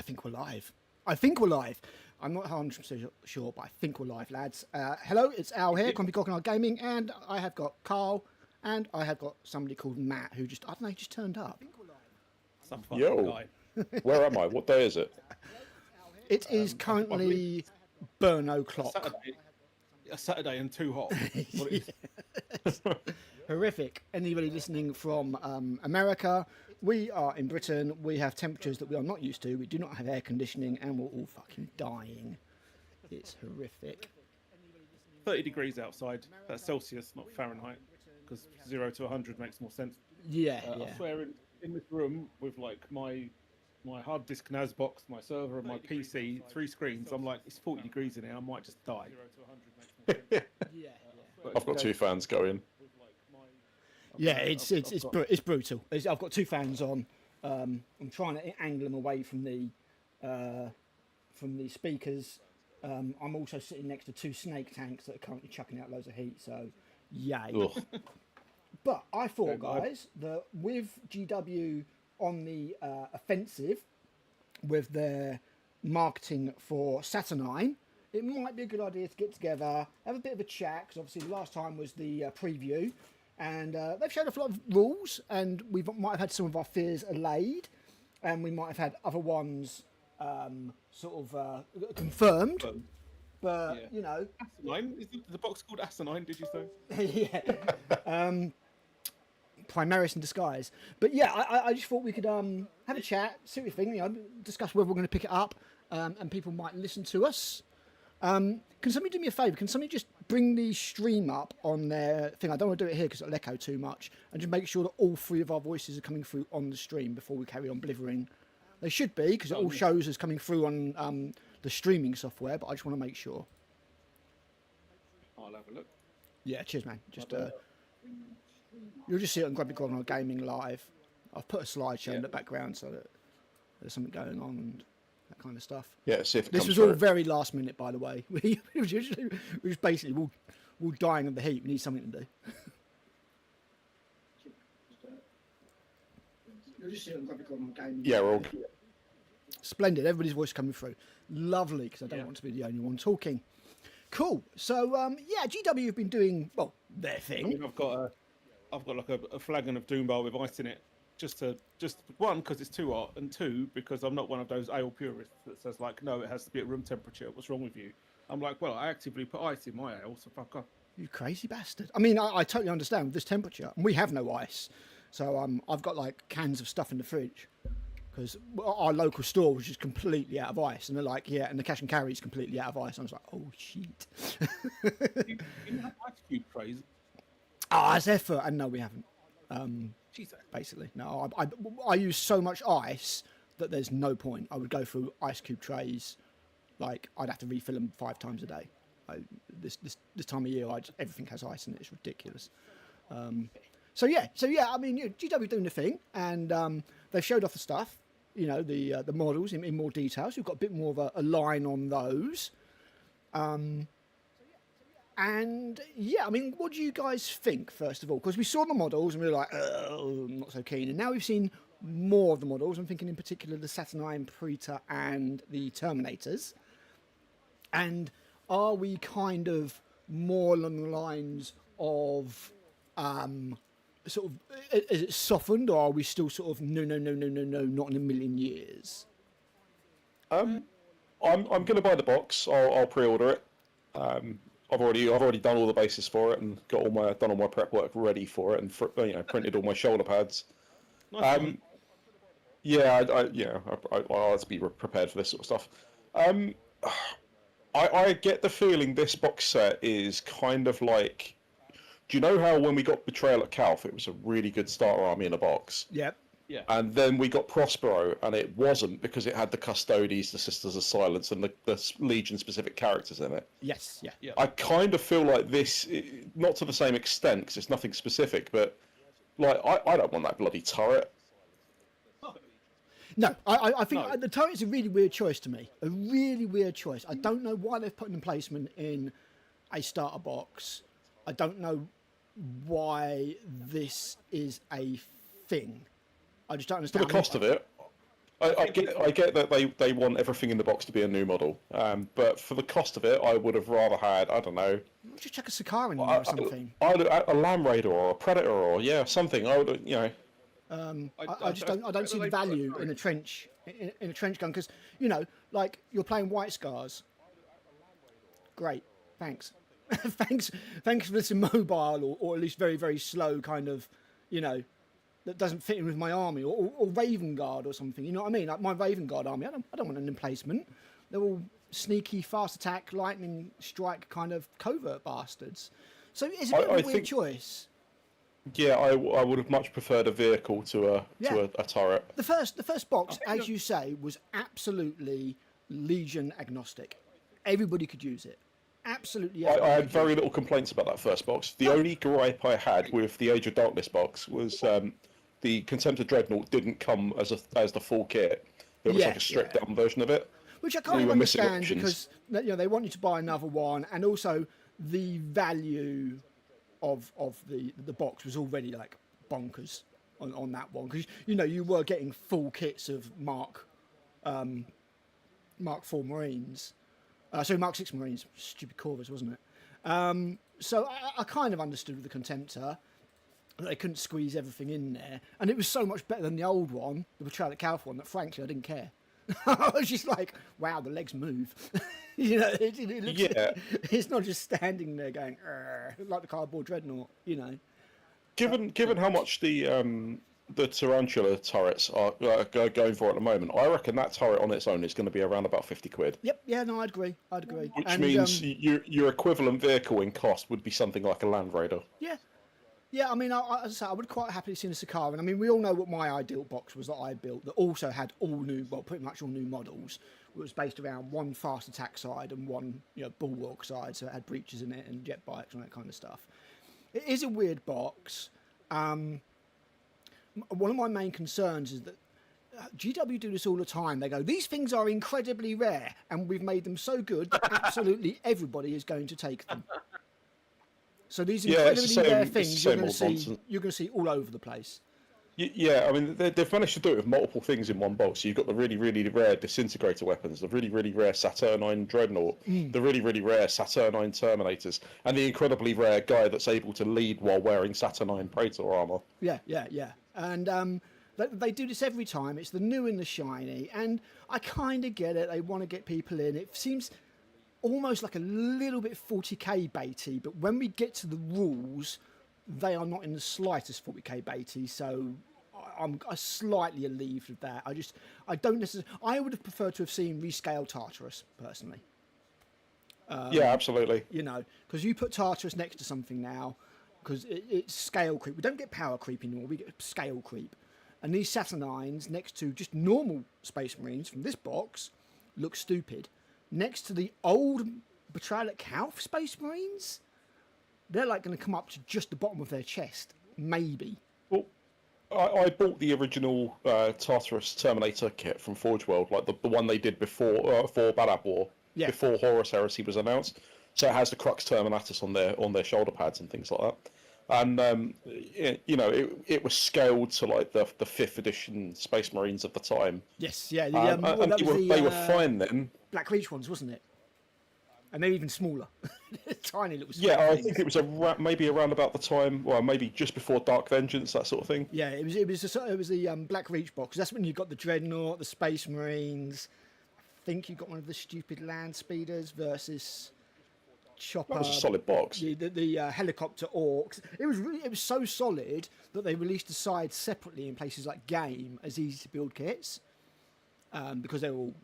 I think we're live. I think we're live. I'm not 100% sure, but I think we're live, lads. Hello, it's Al here, Coffee Coconut Gaming, and I have got Karl, and I have got somebody called Matt, who just, I don't know, just turned up. Some fucking guy. Where am I? What day is it? It is currently burn o'clock. A Saturday and too hot. What it is. Horrific. Anybody listening from America, we are in Britain. We have temperatures that we are not used to. We do not have air conditioning, and we're all fucking dying. It's horrific. 30 degrees outside. That's Celsius, not Fahrenheit, because 0 to 100 makes more sense. Yeah, I swear, in this room with like my hard disk NAS box, my server, and my PC, 3 screens, I'm like, it's 40 degrees in here. I might just die. I've got 2 fans going. Yeah, it's brutal. I've got 2 fans on. I'm trying to angle them away from the speakers. I'm also sitting next to 2 snake tanks that are currently chucking out loads of heat. So, yay! But I thought, guys, that with GW on the offensive with their marketing for Saturnine, it might be a good idea to get together, have a bit of a chat, because obviously the last time was the preview, and they've showed off a lot of rules, and we might have had some of our fears allayed, and we might have had other ones sort of confirmed. But, yeah. You know... Asinine? Is the box called Asinine, did you say? Yeah. Primaris in disguise. But yeah, I just thought we could have a chat, see what we think, you know, discuss whether we're going to pick it up, and people might listen to us. Can somebody do me a favour? Can somebody just bring the stream up on their thing? I don't want to do it here because it'll echo too much. And just make sure that all 3 of our voices are coming through on the stream before we carry on blithering. They should be, because it all shows us coming through on the streaming software, but I just want to make sure. I'll have a look. Yeah, cheers, man. Just you'll just see it on Grubby Grognard Gaming live. I've put a slideshow in the background so that there's something going on and that kind of stuff. Yeah, see if it this comes was through. all very last minute, by the way. we was basically all dying of the heat. We need something to do. You'll just see it on Grubby Grognard Gaming. Yeah, we're all... Splendid. Everybody's voice coming through. Lovely, because I don't want to be the only one talking. Cool. So, yeah, GW have been doing, well, their thing. I mean, I've got like a flagon of Doom Bar with ice in it, just 1, because it's too hot, and 2, because I'm not one of those ale purists that says like, no, it has to be at room temperature. What's wrong with you? I'm like, well, I actively put ice in my ale, so fuck off. You crazy bastard. I mean, I totally understand with this temperature. And we have no ice. So I've got like cans of stuff in the fridge. Because our local store was just completely out of ice. And they're like, yeah, and the cash and carry is completely out of ice. I was like, oh, shit. You have ice cube trays? Ah, it's effort. And no, we haven't. Jesus. Basically. No, I use so much ice that there's no point. I would go through ice cube trays. Like, I'd have to refill them 5 times a day. This time of year, everything has ice in it. It's ridiculous. So yeah, I mean, you know, GW doing the thing, and they've showed off the stuff, you know, the models in more detail. So we've got a bit more of a line on those. And yeah, I mean, what do you guys think, first of all? Because we saw the models and we were like, oh, I'm not so keen. And now we've seen more of the models. I'm thinking in particular the Saturnine, Predator, and the Terminators. And are we kind of more along the lines of sort of, is it softened, or are we still sort of no, not in a million years? I'm going to buy the box. I'll pre-order it. I've already done all the bases for it and got done all my prep work ready for it, and printed all my shoulder pads. Nice. I'll have to be prepared for this sort of stuff. I get the feeling this box set is kind of like, do you know how when we got Betrayal at Calf, it was a really good starter army in a box? Yep. Yeah. And then we got Prospero, and it wasn't, because it had the Custodes, the Sisters of Silence, and the Legion-specific characters in it. Yes, yeah. I kind of feel like this, not to the same extent, because it's nothing specific, but like I don't want that bloody turret. No, I think the turret's a really weird choice to me. A really weird choice. I don't know why they've put an emplacement in a starter box. I don't know why this is a thing. I just don't understand. For the cost of it, I get that they want everything in the box to be a new model, but for the cost of it, I would have rather had, I don't know, Just chuck a Sakara in there or something. a Lamb Raider or a Predator or something. I would, I don't see the value in a trench gun because like you're playing White Scars. Great, thanks, thanks for this immobile or at least very very slow kind of that doesn't fit in with my army or Raven Guard or something. You know what I mean? Like my Raven Guard army, I don't want an emplacement. They're all sneaky, fast attack, lightning strike kind of covert bastards. So it's a bit of a weird choice. Yeah, I would have much preferred a vehicle to a turret. The first box, as you say, was absolutely Legion agnostic. Everybody could use it. Absolutely. I had very little complaints about that first box. The only gripe I had with the Age of Darkness box was the Contemptor Dreadnought didn't come as the full kit. It was like a stripped down version of it. Which I kind of understand because they want you to buy another one, and also the value of the box was already like bonkers on that one because you were getting full kits of Mark IV Marines, Mark VI Marines, stupid Corvus, wasn't it? So I kind of understood with the Contemptor that they couldn't squeeze everything in there, and it was so much better than the old one, the Betrayal at Calf one, that frankly I didn't care. I was just like, wow, the legs move. It looks, it's not just standing there going like the cardboard dreadnought. Given how much the Tarantula turrets are going for at the moment, I reckon that turret on its own is going to be around about 50 quid. Yep. Yeah. No, I'd agree. Which means your equivalent vehicle in cost would be something like a Land Raider. Yeah. Yeah, I mean, as I say, I would quite happily see a Sakara. And I mean, we all know what my ideal box was that I built that also had pretty much all new models. It was based around one fast attack side and one, bulwark side, so it had breaches in it and jet bikes and that kind of stuff. It is a weird box. One of my main concerns is that GW do this all the time. They go, these things are incredibly rare, and we've made them so good that absolutely everybody is going to take them. So these incredibly rare things you're going to see all over the place. Yeah, I mean, they've managed to do it with multiple things in one box. So you've got the really, really rare disintegrator weapons, the really, really rare Saturnine Dreadnought, the really, really rare Saturnine Terminators, and the incredibly rare guy that's able to lead while wearing Saturnine Praetor armor. Yeah. And they do this every time. It's the new and the shiny, and I kind of get it. They want to get people in. It seems almost like a little bit 40k baity, but when we get to the rules, they are not in the slightest 40k baity, so I'm slightly relieved of that. I don't necessarily. I would have preferred to have seen rescale Tartarus personally. Yeah, absolutely. Because you put Tartarus next to something now, because it's scale creep. We don't get power creep anymore. We get scale creep, and these Saturnines next to just normal Space Marines from this box look stupid. Next to the old Betrayal at Calf Space Marines, they're like going to come up to just the bottom of their chest, maybe. Well, I bought the original Tartarus Terminator kit from Forge World, like the one they did before Badab War, before Horus Heresy was announced. So it has the Crux Terminatus on their shoulder pads and things like that. And it was scaled to like the 5th edition Space Marines of the time. Yes, yeah. They were fine then. Black Reach ones, wasn't it? And they're even smaller, tiny little. Yeah, I think it was maybe around about the time, well, maybe just before Dark Vengeance, that sort of thing. Yeah, it was the Black Reach box. That's when you got the Dreadnought, the Space Marines. I think you got one of the stupid land speeders versus Chopper. That was a solid box. The helicopter orcs. It was so solid that they released the sides separately in places like Game as easy to build kits. Because they're all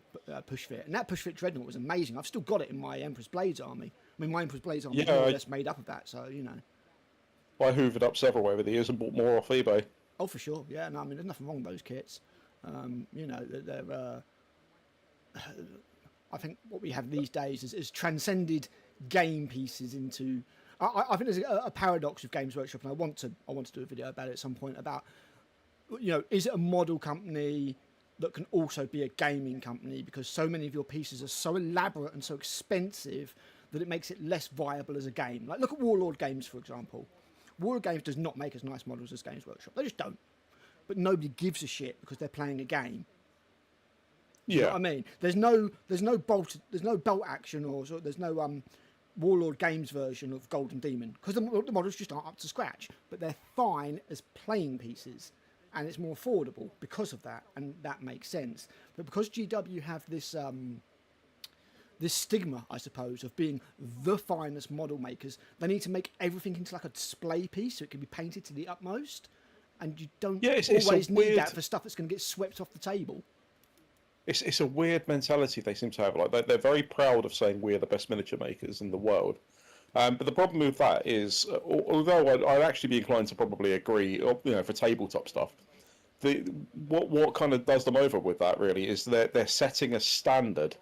push fit, and that push fit Dreadnought was amazing. I've still got it in my Empress Blades army. I mean, my Empress Blades army is more or less made up of that, so I hoovered up several over the years and bought more off eBay. Oh, for sure, yeah. No, I mean, there's nothing wrong with those kits. They're I think what we have these days is transcended game pieces into. I think there's a paradox with Games Workshop, and I want to do a video about it at some point about, is it a model company that can also be a gaming company, because so many of your pieces are so elaborate and so expensive that it makes it less viable as a game. Like, look at Warlord Games, for example. Warlord Games does not make as nice models as Games Workshop. They just don't. But nobody gives a shit because they're playing a game. You know what I mean? There's no bolt action, or there's no Warlord Games version of Golden Demon, because the models just aren't up to scratch. But they're fine as playing pieces, and it's more affordable because of that, and that makes sense. But because GW have this this stigma, I suppose, of being the finest model makers, they need to make everything into like a display piece so it can be painted to the utmost, and you don't always need that for stuff that's going to get swept off the table. It's a weird mentality they seem to have. Like they're very proud of saying we're the best miniature makers in the world. But the problem with that is, although I'd actually be inclined to probably agree, for tabletop stuff, what kind of does them over with that really is they're setting a standard.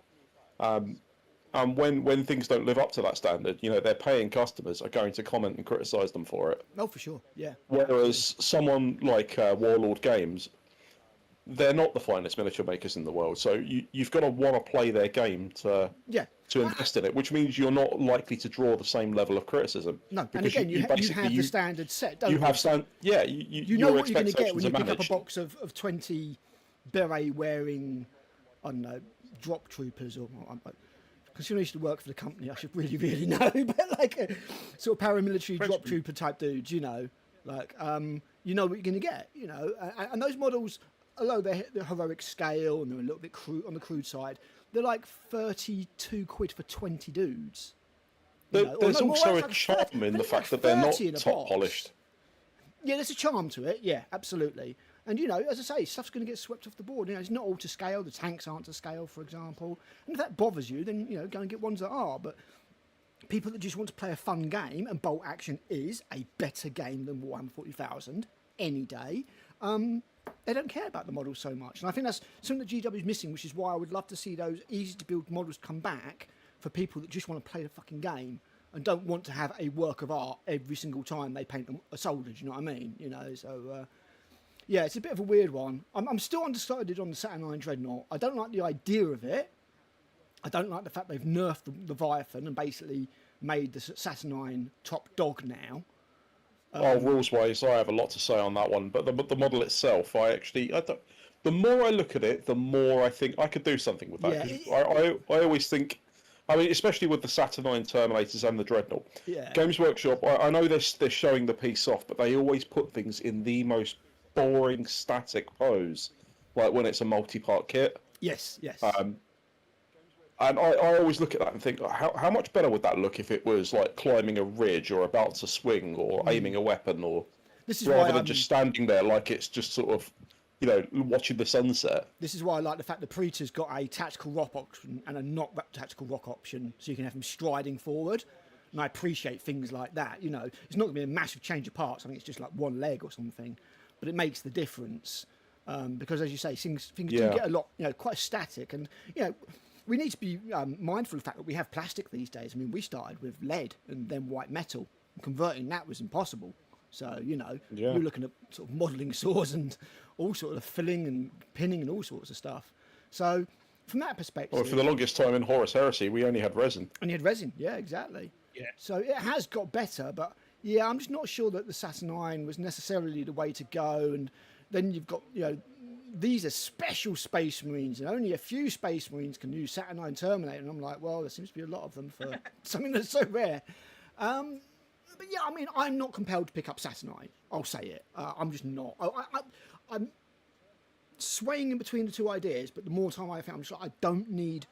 And when things don't live up to that standard, their paying customers are going to comment and criticise them for it. Oh, for sure, yeah. Whereas someone like Warlord Games, they're not the finest miniature makers in the world, so you've got to want to play their game to invest in it, which means you're not likely to draw the same level of criticism. No, because and again, you have the standard set, don't you? You know what you're going to get when you pick up a box of 20 beret-wearing, I don't know, drop troopers, or considering I used to work for the company, I should really know, but like a sort of paramilitary drop trooper type dudes, you know what you're going to get, and those models, although they're heroic scale and they're a little bit on the crude side, they're like 32 quid for 20 dudes. There's also a charm in the fact that they're not top polished. Yeah, there's a charm to it. Yeah, absolutely. And, as I say, stuff's going to get swept off the board. It's not all to scale. The tanks aren't to scale, for example. And if that bothers you, then, go and get ones that are. But people that just want to play a fun game, and bolt action is a better game than Warhammer 40,000 any day, they don't care about the models so much. And I think that's something that GW is missing, which is why I would love to see those easy-to-build models come back for people that just want to play the fucking game and don't want to have a work of art every single time they paint a soldier, do you know what I mean? So... yeah, it's a bit of a weird one. I'm still undecided on the Saturnine Dreadnought. I don't like the idea of it. I don't like the fact they've nerfed the Leviathan and basically made the Saturnine top dog now. Rules-wise, I have a lot to say on that one. But the model itself, the more I look at it, the more I think I could do something with that. Yeah, I always think, especially with the Saturnine Terminators and the Dreadnought. Yeah. Games Workshop, I know they're showing the piece off, but they always put things in the most boring static pose, like when it's a multi-part kit. Yes. And I always look at that and think, how much better would that look if it was like climbing a ridge or about to swing or aiming a weapon, or rather than just standing there like it's just sort of, watching the sunset. This is why I like the fact the Praetor's got a tactical rock option and a not tactical rock option, so you can have him striding forward. And I appreciate things like that. It's not going to be a massive change of parts. I think it's just like one leg or something. But it makes the difference because, as you say, things do get a lot, quite static. And, we need to be mindful of the fact that we have plastic these days. I mean, we started with lead and then white metal. Converting that was impossible. So, you're looking at sort of modelling saws and all sort of filling and pinning and all sorts of stuff. So, from that perspective... Well, for the longest time in Horus Heresy, we only had resin. Yeah, exactly. Yeah. So it has got better, but... yeah, I'm just not sure that the Saturnine was necessarily the way to go. And then you've got, these are special Space Marines, and only a few Space Marines can use Saturnine Terminator. And I'm like, well, there seems to be a lot of them for something that's so rare. But yeah, I'm not compelled to pick up Saturnine. I'll say it. I'm just not. I'm swaying in between the two ideas, but the more time I found, I'm just like, I don't need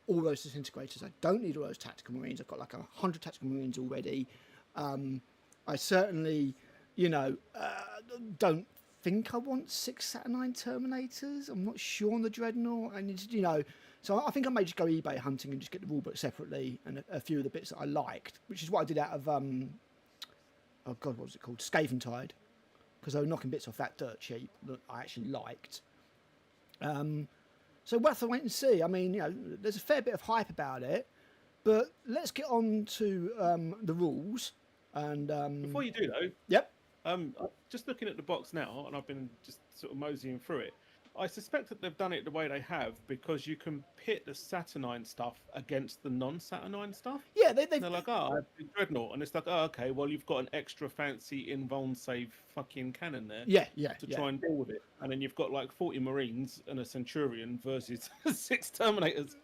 all those disintegrators. I don't need all those tactical Marines. I've got like 100 tactical Marines already. I certainly, don't think I want 6 Saturnine Terminators. I'm not sure on the Dreadnought. I need to, so I think I may just go eBay hunting and just get the rulebook separately and a few of the bits that I liked, which is what I did out of, oh God, what was it called? Scaventide, because they were knocking bits off that dirt cheap that I actually liked. So we'll have to wait and see. There's a fair bit of hype about it, but let's get on to the rules. And before you do though, yep. Just looking at the box now, and I've been just sort of moseying through it. I suspect that they've done it the way they have because you can pit the Saturnine stuff against the non-Saturnine stuff. Yeah, They're like, oh, I have the Dreadnought, and it's like, oh, okay, well, you've got an extra fancy invuln save fucking cannon there. To try and deal with it, and then you've got like 40 Marines and a Centurion versus 6 Terminators.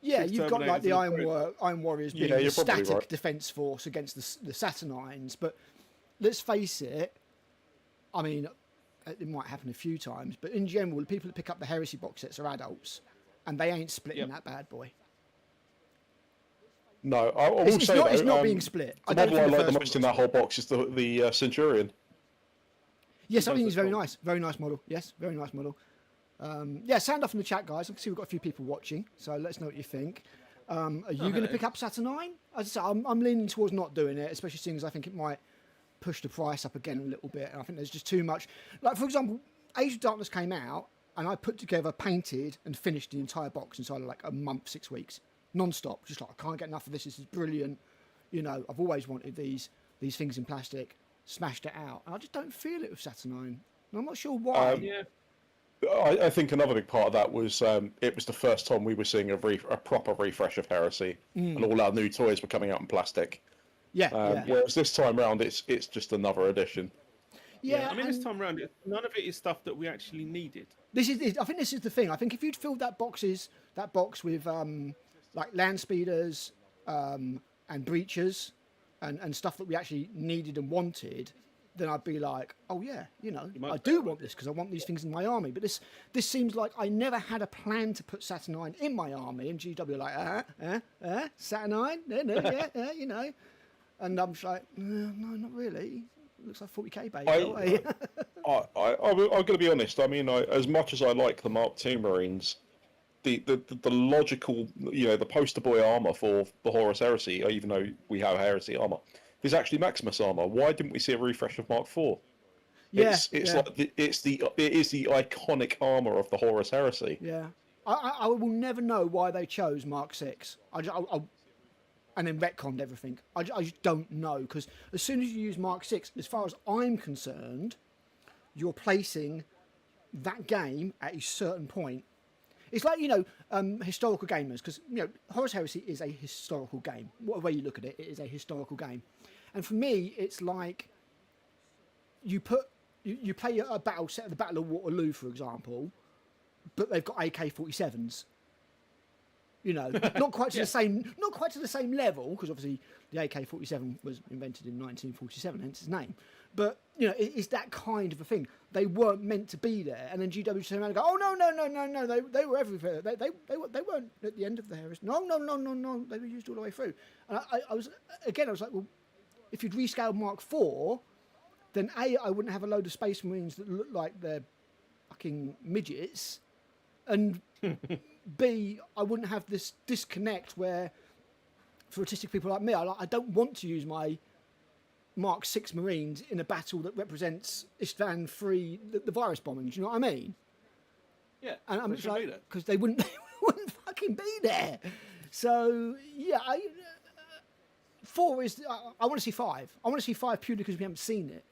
Yeah, you've got like the Iron Warriors being the static right. defense force against the Saturnines, but let's face it, I mean, it might happen a few times, but in general, the people that pick up the Heresy box sets are adults, and they ain't splitting that bad boy. No, I will say it's not being split. The model I like the most in that whole box is the Centurion. Yes, I think it's very nice. Very nice model. Yes, very nice model. Sound off in the chat, guys. I can see we've got a few people watching, so let us know what you think. Are you going to pick up Saturnine? As I say, I'm leaning towards not doing it, especially seeing as I think it might push the price up again a little bit. And I think there's just too much. Like, for example, Age of Darkness came out, and I put together, painted, and finished the entire box inside of like a month, 6 weeks, non-stop. Just like, I can't get enough of this. This is brilliant. You know, I've always wanted these things in plastic. Smashed it out. And I just don't feel it with Saturnine. And I'm not sure why. I think another big part of that was it was the first time we were seeing a proper refresh of Heresy, and all our new toys were coming out in plastic. Whereas this time round, it's just another edition. I mean, this time round, none of it is stuff that we actually needed. I think this is the thing. I think if you'd filled that box with like land speeders and breachers and stuff that we actually needed and wanted, then I'd be like, oh yeah, you know, I do want this because I want these things in my army. But this seems like I never had a plan to put Saturnine in my army, and GW are like, Saturnine, you know. And I'm just like, no, not really. It looks like 40k, baby. I'm going to be honest. I mean, as much as I like the Mark II Marines, the logical, you know, the poster boy armor for the Horus Heresy, even though we have Heresy armor, is actually Maximus armor. Why didn't we see a refresh of Mark IV? It is the iconic armor of the Horus Heresy. Yeah, I will never know why they chose Mark VI. And then retconned everything. I just don't know, because as soon as you use Mark VI, as far as I'm concerned, you're placing that game at a certain point. It's like, you know, historical gamers, because, you know, Horus Heresy is a historical game. Whatever way you look at it, it is a historical game. And for me, it's like you play a battle set, the Battle of Waterloo, for example, but they've got AK-47s. You know, not quite to the same level, because obviously the AK-47 was invented in 1947, hence its name. But you know, it's that kind of a thing. They weren't meant to be there, and then GW turned around and go, "Oh no! They were everywhere. They weren't at the end of the Heresy. No. They were used all the way through." And I was like, well, if you'd rescaled Mark IV, then A, I wouldn't have a load of Space Marines that look like they're fucking midgets, and B, I wouldn't have this disconnect where, for autistic people like me, I don't want to use my Mark VI Marines in a battle that represents Istvan 3, the virus bombing. Do you know what I mean? Yeah. And I'm just like, because they wouldn't fucking be there. So yeah, 4 is. I want to see 5. I want to see 5 purely because we haven't seen it,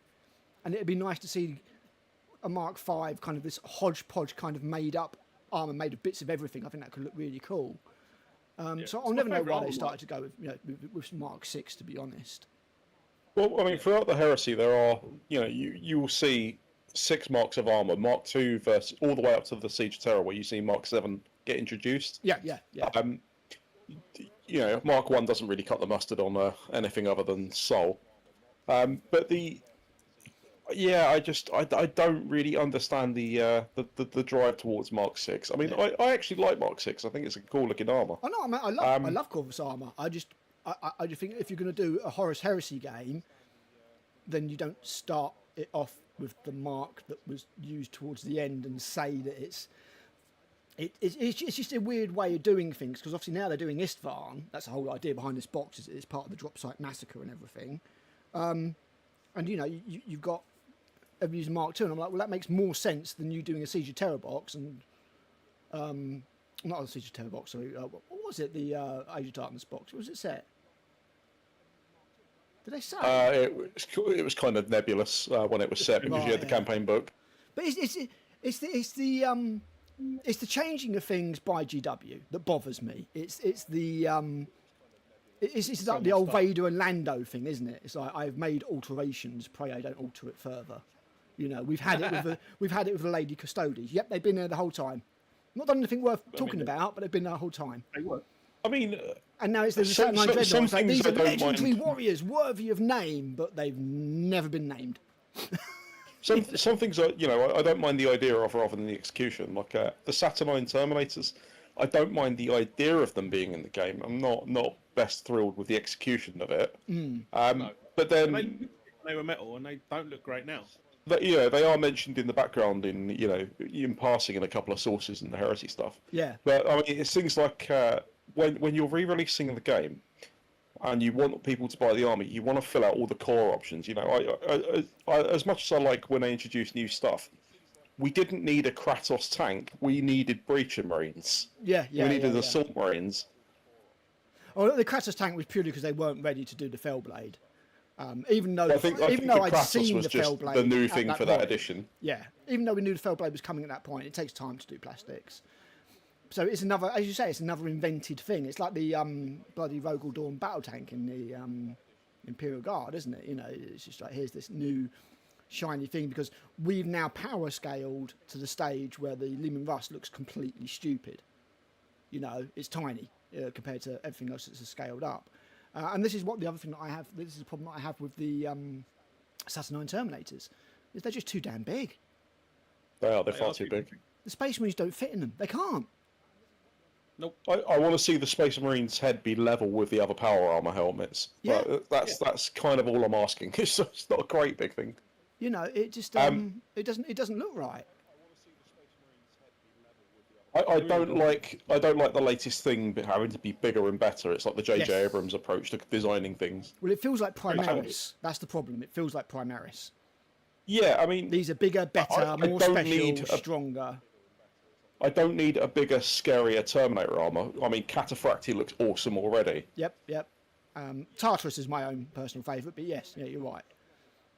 and it'd be nice to see a Mark V, kind of this hodgepodge, kind of made up armor made of bits of everything. I think that could look really cool. So I'll never know why they started to go with Mark VI, to be honest. Well, I mean, throughout the Heresy, there are, you know, you will see 6 marks of armor, Mark II versus all the way up to the Siege of Terror, where you see Mark VII get introduced. Yeah. You know, Mark I doesn't really cut the mustard on anything other than Soul. But I don't really understand the drive towards Mark VI. I mean, I actually like Mark VI. I think it's a cool looking armor. I know, I love Corvus armor. I just think if you're going to do a Horus Heresy game, then you don't start it off with the mark that was used towards the end and say that it's just a weird way of doing things, because obviously now they're doing Istvan. That's the whole idea behind this box. It's part of the drop site massacre and everything. And you know, you've got using Mark II, and I'm like, well, that makes more sense than you doing a Siege of Terror box, and not a Siege of Terror box, sorry, what was it, the Age of Darkness box, what was it set? Did they say? It was kind of nebulous when it was set, because you had the campaign book. But it's the it's the changing of things by GW that bothers me. It's like the old Vader and Lando thing, isn't it? It's like, I've made alterations, pray I don't alter it further. You know, we've had it with the Lady Custodes. Yep, they've been there the whole time. Not done anything worth talking about, but they've been there the whole time. They were. I mean, and now it's the Saturn Night Dreadnoughts. Like, these are legendary mind. warriors worthy of name, but they've never been named. Some things I don't mind the idea of rather than the execution. Like the Saturnine Terminators, I don't mind the idea of them being in the game. I'm not best thrilled with the execution of it. No. But then they were metal and they don't look great now. But, they are mentioned in the background in passing in a couple of sources in the heresy stuff. Yeah. But I mean, it's things like when you're re-releasing the game and you want people to buy the army, you want to fill out all the core options. You know, I as much as I like when they introduce new stuff, we didn't need a Kratos tank. We needed Breacher Marines. Yeah. We needed Assault Marines. Oh, the Kratos tank was purely because they weren't ready to do the Fellblade. Even though I think I'd Kratos seen was the just Fellblade, the new thing for that point. edition. Yeah, even though we knew the Fellblade was coming at that point, it takes time to do plastics. So it's another, as you say, it's another invented thing. It's like the bloody Vogel Dawn battle tank in the Imperial Guard, isn't it? You know, it's just like, here's this new shiny thing, because we've now power scaled to the stage where the Lehman Russ looks completely stupid. You know, it's tiny compared to everything else that's scaled up. And this is what the other thing that I have. This is the problem that I have with the Saturnine Terminators, is they're just too damn big. They're far too big. The Space Marines don't fit in them. They can't. Nope. I want to see the Space Marine's head be level with the other power armor helmets. Yeah. But that's kind of all I'm asking. It's not a great big thing. You know, it just it doesn't look right. I don't like the latest thing having to be bigger and better. It's like the J.J. Yes. Abrams approach to designing things. Well, it feels like Primaris. That's the problem. It feels like Primaris. Yeah, I mean, These are bigger, better, more special, stronger. I don't need a bigger, scarier Terminator armor. I mean, Cataphracti looks awesome already. Yep. Tartarus is my own personal favourite, but yes, yeah, you're right.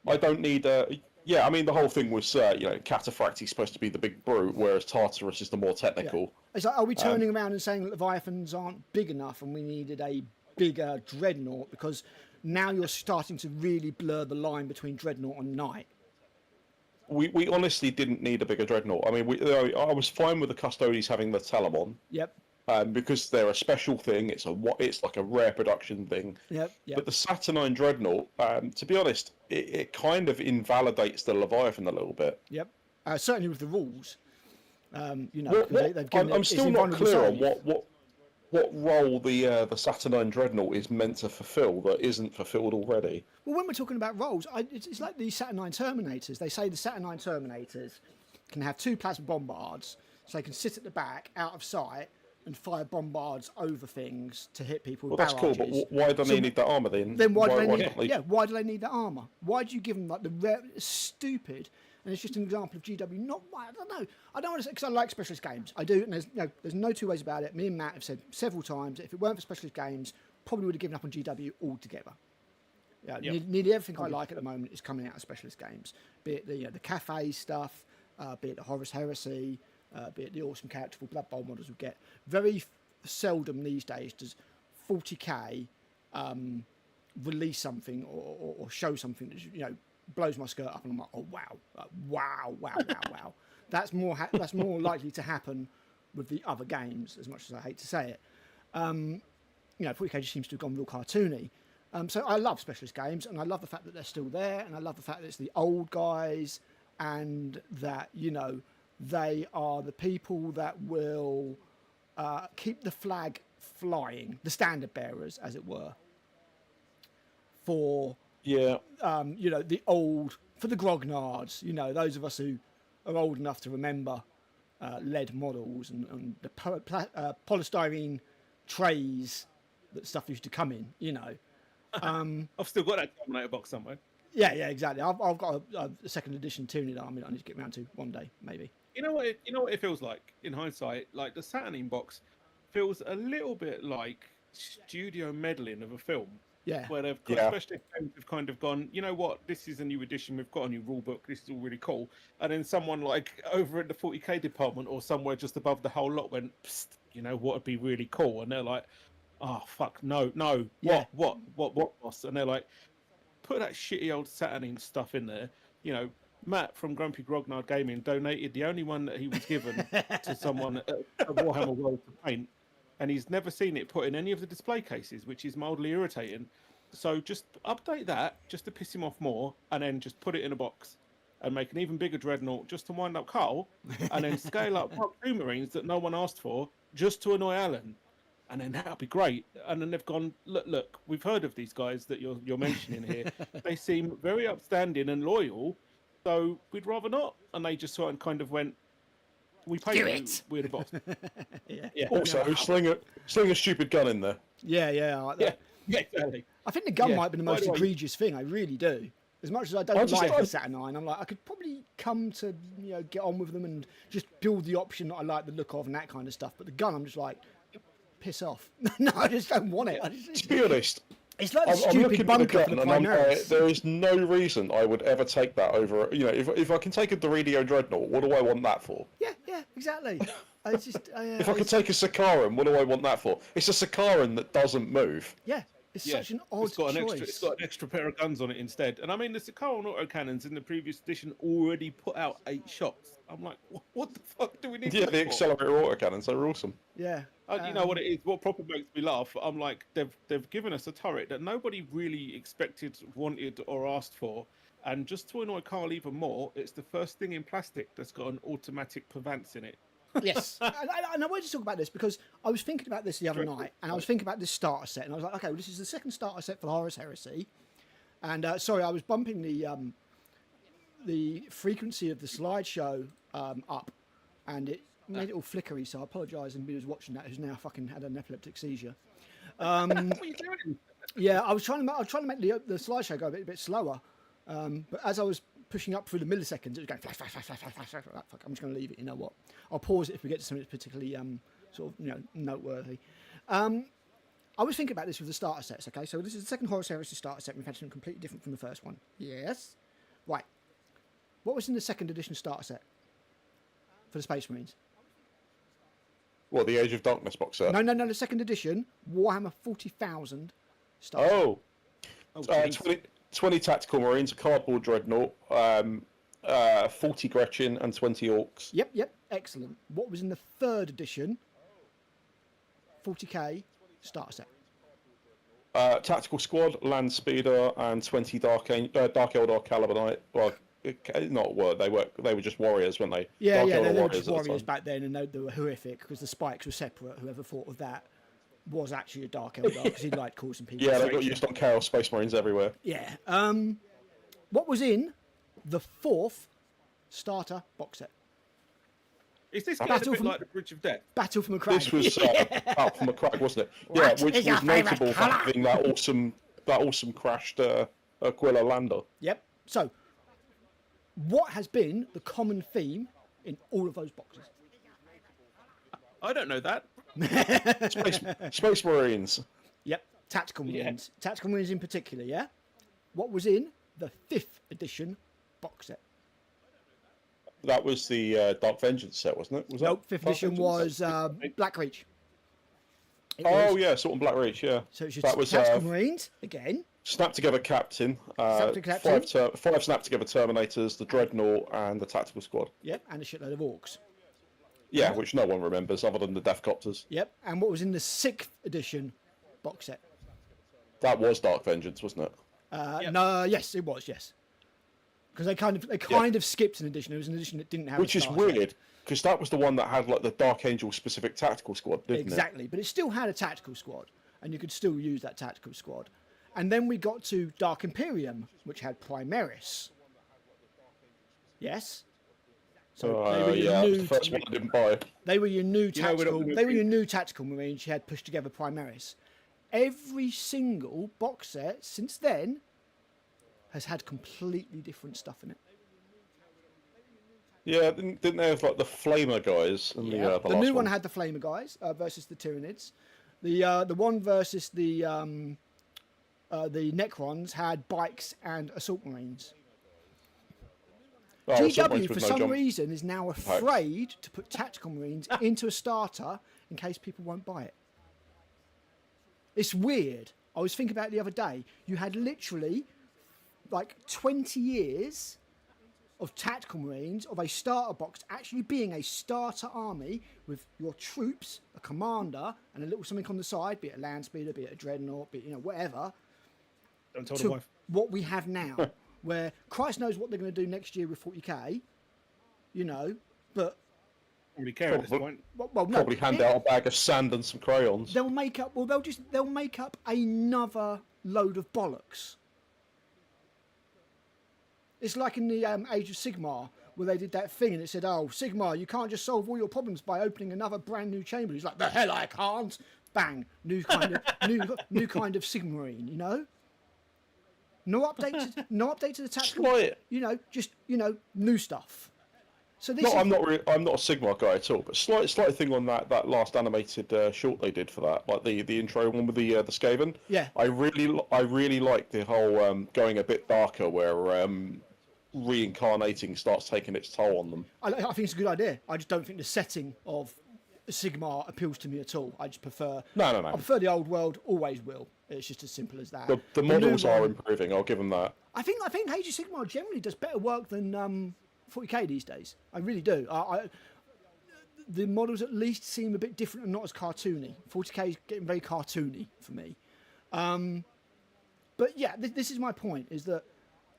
I don't need I mean, the whole thing was, Cataphracti's supposed to be the big brute, whereas Tartarus is the more technical. Yeah. It's like, are we turning around and saying that Leviathans aren't big enough and we needed a bigger Dreadnought? Because now you're starting to really blur the line between Dreadnought and Knight. We honestly didn't need a bigger Dreadnought. I mean, I was fine with the Custodes having the Telemon. Yep. Because they're a special thing. It's like a rare production thing. Yep. But the Saturnine Dreadnought, to be honest, it kind of invalidates the Leviathan a little bit. Yep. Certainly with the rules. They've given I'm still not clear on what role the Saturnine Dreadnought is meant to fulfil that isn't fulfilled already. Well, when we're talking about roles, it's like the Saturnine Terminators. They say the Saturnine Terminators can have 2 plasma bombards, so they can sit at the back, out of sight, and fire bombards over things to hit people with barrages. That's cool, but why don't they need that armour then? Then why do they need that armour? Why do you give them like the rare? It's stupid, and it's just an example of GW. I don't know. I don't want to say, because I like specialist games. I do, and there's no two ways about it. Me and Matt have said several times, if it weren't for specialist games, probably would have given up on GW altogether. Nearly everything I like at the moment is coming out of specialist games, be it the cafe stuff, be it the Horus Heresy. Be it the awesome characterful Blood Bowl models we get. Very seldom these days does 40k release something or show something that blows my skirt up, and I'm like, oh wow. That's more likely to happen with the other games, as much as I hate to say it. 40k just seems to have gone real cartoony. So I love specialist games, and I love the fact that they're still there, and I love the fact that it's the old guys, and that they are the people that will keep the flag flying, the standard bearers, as it were, for the grognards, those of us who are old enough to remember lead models and the polystyrene trays that stuff used to come in, I've still got that Terminator box somewhere. Yeah, exactly. I've got a second edition Tyranid army that I need to get around to one day, maybe. You know what it feels like in hindsight? Like the Saturnine box feels a little bit like studio meddling of a film. Yeah. Where they've, especially if they've kind of gone, you know what, this is a new edition, we've got a new rule book, this is all really cool. And then someone like over in the 40k department or somewhere just above the whole lot went, psst, you know what would be really cool? And they're like, oh, fuck, no, Yeah. what, boss? And they're like, put that shitty old Saturnine stuff in there. You know, Matt from Grumpy Grognard Gaming donated the only one that he was given to someone at Warhammer World to paint, and he's never seen it put in any of the display cases, which is mildly irritating. So just update that just to piss him off more, and then just put it in a box and make an even bigger Dreadnought just to wind up Karl, and then scale up Mark II Marines that no one asked for just to annoy Alan. And then that'll be great. And then they've gone, look, we've heard of these guys that you're mentioning here. They seem very upstanding and loyal, so we'd rather not. And they just sort of kind of went, we pay you, we're the boss. Yeah. Also, sling a stupid gun in there. Yeah, I like that. Yeah, exactly. I think the gun might be the most egregious thing. I really do. As much as I don't like the Saturnine, I'm like, I could probably come to get on with them and just build the option that I like the look of and that kind of stuff. But the gun, I'm just like, piss off. No, I just don't want it. To be honest, it's like the stupid bunker for the Primaris. There is no reason I would ever take that over. If I can take a Doridio Dreadnought, what do I want that for? Yeah, exactly. It's just, if I could take a Sakaran, what do I want that for? It's a Sakaran that doesn't move. Yeah. It's such an odd choice. It's got an extra pair of guns on it instead. And I mean, the Sakaran autocannons in the previous edition already put out 8 shots. I'm like, what the fuck do we need? Yeah, the accelerator autocannons, they were awesome. Yeah. You know what it is? What proper makes me laugh? I'm like, they've given us a turret that nobody really expected, wanted, or asked for. And just to annoy Karl even more, it's the first thing in plastic that's got an automatic Pavance in it. Yes, and I wanted to talk about this because I was thinking about this the other night, and I was thinking about this starter set, and I was like, okay, well, this is the second starter set for the Horus Heresy, and sorry, I was bumping the frequency of the slideshow up, and it made it all flickery, so I apologise, and who's watching that who's now fucking had an epileptic seizure. What are you doing? Yeah, I was trying to make the slideshow go a bit slower, but as I was pushing up through the milliseconds, it was going flash. Fuck, I'm just going to leave it. You know what? I'll pause it if we get to something that's particularly noteworthy. I was thinking about this with the starter sets. Okay, so this is the second Horus Heresy starter set. We've had something completely different from the first one. Yes, right. What was in the second edition starter set for the Space Marines? What, the Age of Darkness box set? No. The second edition Warhammer 40,000 starter. 20 tactical Marines, a cardboard Dreadnought, 40 Gretchen, and 20 Orcs. Yep, excellent. What was in the third edition 40k starter set? Tactical Squad, Land Speeder, and 20 Dark Eldar Calibanite. Well, they were just warriors, weren't they? Yeah, they were just warriors back then, and they were horrific because the spikes were separate. Whoever thought of that was actually a Dark Eldar because he liked causing people. Yeah, they got used on Chaos Space Marines everywhere. Yeah. What was in the fourth starter box set? Is this a bit like the Bridge of Death? Battle for McCrag. This was Battle for McCrag, wasn't it? Yeah, which was notable for having that awesome crashed Aquila lander. Yep. So, what has been the common theme in all of those boxes? I don't know that. Space Marines. Yep, Tactical Marines. Yeah. Tactical Marines in particular, yeah? What was in the 5th edition box set? That was the Dark Vengeance set, wasn't it? Nope, 5th edition was Black Reach. Yeah, Salt and Black Reach, yeah. So it's just Tactical Marines, again. Snap Together Captain. 5 Snap Together Terminators, the Dreadnought, and the Tactical Squad. Yep, and a shitload of Orcs. Yeah, which no one remembers other than the Deathcopters. Yep, and what was in the 6th edition box set? That was Dark Vengeance, wasn't it? No, yes, it was, yes. Because they kind of skipped an edition. It was an edition that didn't have. Which is weird, because that was the one that had like the Dark Angel specific tactical squad, didn't it? Exactly, but it still had a tactical squad, and you could still use that tactical squad. And then we got to Dark Imperium, which had Primaris. Yes. So the first one I didn't buy. They were your new tactical. They were your new tactical Marines. You had pushed together Primaris. Every single box set since then has had completely different stuff in it. Yeah, didn't they have like the Flamer guys? And the new one had the Flamer guys versus the Tyranids. The one versus the the Necrons had bikes and assault marines. Oh, assault GW, marines for with no some jump. reason, is now afraid to put tactical marines into a starter in case people won't buy it. It's weird. I was thinking about it the other day. You had literally like 20 years of tactical marines, of a starter box actually being a starter army with your troops, a commander, and a little something on the side, be it a land speeder, be it a dreadnought, be it, whatever. Don't tell the To wife. what we have now, where Christ knows what they're going to do next year with 40k, but Don't really care at this point. well, no, Probably hand out a bag of sand and some crayons. they'll make up. Well, they'll make up another load of bollocks. It's like in the Age of Sigmar, where they did that thing and it said, "Oh, Sigmar, you can't just solve all your problems by opening another brand new chamber." He's like, "The hell I can't!" Bang, new kind of new kind of Sigmarine, No update to the tactical. Slight. Just new stuff. So this. No, is, I'm not a Sigma guy at all. But slight thing on that last animated short they did for that, like the intro one with the Skaven. Yeah. I really like the whole going a bit darker, where reincarnating starts taking its toll on them. I think it's a good idea. I just don't think the setting of Sigmar appeals to me at all. I just prefer. No. I prefer the old world. Always will. It's just as simple as that. The models new are one- improving. I'll give them that. I think Age of Sigmar generally does better work than 40k these days. I really do. The models at least seem a bit different and not as cartoony. 40k is getting very cartoony for me. But yeah, this is my point, is that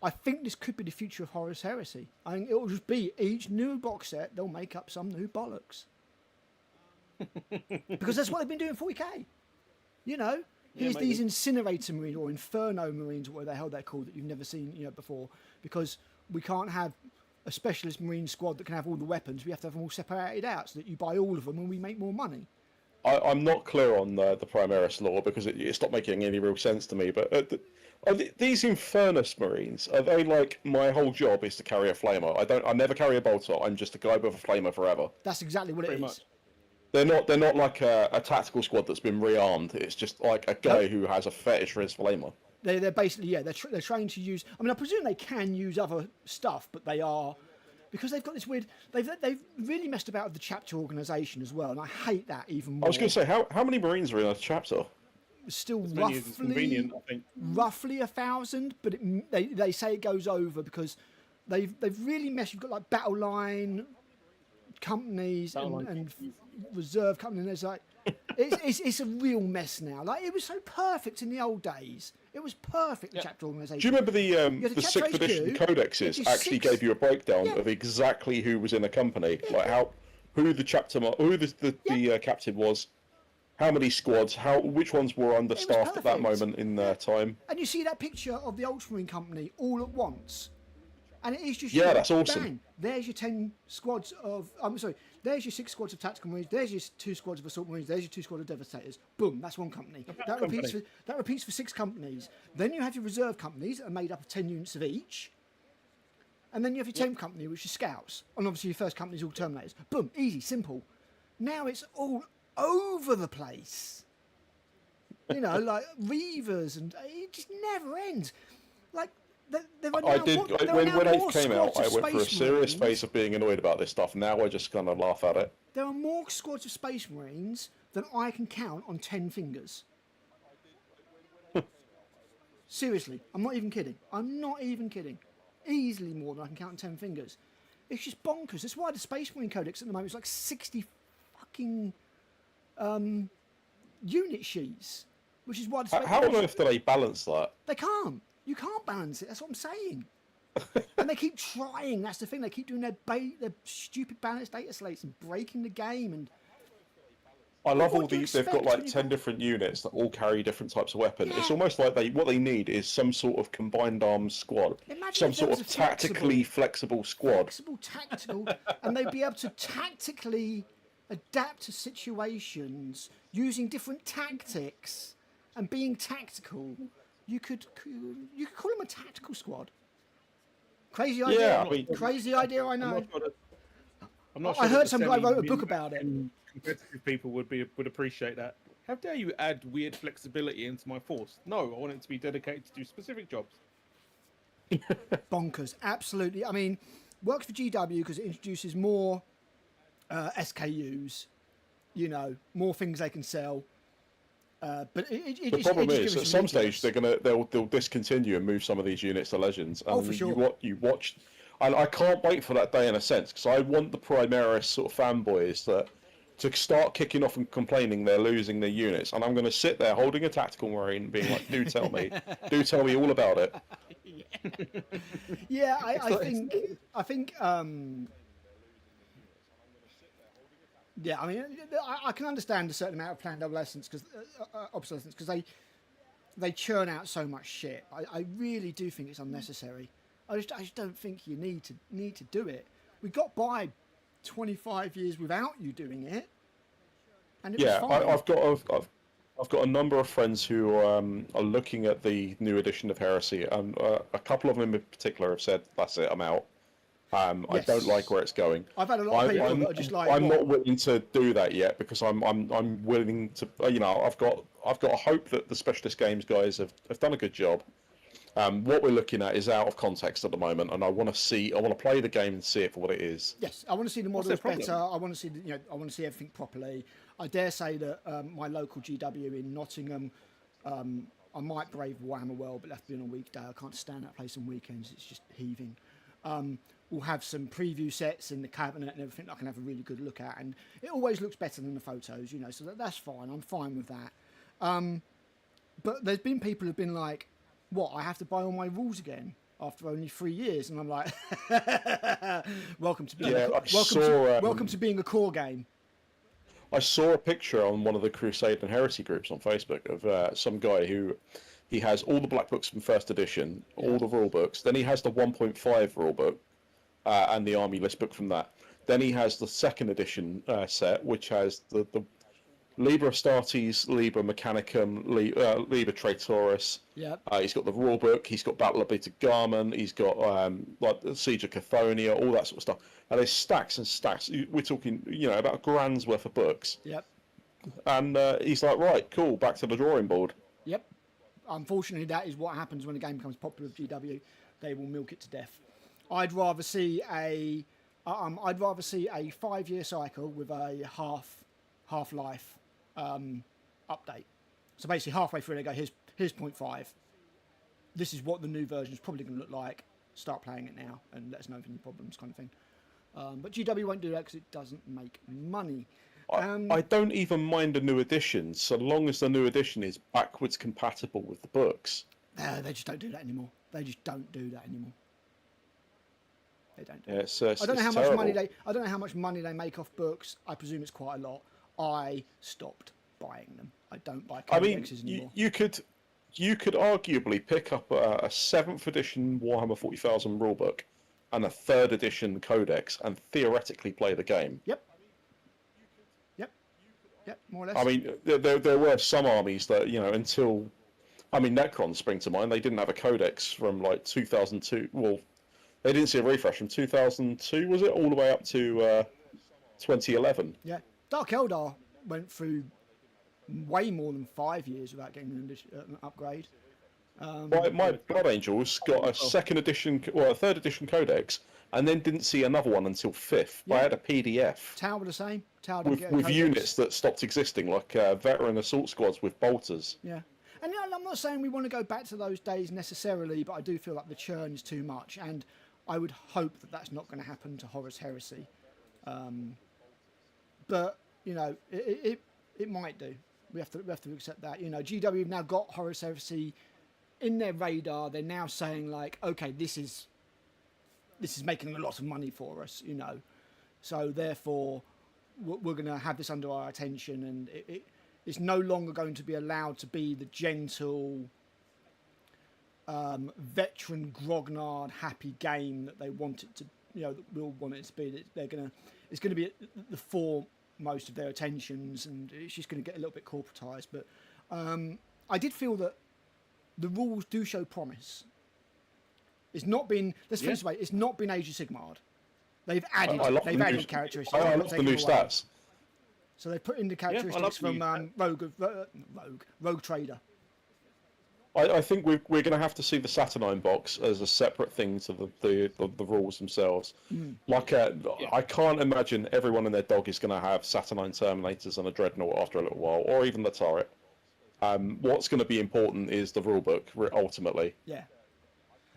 I think this could be the future of Horus Heresy. I think it will just be each new box set, they'll make up some new bollocks. Because that's what they've been doing in 40k. Here's these Incinerator Marines or Inferno Marines, or whatever the hell they're called, that you've never seen before. Because we can't have a specialist Marine squad that can have all the weapons. We have to have them all separated out so that you buy all of them and we make more money. I'm not clear on the Primaris lore because it's not making any real sense to me. But these Infernus Marines, are they like, my whole job is to carry a flamer? I never carry a bolter. I'm just a guy with a flamer forever. That's exactly what it is. Much. They're not like a tactical squad that's been rearmed. It's just like a guy who has a fetish for his flamer. They're basically, they're trying to use. I mean, I presume they can use other stuff, but they are, because they've got this weird. They've really messed about with the chapter organisation as well, and I hate that even more. I was going to say, how many Marines are in a chapter? Still As many as is convenient, I think. roughly 1,000, but they say it goes over because they've really messed. You've got like battle line companies and reserve companies. And there's like it's a real mess now. Like, it was so perfect in the old days. It was perfect, the chapter organisation. Do you remember the the 6th chapter edition HQ, codexes which is actually 6 gave you a breakdown Yeah. of exactly who was in a company, like who the captain was, how many squads, which ones were understaffed at that perfect. moment in time. And you see that picture of the Ultramarine Company all at once. And it is just... Yeah, that's awesome. Bang, there's your 10 squads of... I'm sorry, there's your 6 squads of Tactical Marines, there's your 2 squads of Assault Marines, there's your 2 squads of Devastators. Boom, that's one company. That repeats for 6 companies. Then you have your reserve companies that are made up of 10 units of each. And then you have your 10th company, which is Scouts. And obviously your first company is all Terminators. Boom, easy, simple. Now it's all over the place. Like Reavers, and it just never ends. Like, there are now, I did when more it came out. squads I of went through a Space serious Marines. phase of being annoyed about this stuff. Now I just kind of laugh at it. There are more squads of Space Marines than I can count on 10 fingers. Seriously, I'm not even kidding. Easily more than I can count on 10 fingers. It's just bonkers. That's why the Space Marine Codex at the moment is like 60 fucking unit sheets. Which is why the How on earth do they balance that? They can't. You can't balance it. That's what I'm saying. And they keep trying. That's the thing. They keep doing their stupid balanced data slates and breaking the game. And I love all what do you these. They've got expect like when you 10 got- different units that all carry different types of weapon. Yeah. It's almost like what they need is some sort of combined arms squad, Imagine some if there sort was of a tactically flexible squad. tactical, and they'd be able to tactically adapt to situations using different tactics and being tactical. You could call them a tactical squad. Crazy idea. Yeah, I mean- Crazy idea. I know. I'm not I sure heard that some the guy wrote a semi- book about it. Competitive people would appreciate that. How dare you add weird flexibility into my force? No, I want it to be dedicated to do specific jobs. Bonkers, absolutely. I mean, works for GW because it introduces more SKUs, you know, more things they can sell. But the problem is, at some stage, they'll discontinue and move some of these units to Legends. And for sure. You watch, and I can't wait for that day in a sense, because I want the Primaris sort of fanboys to start kicking off and complaining they're losing their units, and I'm going to sit there holding a tactical marine, being like, "Do tell me all about it." Yeah, I think. Yeah, I mean, I can understand a certain amount of planned obsolescence because they churn out so much shit. I really do think it's unnecessary. I just don't think you need to do it. We got by 25 years without you doing it, and it was fine. I've got a number of friends who are looking at the new edition of Heresy, and a couple of them in particular have said, "That's it, I'm out." Yes. I don't like where it's going. I've had a lot of people that are just like, I'm not willing to do that yet, because I'm willing to, you know, I've got a hope that the Specialist Games guys have done a good job. What we're looking at is out of context at the moment, and I want to play the game and see it for what it is. Yes, I want to see the models better. I want to see I want to see everything properly. I dare say that my local GW in Nottingham, I might brave Warhammer World, but left being on a weekday, I can't stand that place on weekends. It's just heaving. We'll have some preview sets in the cabinet and everything that I can have a really good look at, and it always looks better than the photos, you know, so that's fine. I'm fine with that. But there's been people who've been like, what, I have to buy all my rules again after only 3 years? And I'm like, welcome to being a core game. I saw a picture on one of the Crusade and Heresy groups on Facebook of some guy who he has all the black books from first edition, all the rule books. Then he has the 1.5 rule book and the army list book from that. Then he has the second edition set, which has the Liber Astartes, Liber Mechanicum, Liber Traitoris. Yep. He's got the rule book. He's got Battle of Beta Garmon. He's got like the Siege of Cathonia, all that sort of stuff. And there's stacks and stacks. We're talking, you know, about $1,000's worth of books. Yep. And he's like, right, cool, back to the drawing board. Yep. Unfortunately, that is what happens when a game becomes popular with GW. They will milk it to death. I'd rather see a 5-year cycle with a half-life update. So basically, halfway through, they go, here's 0.5. This is what the new version is probably going to look like. Start playing it now and let us know if any problems, kind of thing. But GW won't do that because it doesn't make money. I don't even mind a new edition, so long as the new edition is backwards compatible with the books. They just don't do that anymore. They just don't do that anymore. They don't do it. I don't know how much money I don't know how much money they make off books. I presume it's quite a lot. I stopped buying them. I don't buy codexes anymore. You could arguably pick up a 7th edition Warhammer 40,000 rulebook and a 3rd edition codex and theoretically play the game. Yep, more or less. I mean, there were some armies that, you know, until... I mean, Necrons spring to mind. They didn't have a codex from, like, 2002. Well, they didn't see a refresh from 2002, was it? All the way up to 2011. Yeah. Dark Eldar went through way more than 5 years without getting an upgrade. My Blood Angels got a 2nd edition, well, a 3rd edition codex, and then didn't see another one until 5th. Yeah. I had a PDF. Tau were the same. With units that stopped existing, like veteran assault squads with bolters. Yeah. And you know, I'm not saying we want to go back to those days necessarily, but I do feel like the churn is too much, and I would hope that that's not going to happen to Horus Heresy. But you know, it might do. We have to accept that. You know, GW have now got Horus Heresy in their radar. They're now saying like, okay, this is making a lot of money for us. You know, so therefore we're going to have this under our attention, and it's no longer going to be allowed to be the gentle, veteran, grognard, happy game that they want it to. You know, that we'll want it to be. It's going to be the foremost of their attentions, and it's just going to get a little bit corporatized. But I did feel that the rules do show promise. It's not been. Let's put it this way. It's not been Age of Sigmar. They've added characteristics. I love the new stats. So they put in the characteristics from Rogue Trader. I think we're going to have to see the Saturnine box as a separate thing to the rules themselves. I can't imagine everyone and their dog is going to have Saturnine Terminators and a Dreadnought after a little while, or even the turret. What's going to be important is the rulebook, ultimately. Yeah.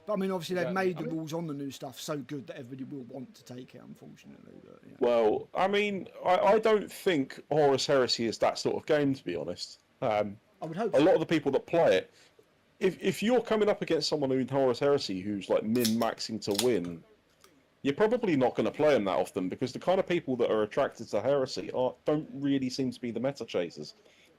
But I mean, obviously they've made the rules on the new stuff so good that everybody will want to take it, unfortunately. But, yeah. Well, I mean, I don't think Horus Heresy is that sort of game, to be honest. I would hope a lot of the people that play it, if you're coming up against someone in Horus Heresy who's like min-maxing to win, you're probably not going to play them that often, because the kind of people that are attracted to Heresy don't really seem to be the meta chasers.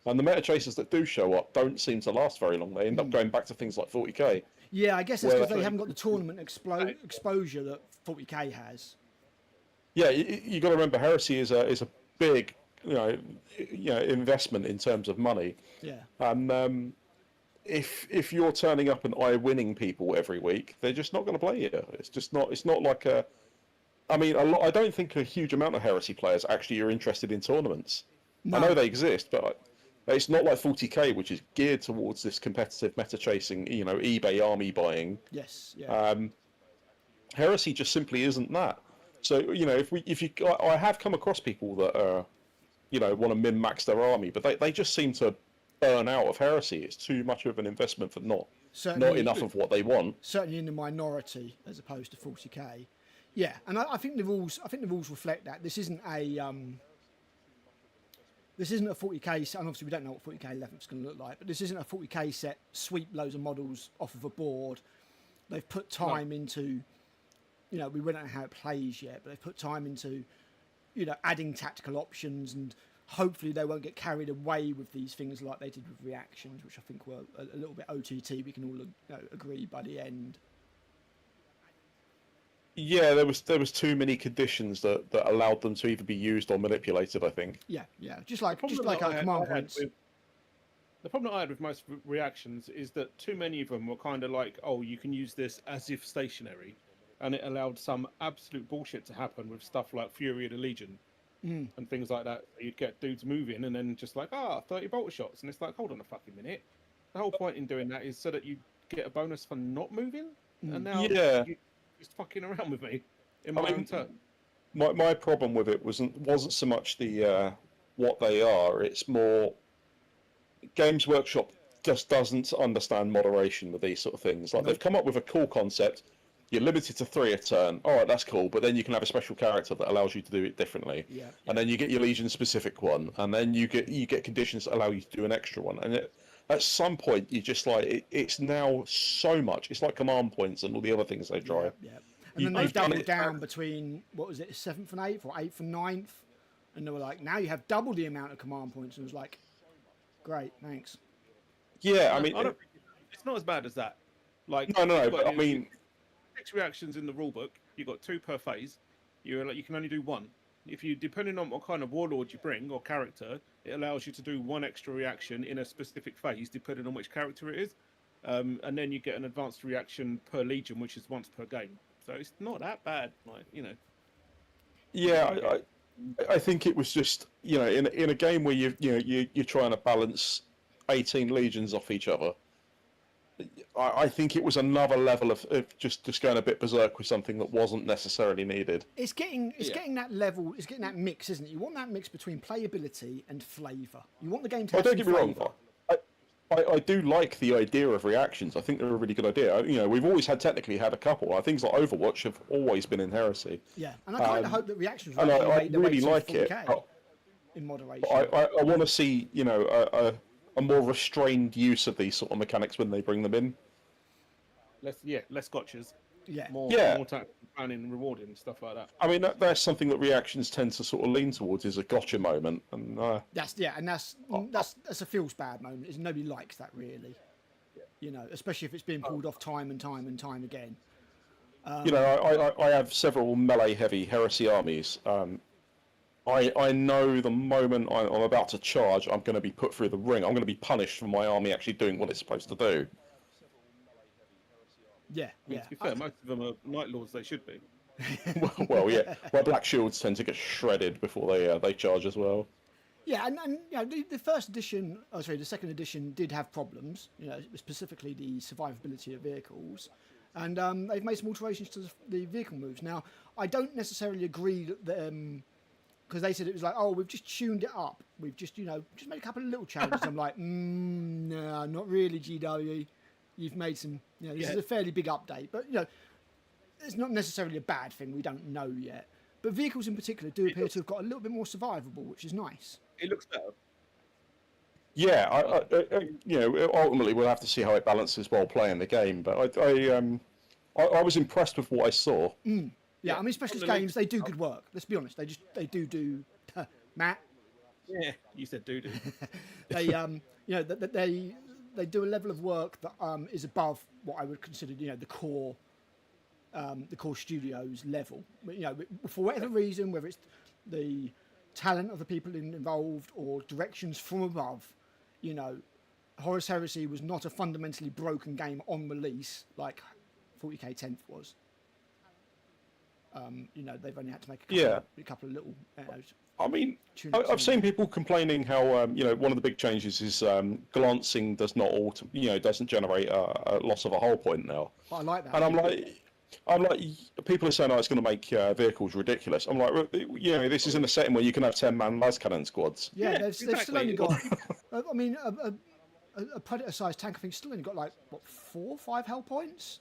And the meta chasers that do show up don't seem to last very long. They end up going back to things like 40k. Yeah, I guess that's because they haven't got the tournament exposure that 40k has. Yeah, you got to remember, Heresy is a big, investment in terms of money. Yeah. And if you're turning up and winning people every week, they're just not going to play you. It's just not. It's not like a. I mean, I don't think a huge amount of Heresy players actually are interested in tournaments. No. I know they exist, but it's not like 40k, which is geared towards this competitive meta chasing, eBay army buying. Yes. Yeah. Heresy just simply isn't that. So I have come across people that want to min-max their army, but they just seem to burn out of Heresy. It's too much of an investment for not enough of what they want. Certainly in the minority as opposed to 40k. Yeah, and I think the rules reflect that. This isn't a 40k set, and obviously we don't know what 40k 11 is going to look like, but this isn't a 40k set, sweep loads of models off of a board. They've put time into, we don't know how it plays yet, but they've put time into, adding tactical options, and hopefully they won't get carried away with these things like they did with reactions, which I think were a little bit OTT. We can all agree by the end. Yeah, there was too many conditions that allowed them to either be used or manipulated, I think. Yeah, just like our command points. The problem I had with most reactions is that too many of them were kind of like, oh, you can use this as if stationary, and it allowed some absolute bullshit to happen with stuff like Fury of the Legion and things like that. You'd get dudes moving and then just like, 30 bolter shots, and it's like, hold on a fucking minute. The whole point in doing that is so that you get a bonus for not moving, and now you're just fucking around with me in my own turn. My problem with it wasn't so much the what they are. It's more Games Workshop just doesn't understand moderation with these sort of things. Like they've come up with a cool concept. You're limited to 3 a turn. All right, that's cool. But then you can have a special character that allows you to do it differently. Yeah. And then you get your Legion specific one, and then you get conditions that allow you to do an extra one. And at some point, you're just like, it's now so much. It's like command points and all the other things they drive. Yeah. And then they've doubled down between, what was it, 7th and 8th, or 8th and 9th? And they were like, now you have double the amount of command points. And it was like, great, thanks. Yeah, I mean, it's not as bad as that. Like, no, but I mean, 6 reactions in the rulebook. You've got 2 per phase. You can only do 1. If you, depending on what kind of warlord you bring or character, it allows you to do 1 extra reaction in a specific phase, depending on which character it is. And then you get an advanced reaction per legion, which is once per game. So it's not that bad, Yeah, I think it was just in a game where you're trying to balance 18 legions off each other. I think it was another level of just going a bit berserk with something that wasn't necessarily needed. It's getting that level. It's getting that mix, isn't it? You want that mix between playability and flavour. You want the game to have don't get me wrong. I do like the idea of reactions. I think they're a really good idea. We've always technically had a couple. Things like Overwatch have always been in Heresy. Yeah, and I kind of hope that reactions. And I really like it. In moderation. I want to see a more restrained use of these sort of mechanics when they bring them in. Less gotchas. Yeah. More tactical planning and rewarding and stuff like that. I mean, that's something that reactions tend to sort of lean towards, is a gotcha moment, and that's a feels bad moment. Is nobody likes that really, especially if it's being pulled off time and time and time again. I have several melee heavy Heresy armies. I know the moment I'm about to charge, I'm going to be put through the ring. I'm going to be punished for my army actually doing what it's supposed to do. Yeah. To be fair, most of them are Night Lords. They should be. well, yeah. Well, Black Shields tend to get shredded before they charge as well. Yeah, and you know, the first edition, the second edition did have problems. You know, specifically the survivability of vehicles, and they've made some alterations to the vehicle moves. Now, I don't necessarily agree that because they said it was like, oh, we've just tuned it up. We've just made a couple of little changes. I'm like, no, not really, GW. You've made some, this is a fairly big update, but it's not necessarily a bad thing. We don't know yet. But vehicles in particular do appear to have got a little bit more survivable, which is nice. It looks better. Yeah, ultimately we'll have to see how it balances while playing the game. But I was impressed with what I saw. Yeah, I mean, specialist games, they do good work. Let's be honest, they do. Matt. Yeah, you said do. They they do a level of work that is above what I would consider the core studio's level. For whatever reason, whether it's the talent of the people involved or directions from above, Horus Heresy was not a fundamentally broken game on release like 40k 10th was. They've only had to make a couple of little. I mean, I've seen people complaining how one of the big changes is glancing does not doesn't generate a loss of a hull point now. But I like that. And I'm like, people are saying, oh, it's going to make vehicles ridiculous. I'm like, this is in a setting where you can have 10-man las cannon squads. Yeah, they've still only got. I mean, a Predator-sized tank, I think, still only got like 4 or 5 hull points.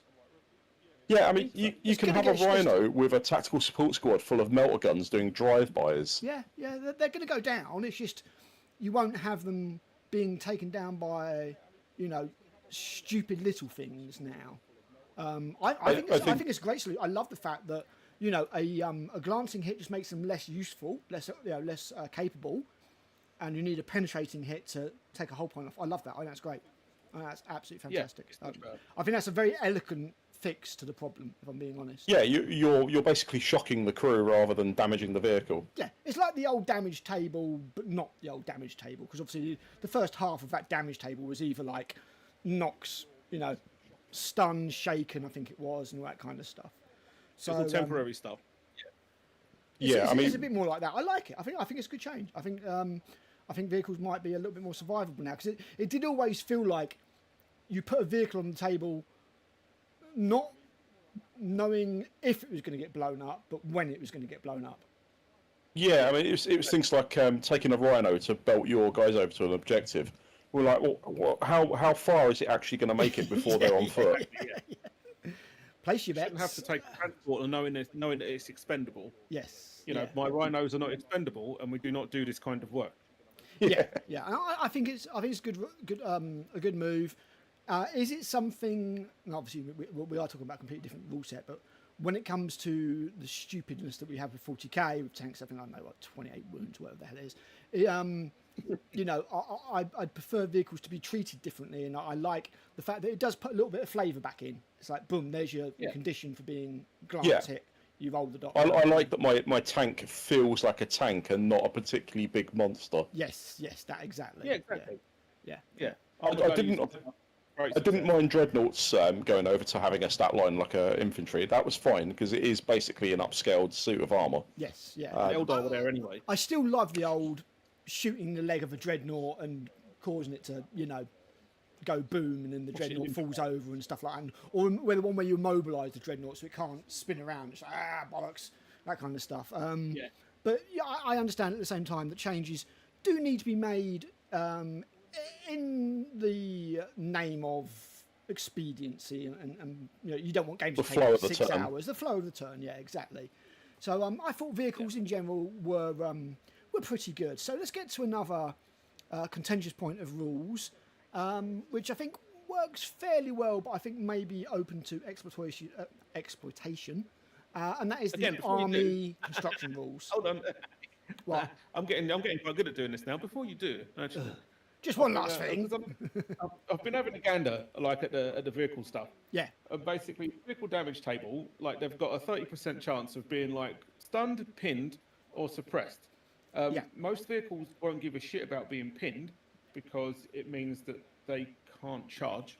Yeah, I mean, you can have a Rhino with a tactical support squad full of melter guns doing drive-bys. Yeah, they're going to go down. It's just you won't have them being taken down by, stupid little things now. I think it's a great solution. I love the fact that a glancing hit just makes them less useful, less capable, and you need a penetrating hit to take a whole point off. I love that. I think that's great. That's absolutely fantastic. Yeah, I think that's a very elegant fix to the problem, if I'm being honest. Yeah, you're basically shocking the crew rather than damaging the vehicle. Yeah, it's like the old damage table, but not the old damage table, because obviously the first half of that damage table was either like knocks, stun, shaken, I think it was, and all that kind of stuff. So it's all temporary stuff. It's a bit more like that. I like it. I think it's a good change. I think vehicles might be a little bit more survivable now, because it did always feel like you put a vehicle on the table not knowing if it was going to get blown up, but when it was going to get blown up. Yeah, I mean, it was things like taking a Rhino to belt your guys over to an objective. We're like, well, how far is it actually going to make it before they're on foot? Place your bets. You shouldn't have to take transport and knowing that it's expendable. Yes. My Rhinos are not expendable, and we do not do this kind of work. Yeah. And I think it's a good move. Is it something? Obviously, we are talking about a completely different rule set, but when it comes to the stupidness that we have with 40k with tanks, I think 28 wounds, whatever the hell it is. I'd prefer vehicles to be treated differently, and I like the fact that it does put a little bit of flavour back in. It's like, boom, there's your condition for being glance hit. You roll the dot. I like that my tank feels like a tank and not a particularly big monster. Yes, that exactly. Yeah, exactly. Yeah. I didn't mind Dreadnoughts going over to having a stat line like a infantry. That was fine because it is basically an upscaled suit of armour. Yes, yeah. Eldar were there anyway. I still love the old shooting the leg of a Dreadnought and causing it to, go boom, and then the Dreadnought falls over and stuff like that. Or the one where you immobilise the Dreadnought so it can't spin around. It's like, bollocks, that kind of stuff. But I understand at the same time that changes do need to be made in the name of expediency, and you don't want games to take 6 hours. The flow of the turn, yeah, exactly. So I thought vehicles in general were pretty good. So let's get to another contentious point of rules, which I think works fairly well, but I think may be open to exploitation, and that is the army construction rules. Hold on. What? I'm getting quite good at doing this now. Before you do, actually. Just one last thing. I've been having a gander, like at the vehicle stuff. Yeah. Basically, vehicle damage table, like they've got a 30% chance of being like stunned, pinned, or suppressed. Most vehicles won't give a shit about being pinned because it means that they can't charge.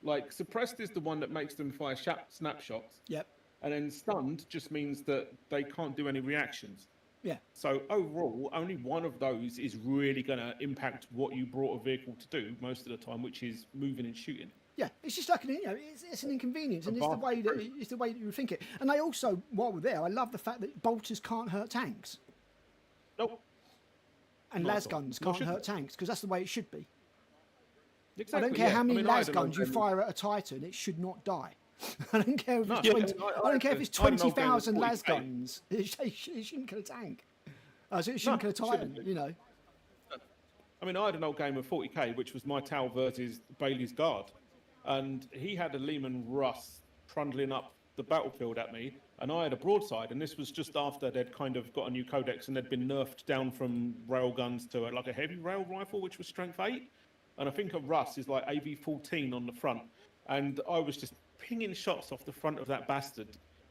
Like suppressed is the one that makes them fire snapshots. Yep. And then stunned just means that they can't do any reactions. Yeah. So overall, only one of those is really going to impact what you brought a vehicle to do most of the time, which is moving and shooting. Yeah, it's just like it's an inconvenience, and it's the way that you think it. And they also, while we're there, I love the fact that bolters can't hurt tanks. Nope. And las guns can't hurt tanks, because that's the way it should be. Exactly, I don't care how many las guns you fire at a Titan; it should not die. I don't care if it's 20,000 las guns; it shouldn't kill a tank. So it shouldn't kill a Titan, you know. I mean, I had an old game of 40k, which was my Tau versus Bailey's Guard. And he had a Lehman Russ trundling up the battlefield at me, and I had a broadside, and this was just after they'd kind of got a new codex and they'd been nerfed down from rail guns to like a heavy rail rifle, which was strength 8. And I think a Russ is like AV-14 on the front. And I was just pinging shots off the front of that bastard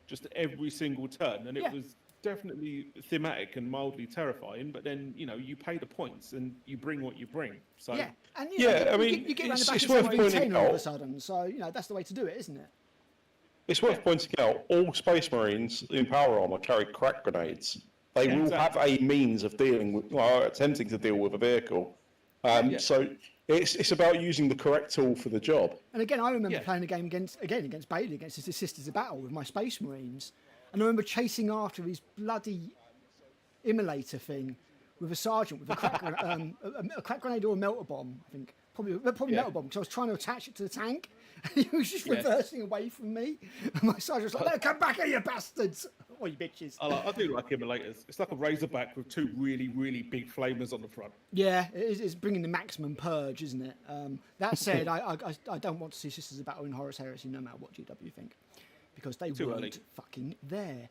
just every single turn, and it was definitely thematic and mildly terrifying, but then you pay the points and you bring what you bring. So and you get around the back it's worth pointing all of a sudden. So that's the way to do it, isn't it? It's worth pointing out all Space Marines in power armor carry crack grenades. They will have a means of dealing with, attempting to deal with a vehicle. So it's about using the correct tool for the job. And again, I remember playing a game against Bailey, against his Sisters of Battle with my Space Marines. And I remember chasing after his bloody immolator thing with a sergeant with a crack grenade or a melter bomb, I think. Probably melter bomb, because I was trying to attach it to the tank. And he was just reversing away from me. And my sergeant was like, "No, come back here, you bastards!" Oh, you bitches. I do like immolators. It's like a Razorback with two really, really big flamers on the front. Yeah, it's bringing the maximum purge, isn't it? That said, I don't want to see Sisters of Battle in Horus Heresy, no matter what GW think. Because they weren't fucking there.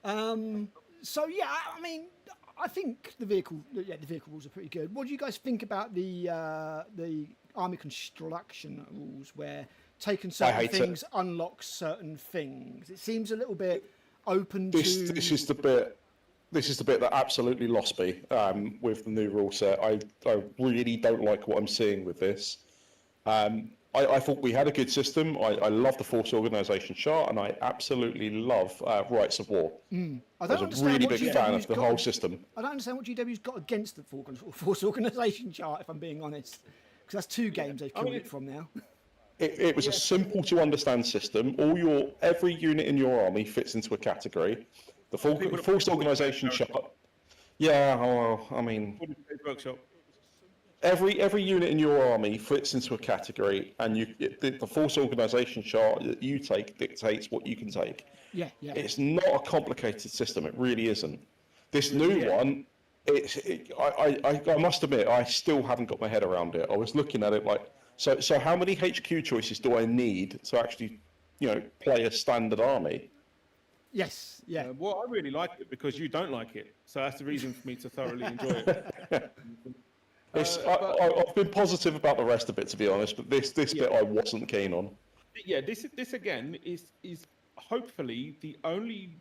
So yeah, I mean, I think the vehicle rules are pretty good. What do you guys think about the army construction rules, where taking certain things unlocks certain things? It seems a little bit open to. This is the bit that absolutely lost me with the new rule set. I really don't like what I'm seeing with this. I thought we had a good system. I love the Force Organisation chart, and I absolutely love Rights of War. I was a really big fan of the whole system. I don't understand what GW's got against the Force Organisation chart, if I'm being honest. Because that's two games they've killed it from now. It was a simple to understand system. Every unit in your army fits into a category. The Force Organisation chart. Yeah, well, I mean, workshop. Every unit in your army fits into a category, and the Force Organisation chart that you take dictates what you can take. Yeah. It's not a complicated system. It really isn't. This new one, I must admit, I still haven't got my head around it. I was looking at it like, so how many HQ choices do I need to actually, play a standard army? Yes, yeah. Well, I really like it because you don't like it, so that's the reason for me to thoroughly enjoy it. I've been positive about the rest of it, to be honest, but this bit I wasn't keen on. Yeah, this again is hopefully the only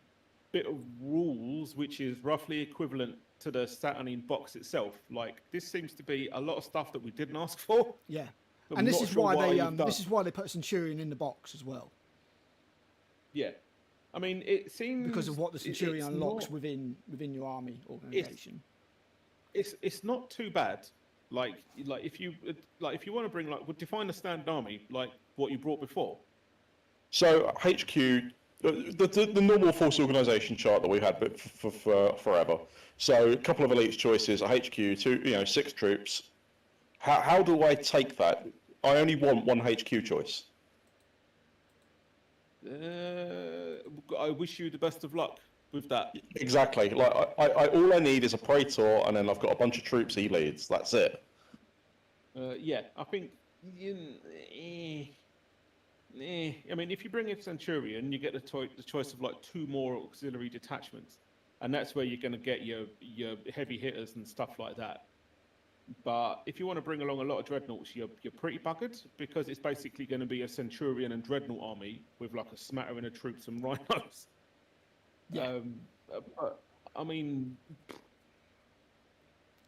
bit of rules which is roughly equivalent to the Saturnine box itself. Like, this seems to be a lot of stuff that we didn't ask for. Yeah, and this is why they put Centurion in the box as well. Yeah, I mean, it seems because of what the Centurion unlocks within your army organization. It's not too bad. Like if you want to bring define a standard army like what you brought before. So HQ, the normal Force Organisation chart that we've had for forever. So a couple of elite choices, a HQ, 6 troops. How do I take that? I only want one HQ choice. I wish you the best of luck with that. Exactly. Like all I need is a Praetor, and then I've got a bunch of troops he leads. That's it. I think. I mean, if you bring in Centurion, you get the choice of like 2 more auxiliary detachments, and that's where you're going to get your heavy hitters and stuff like that. But if you want to bring along a lot of dreadnoughts, you're pretty buggered, because it's basically going to be a Centurion and dreadnought army with like a smattering of troops and rhinos. Yeah. But, I mean,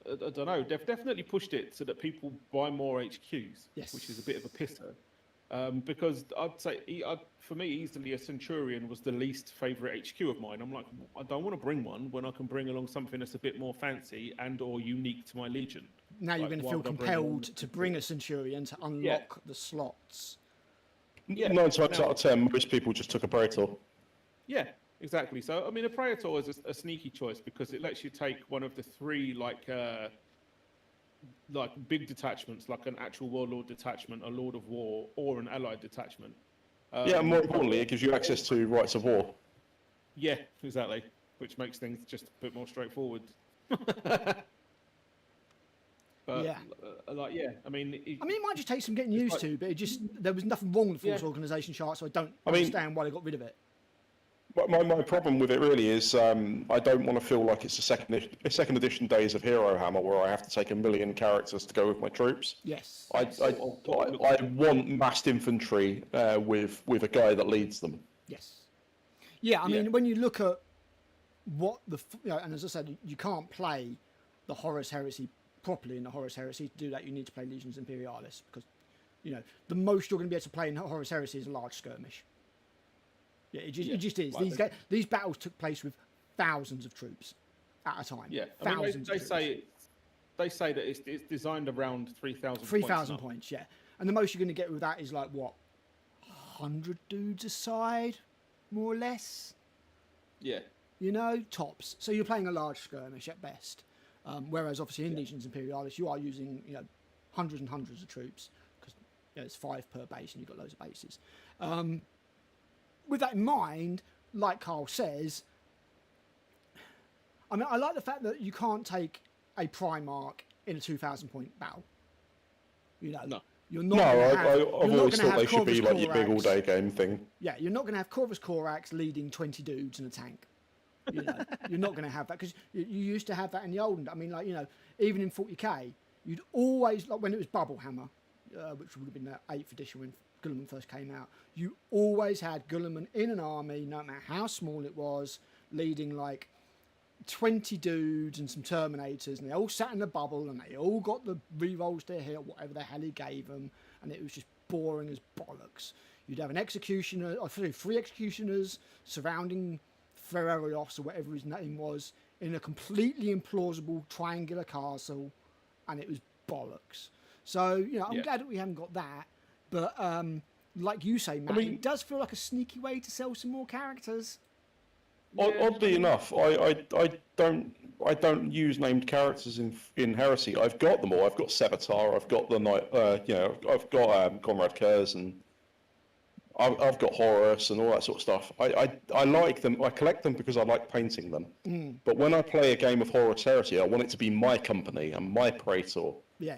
I don't know. They've definitely pushed it so that people buy more HQs, yes. which is a bit of a pisser. Because I'd say, for me, easily a Centurion was the least favourite HQ of mine. I'm like, I don't want to bring one when I can bring along something that's a bit more fancy and or unique to my Legion. Now you're going to feel compelled to bring a Centurion to unlock the slots. Yeah. 9 times out of 10, most people just took a Praetor. Yeah, exactly. So, I mean, a Praetor is a sneaky choice because it lets you take one of the three, like big detachments, like an actual Warlord detachment, a Lord of War, or an Allied detachment. Yeah, and more importantly, it gives you access to Rights of War. Yeah, exactly. Which makes things just a bit more straightforward. But, yeah. I mean, it might just take some getting used to, but there was nothing wrong with the Force Organisation chart, so I don't understand why they got rid of it. My problem with it really is I don't want to feel like it's a second edition Days of Hero Hammer where I have to take 1 million characters to go with my troops. Yes. I want massed infantry with a guy that leads them. Yes. Yeah, I mean, when you look at what and as I said, you can't play the Horus Heresy properly in the Horus Heresy. To do that, you need to play Legions Imperialis because, the most you're going to be able to play in Horus Heresy is a large skirmish. Yeah, it just is. These battles took place with thousands of troops at a time. Yeah, thousands. They say that it's designed around 3,000. 3,000 points. Yeah, and the most you're going to get with that is like what, 100 dudes aside, more or less. Yeah. Tops. So you're playing a large skirmish at best. Whereas obviously in Legions Imperialis you are using hundreds and hundreds of troops because it's 5 per base and you've got loads of bases. With that in mind, like Karl says, I mean, I like the fact that you can't take a Primarch in a 2,000 point battle. No. You're not. I've always thought they should be like your big all-day game thing. Yeah, you're not going to have Corvus Corax leading 20 dudes in a tank. You're not going to have that because you used to have that in the olden. I mean, even in 40k, you'd always, like when it was Bubble Hammer, which would have been the 8th edition when Guilliman first came out, you always had Guilliman in an army, no matter how small it was, leading like 20 dudes and some Terminators, and they all sat in the bubble and they all got the rerolls to hit, whatever the hell he gave them, and it was just boring as bollocks. You'd have an executioner, or 3 executioners surrounding Ferrerios or whatever his name was in a completely implausible triangular castle, and it was bollocks. So I'm glad that we haven't got that, but like you say, Matt, it does feel like a sneaky way to sell some more characters. Oddly enough, I don't use named characters in Heresy. I've got them all. I've got Sevatar. I've got the Knight. I've got Conrad Kurz, and I've got Horus and all that sort of stuff. I like them. I collect them because I like painting them. But when I play a game of Horus Heresy, I want it to be my company and my Praetor. Yeah.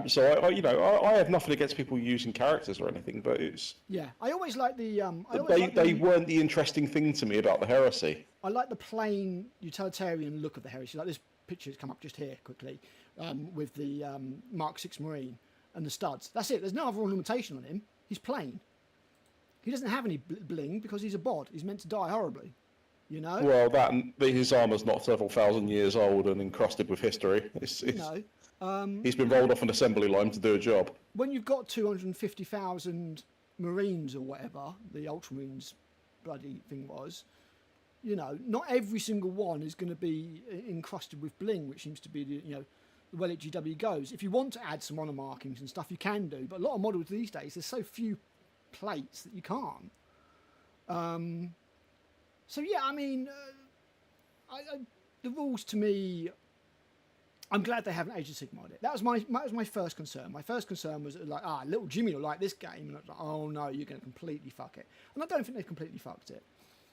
So I have nothing against people using characters or anything, but it's I always like the they weren't the interesting thing to me about the Heresy. I like the plain utilitarian look of the Heresy. Like this picture has come up just here quickly with the Mark 6 Marine and the studs. That's it. There's no other ornamentation on him. He's plain. He doesn't have any bling because he's a bod. He's meant to die horribly. Well, his armour's not several thousand years old and encrusted with history. He's been rolled off an assembly line to do a job. When you've got 250,000 Marines or whatever, the Ultramarines bloody thing was, not every single one is going to be encrusted with bling, which seems to be the way that GW goes. If you want to add some honour markings and stuff, you can do, but a lot of models these days, there's so few plates that you can't. So yeah, I mean, the rules to me, I'm glad they haven't Age of Sigmar'd it. That was my first concern. My first concern was like, little Jimmy will like this game, and I was like, oh no, you're going to completely fuck it. And I don't think they've completely fucked it,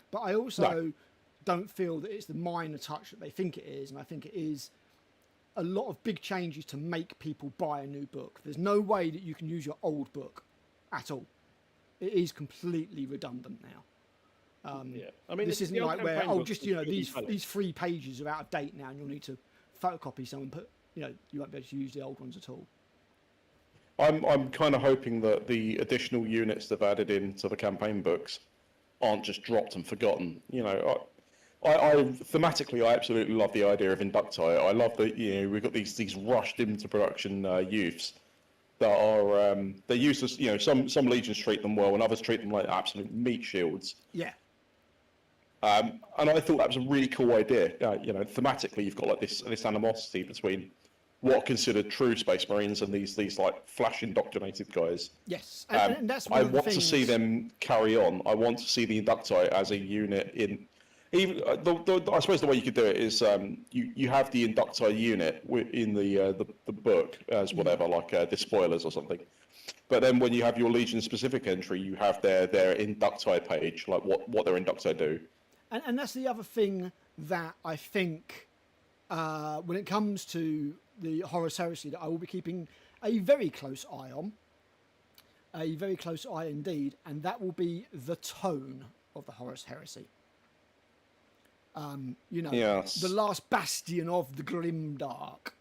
but I also don't feel that it's the minor touch that they think it is, and I think it is a lot of big changes to make people buy a new book. There's no way that you can use your old book at all. It is completely redundant now. I mean, this isn't like where these 3 pages are out of date now, and you'll need to photocopy some and put. You won't be able to use the old ones at all. I'm kind of hoping that the additional units they've added into the campaign books aren't just dropped and forgotten. I thematically, I absolutely love the idea of Inducti. I love that we've got these rushed into production youths that are they're used as, you know, some legions treat them well and others treat them like absolute meat shields. Yeah. And I thought that was a really cool idea. You know, thematically, you've got like this animosity between what are considered true Space Marines and these like flash indoctrinated guys. Yes, and that's one I of the want things... to see them carry on. I want to see the Inducti as a unit in. Even I suppose the way you could do it is you have the Inducti unit in the book as whatever, like the spoilers or something. But then when you have your Legion specific entry, you have their Inducti page, like what their Inducti do. And that's the other thing that I think when it comes to the Horus Heresy that I will be keeping a very close eye on, a very close eye indeed, and that will be the tone of the Horus Heresy. You know, yes. The last bastion of the grimdark,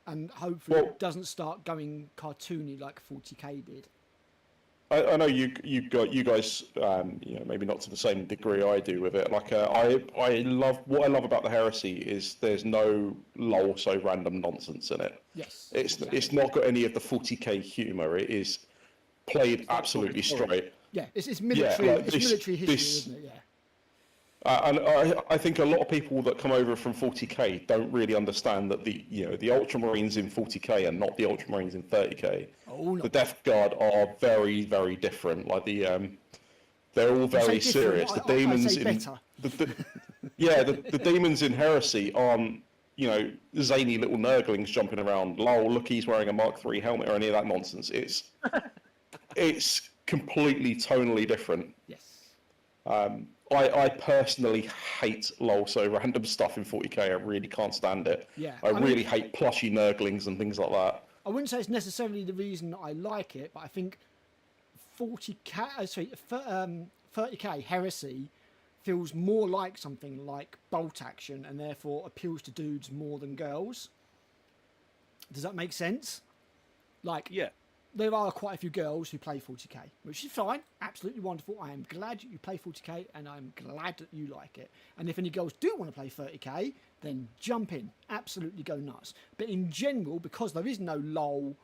and hopefully it doesn't start going cartoony like 40k did. I know you guys, you know, maybe not to the same degree I do with it. Like, I love what I love about the Heresy is there's no lol so random nonsense in it. Yes, it's not got any of the 40k humour. It is played absolutely straight. Yeah, it's military. Yeah, like it's military history, isn't it? Yeah. And I think a lot of people that come over from 40k don't really understand that the Ultramarines in 40k are not the Ultramarines in 30k. Oh, no. The Death Guard are very, very different. Like they're all very serious. The demons in the demons in Heresy aren't, you know, zany little nurglings jumping around. Lol, look, he's wearing a Mark III helmet or any of that nonsense. It's completely tonally different. Yes. I personally hate lol so random stuff in 40k. I really can't stand it. Yeah, I really hate plushy nurglings and things like that. I wouldn't say it's necessarily the reason I like it, but I think 30k Heresy feels more like something like bolt action and therefore appeals to dudes more than girls. Does that make sense? Like, Yeah. There are quite a few girls who play 40k, which is fine, absolutely wonderful. I am glad you play 40k, and I'm glad that you like it. And if any girls do want to play 30k, then jump in, absolutely go nuts. But in general, because there is no lol,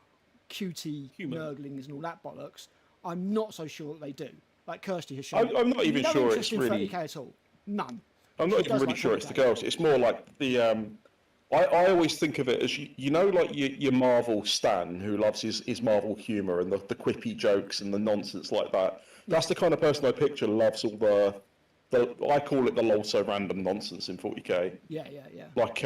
cutie, nurglings and all that bollocks, I'm not so sure that they do. Like Kirsty has shown. I'm not even sure it's really 30k at all. None. I'm not even really sure it's the girls. It's more like the. I always think of it as, you know, like your Marvel stan who loves his Marvel humour and the quippy jokes and the nonsense like that. That's the kind of person I picture loves all the I call it the lol so random nonsense in 40k. Yeah. Like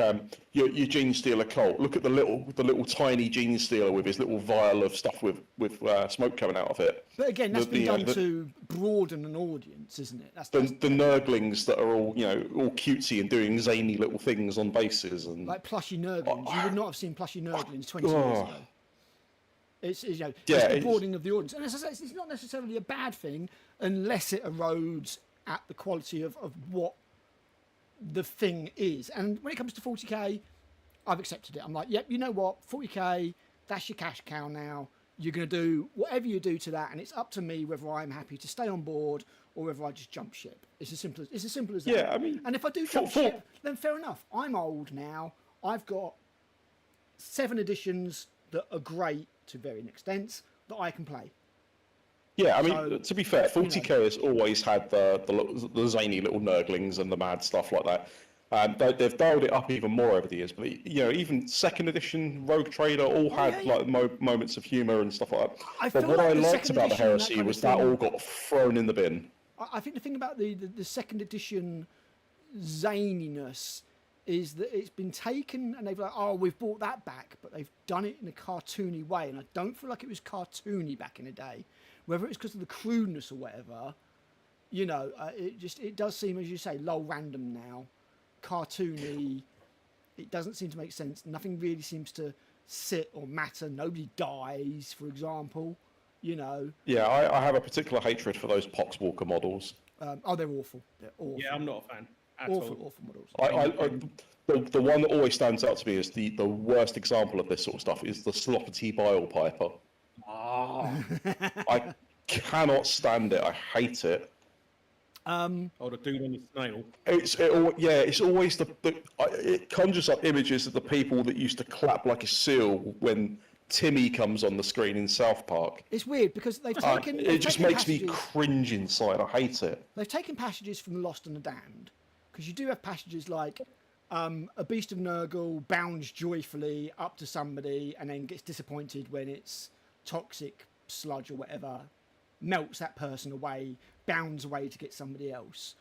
your Gene Stealer cult. Look at the little tiny Gene Stealer with his little vial of stuff with smoke coming out of it. But again, that's been done to broaden an audience, isn't it? That's the nurglings that are all, you know, all cutesy and doing zany little things on bases and like plushy nurglings. You would not have seen plushy nurglings 20 years ago. It's you know, it's the broadening of the audience, and as I say, it's not necessarily a bad thing unless it erodes at the quality of what the thing is. And when it comes to 40k, I've accepted it. I'm like, yep, you know what, 40k, that's your cash cow now. You're going to do whatever you do to that, and it's up to me whether I'm happy to stay on board or whether I just jump ship. It's as simple as that. Yeah, I mean, and if I do jump ship, then fair enough. I'm old now. I've got 7 editions that are great to varying extents that I can play. Yeah, I mean, to be fair, 40k has always had the zany little nurglings and the mad stuff like that. They've dialed it up even more over the years. But, you know, even second edition Rogue Trader all had like moments of humour and stuff like that. But what I liked about the Heresy was that all got thrown in the bin. I think the thing about the second edition zaniness is that it's been taken and they've like, oh, we've brought that back, but they've done it in a cartoony way, and I don't feel like it was cartoony back in the day. Whether it's because of the crudeness or whatever, you know, it does seem, as you say, lol random now, cartoony. It doesn't seem to make sense. Nothing really seems to sit or matter. Nobody dies, for example. You know. Yeah, I have a particular hatred for those Poxwalker models. They're awful. They're awful. Yeah, I'm not a fan. Awful models. The one that always stands out to me as the worst example of this sort of stuff is the Sloppity Bile Piper. I cannot stand it. I hate it. The dude on the snail. It's always it conjures up images of the people that used to clap like a seal when Timmy comes on the screen in South Park. It's weird because they've taken. It just makes me cringe inside. I hate it. They've taken passages from The Lost and the Damned, because you do have passages like a beast of Nurgle bounds joyfully up to somebody and then gets disappointed when it's toxic sludge or whatever melts that person away, bounds away to get somebody else.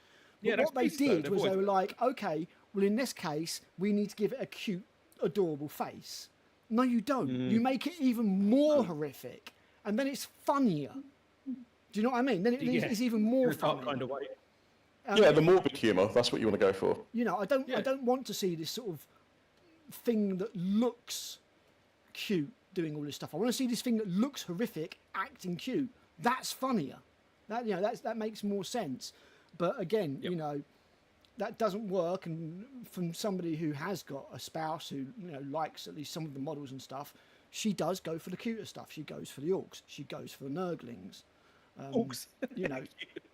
But what they did was they were like, okay, well in this case we need to give it a cute, adorable face. No, you don't. You make it even more horrific, and then it's funnier. Do you know what I mean? Then it's even more funny. Kind of way. Yeah, the morbid humour. That's what you want to go for. You know, I don't want to see this sort of thing that looks cute doing all this stuff. I want to see this thing that looks horrific acting cute. That's funnier. That makes more sense. But again, you know, that doesn't work. And from somebody who has got a spouse who likes at least some of the models and stuff, she does go for the cuter stuff. She goes for the orcs. She goes for the nurglings. Orcs. You know,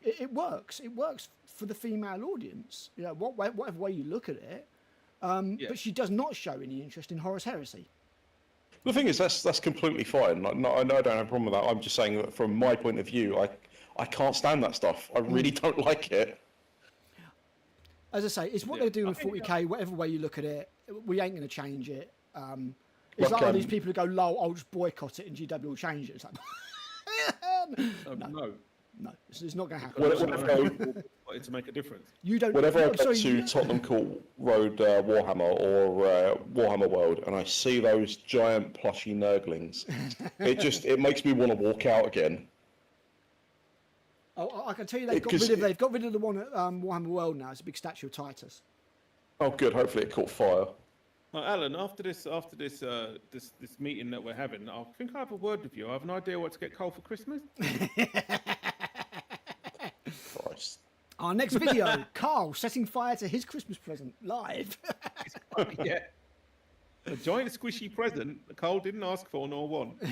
it works. It works for the female audience. You know, whatever way you look at it. But she does not show any interest in Horus Heresy. The thing is, that's completely fine. I don't have a problem with that. I'm just saying that from my point of view, I can't stand that stuff. I really don't like it. As I say, it's what they're doing with 40k. Whatever way you look at it, we ain't going to change it. It's like these people who go, "Lol, I'll just boycott it," and GW will change it. It's like, no, it's not going to happen. To make a difference. You don't. Whenever I go to Tottenham Court Road Warhammer or Warhammer World, and I see those giant plushy nurglings, it makes me want to walk out again. Oh, I can tell you they've got rid of the one at Warhammer World now. It's a big statue of Titus. Oh, good. Hopefully it caught fire. Well, Alan, after this meeting that we're having, I think I have a word with you. I have an idea what to get Karl for Christmas. Christ. Our next video, Karl setting fire to his Christmas present live. Yeah. A giant squishy present that Karl didn't ask for nor want. I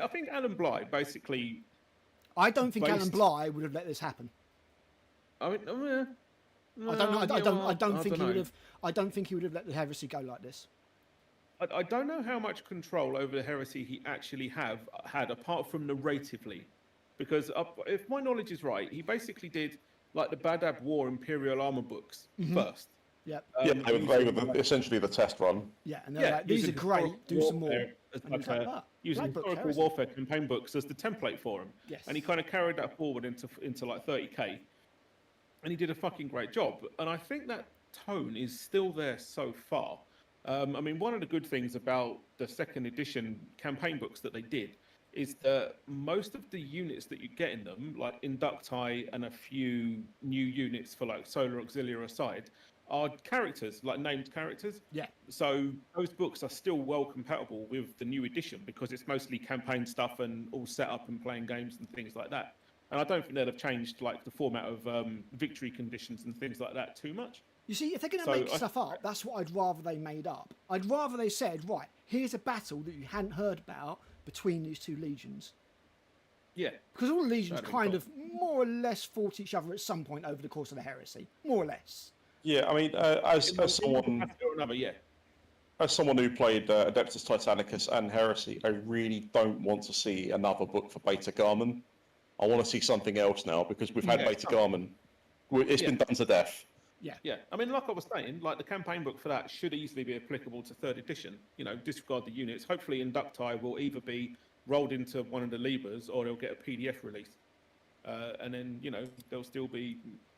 think Alan Bly basically. I don't think Alan Bly would have let this happen. I don't think he would have let the heresy go like this. I don't know how much control over the heresy he actually had apart from narratively, because if my knowledge is right, he basically did like the Badab War Imperial Armor books first. Yeah. They were essentially the test run. Yeah, and they're like, these are great. Do some more. Using historical warfare campaign books as the template for him. Yes. And he kind of carried that forward into like 30k, and he did a fucking great job. And I think that tone is still there so far. One of the good things about the second edition campaign books that they did is that most of the units that you get in them, like Inducti and a few new units for like Solar Auxiliary aside, are characters, like named characters. Yeah. So those books are still well compatible with the new edition because it's mostly campaign stuff and all set up and playing games and things like that. And I don't think they'd have changed like the format of victory conditions and things like that too much. You see, if they're going to make stuff up, that's what I'd rather they made up. I'd rather they said, right, here's a battle that you hadn't heard about between these two legions. Yeah. Because all the legions kind of more or less fought each other at some point over the course of the heresy. More or less. Yeah, as someone who played Adeptus Titanicus and Heresy, I really don't want to see another book for Beta Garmin. I want to see something else now because we've had Beta Garmin. It's been done to death. Yeah. Like I was saying, like the campaign book for that should easily be applicable to third edition. Disregard the units. Hopefully Inducti will either be rolled into one of the levers or they'll get a PDF release. And then, they'll still be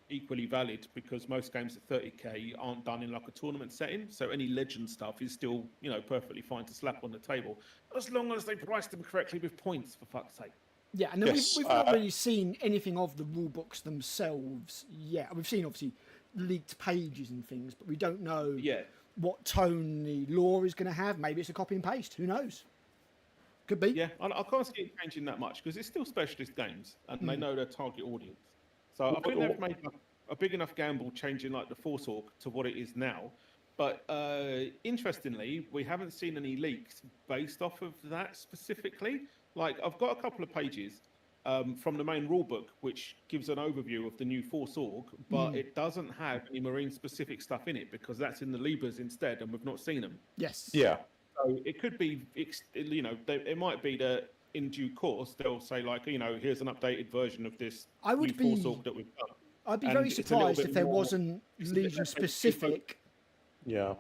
equally valid because most games at 30k aren't done in like a tournament setting, so any legend stuff is still perfectly fine to slap on the table as long as they price them correctly with points, for fuck's sake. Yeah, and then we've not really seen anything of the rule books themselves yet. We've seen obviously leaked pages and things, but we don't know what tone the lore is going to have. Maybe it's a copy and paste, who knows? Could be. Yeah, I can't see it changing that much because it's still specialist games and they know their target audience. So I think they've made a big enough gamble changing like the Force Orc to what it is now. But interestingly, we haven't seen any leaks based off of that specifically. Like I've got a couple of pages from the main rulebook which gives an overview of the new Force Orc, but it doesn't have any Marine specific stuff in it because that's in the Libras instead and we've not seen them. Yes. Yeah. also, it could be, you know, it might be that in due course they'll say like, you know, here's an updated version of this new Force Org that we've done. I'd be very surprised if there wasn't Legion specific. Yeah.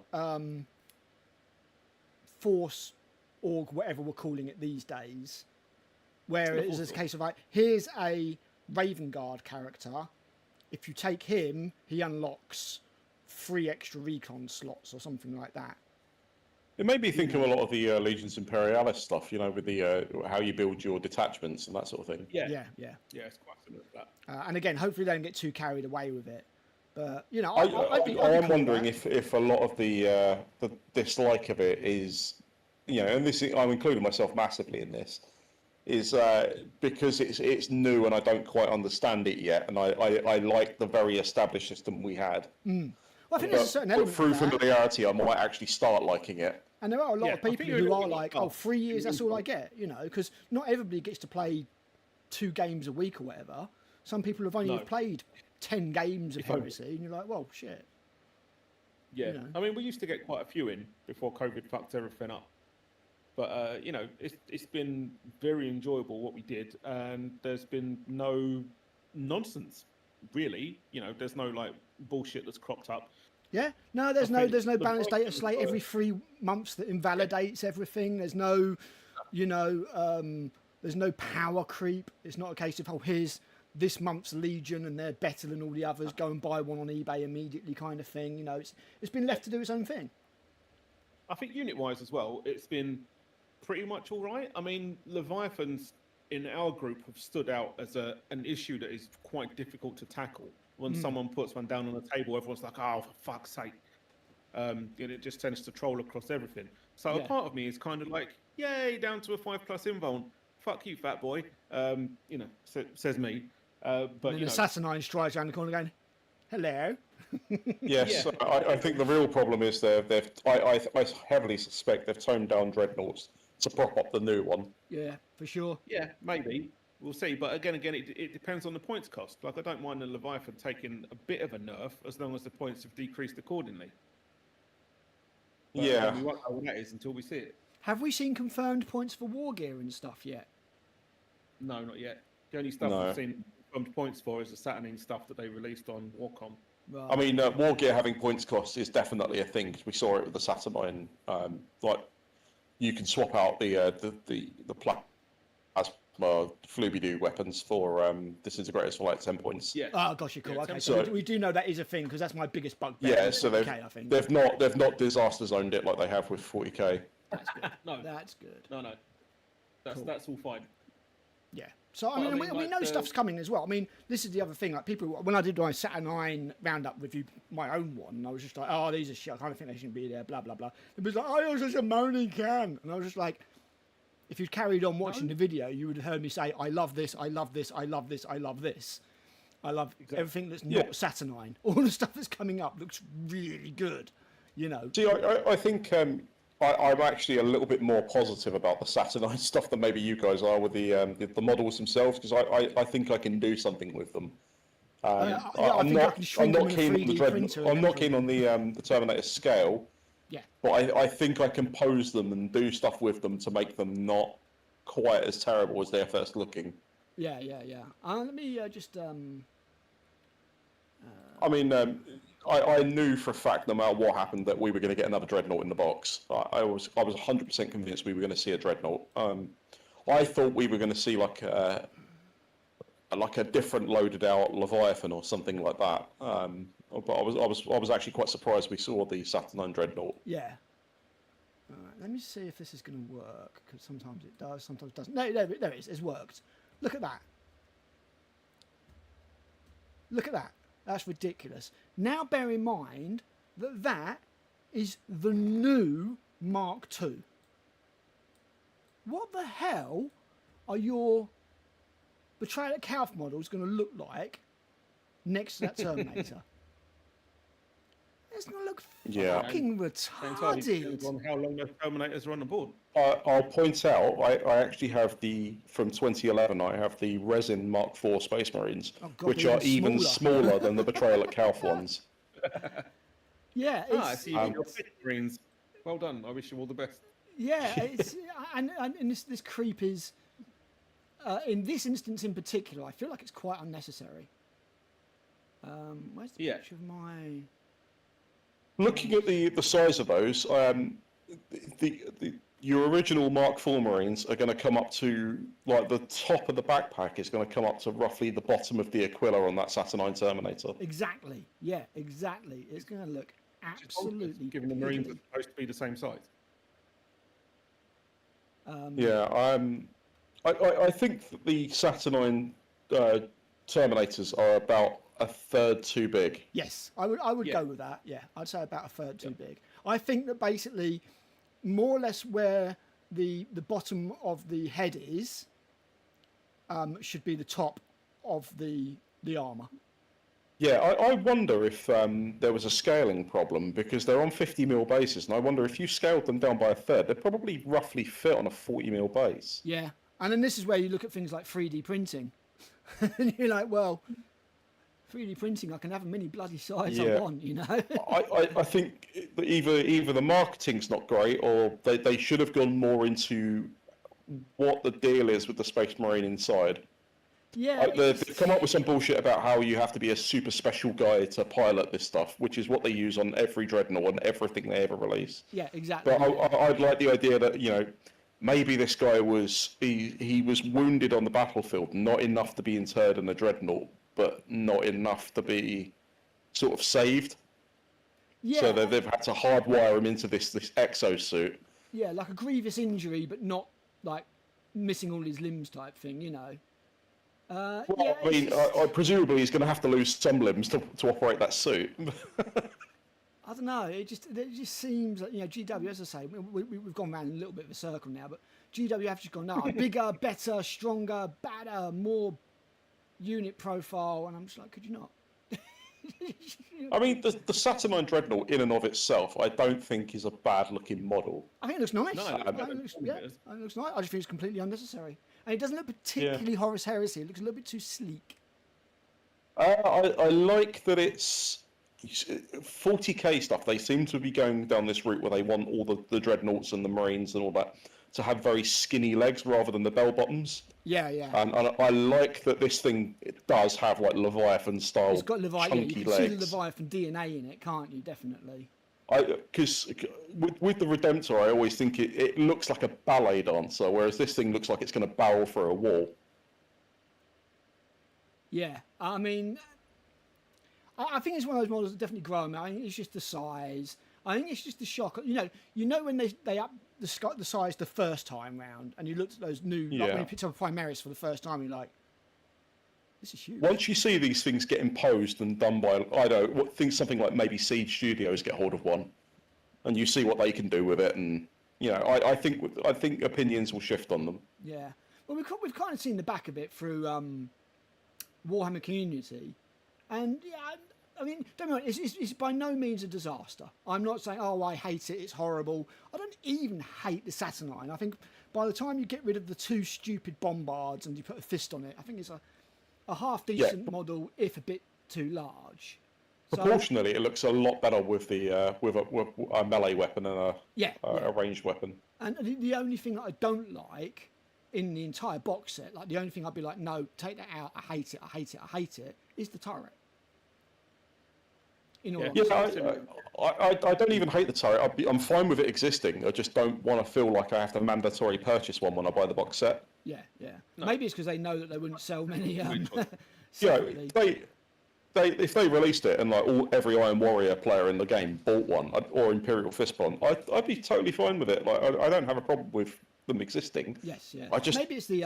Force Org, whatever we're calling it these days, where it is a case of like, here's a Raven Guard character. If you take him, he unlocks 3 extra recon slots or something like that. It made me think of a lot of the Legions Imperialis stuff, you know, with the how you build your detachments and that sort of thing. Yeah, it's quite similar to that. And again, hopefully they don't get too carried away with it. But you know, I'm wondering if a lot of the dislike of it is, you know, and this I'm including myself massively in this, is because it's new and I don't quite understand it yet, and I like the very established system we had. Well, I think there's a certain element through of that. familiarity, I might actually start liking it. And there are a lot of people who are like, 3 years, that's all I get, you know, because not everybody gets to play 2 games a week or whatever. Some people have only played 10 games of Heresy, and you're like, well, shit. Yeah, you know? I mean, we used to get quite a few in before COVID fucked everything up. But, you know, it's been very enjoyable what we did, and there's been no nonsense, really. You know, there's no, like, bullshit that's cropped up. Yeah, no, there's no balanced data slate every 3 months that invalidates everything. There's no, you know, there's no power creep. It's not a case of, oh, here's this month's Legion and they're better than all the others. Go and buy one on eBay immediately, kind of thing. You know, it's been left to do its own thing. I think unit-wise as well, it's been pretty much all right. I mean, Leviathans in our group have stood out as an issue that is quite difficult to tackle. When someone puts one down on the table, everyone's like, oh, for fuck's sake. And it just tends to troll across everything. So a part of me is kind of like, yay, down to a 5+ invuln. Fuck you, fat boy. You know, says me. But and you know, Assassinine strides around the corner going, hello. Yes, I think the real problem is I heavily suspect they've toned down Dreadnoughts to prop up the new one. Yeah, for sure. Yeah, maybe. We'll see. But again, it depends on the points cost. Like, I don't mind the Leviathan taking a bit of a nerf as long as the points have decreased accordingly. But, we won't know what that is until we see it. Have we seen confirmed points for war gear and stuff yet? No, not yet. The only stuff we've seen confirmed points for is the Saturnine stuff that they released on Warcom. Right. I mean, war gear having points cost is definitely a thing. We saw it with the Saturnine. Like, you can swap out the plasma Flooby-Doo weapons for disintegrators for like 10 points. Yeah. Oh gosh, you're cool. Yeah, okay, so we do know that is a thing because that's my biggest bugbear. Yeah, so I think. they've not disaster zoned it like they have with 40k. That's good. No, that's good. No, that's all fine. Yeah. So I mean, we know stuff's coming as well. I mean, this is the other thing. Like people, when I did my Saturnine roundup review, my own one, I was just like, oh, these are shit. I kind of think they shouldn't be there. Blah blah blah. It was like, oh, you're such a moaning can, and I was just like, if you'd carried on watching the video, you would have heard me say, I love this, I love this, I love this, I love this. I love everything that's not Saturnine. All the stuff that's coming up looks really good, you know. See, I think I'm actually a little bit more positive about the Saturnine stuff than maybe you guys are with the models themselves, because I think I can do something with them. I'm not keen on the Terminator scale. Yeah. But I think I can pose them and do stuff with them to make them not quite as terrible as they're first looking. Yeah. Let me just. I mean, I knew for a fact, no matter what happened, that we were going to get another Dreadnought in the box. I was 100% convinced we were going to see a Dreadnought. I thought we were going to see like a different loaded out Leviathan or something like that. But I was actually quite surprised we saw the Saturnine Dreadnought. Yeah. All right, let me see if this is going to work, because sometimes it does, sometimes it doesn't. No, there it is. It's worked. Look at that. Look at that. That's ridiculous. Now bear in mind that that is the new Mark II. What the hell are your Betrayal at Calf models going to look like next to that Terminator? It's going to look fucking retarded. On how long those Terminators are on the board. I'll point out, I actually have from 2011, I have the resin Mark IV Space Marines, which are even smaller than the Betrayal at Calf ones. Yeah. I see your Marines. Well done. I wish you all the best. Yeah, it's and this creep is in this instance in particular. I feel like it's quite unnecessary. Where's the picture of my? Looking at the size of those, your original Mark IV Marines are going to come up to, like, the top of the backpack is going to come up to roughly the bottom of the Aquila on that Saturnine Terminator. Exactly. Yeah, exactly. It's going to look absolutely. Given the Marines are supposed to be the same size. I think that the Saturnine Terminators are about a third too big. Yes, I would go with that. Yeah, I'd say about a third too big. I think that basically, more or less where the bottom of the head is, should be the top of the armour. Yeah, I wonder if there was a scaling problem, because they're on 50mm bases, and I wonder if you scaled them down by a third, they'd probably roughly fit on a 40mm base. Yeah, and then this is where you look at things like 3D printing, and you're like, well, 3D printing, I can have a mini bloody size I want, you know. I think either the marketing's not great, or they should have gone more into what the deal is with the Space Marine inside. Yeah, they've come up with some bullshit about how you have to be a super special guy to pilot this stuff, which is what they use on every Dreadnought and everything they ever release. Yeah, exactly. But I'd like the idea that, you know, maybe this guy he was wounded on the battlefield, not enough to be interred in a Dreadnought, but not enough to be sort of saved. Yeah. So they've had to hardwire him into this exosuit. Yeah, like a grievous injury, but not like missing all his limbs type thing, you know. I mean, presumably he's going to have to lose some limbs to operate that suit. I don't know. It just seems like, you know, GW, as I say, we've gone around in a little bit of a circle now, but GW have just gone, no, bigger, better, stronger, badder, more unit profile, and I'm just like, could you not? I mean, the Saturnine Dreadnought in and of itself, I don't think is a bad-looking model. I think it looks nice. No, I think it looks nice. I just think it's completely unnecessary. And it doesn't look particularly Horus Heresy. It looks a little bit too sleek. I like that it's 40k stuff. They seem to be going down this route where they want all the Dreadnoughts and the Marines and all that to have very skinny legs rather than the bell bottoms. Yeah. And I like that this thing, it does have like Leviathan style it's got Leviathan, chunky you can legs. see the Leviathan DNA in it, can't you? Definitely. Because with the Redemptor, I always think it looks like a ballet dancer, whereas this thing looks like it's going to barrel through a wall. Yeah, I mean, I think it's one of those models that definitely grow on me. I think it's just the size. I think it's just the shock. You know when they up the size the first time round, and you looked at those new, like when you picked up a Primaris for the first time, you're like, this is huge. Once you see these things get imposed and done by, I don't know, something like maybe Siege Studios get hold of one, and you see what they can do with it, and you know, I think opinions will shift on them. Yeah, well, we've kind of seen the back of it through Warhammer Community, and yeah, I mean, don't get me wrong, it's by no means a disaster. I'm not saying, oh, I hate it, it's horrible. I don't even hate the Saturnine. I think by the time you get rid of the two stupid bombards and you put a fist on it, I think it's a half decent model, if a bit too large. Proportionally, it looks a lot better with the with a melee weapon and a ranged weapon. And the only thing that I don't like in the entire box set, like the only thing I'd be like, no, take that out. I hate it, is the turret. I don't even hate the turret. I'm fine with it existing. I just don't want to feel like I have to mandatory purchase one when I buy the box set. Yeah. No. Maybe it's because they know that they wouldn't sell many. If they released it and like every Iron Warrior player in the game bought one or Imperial Fistbomb, I'd be totally fine with it. Like I don't have a problem with them existing. Yes, yeah. Maybe it's the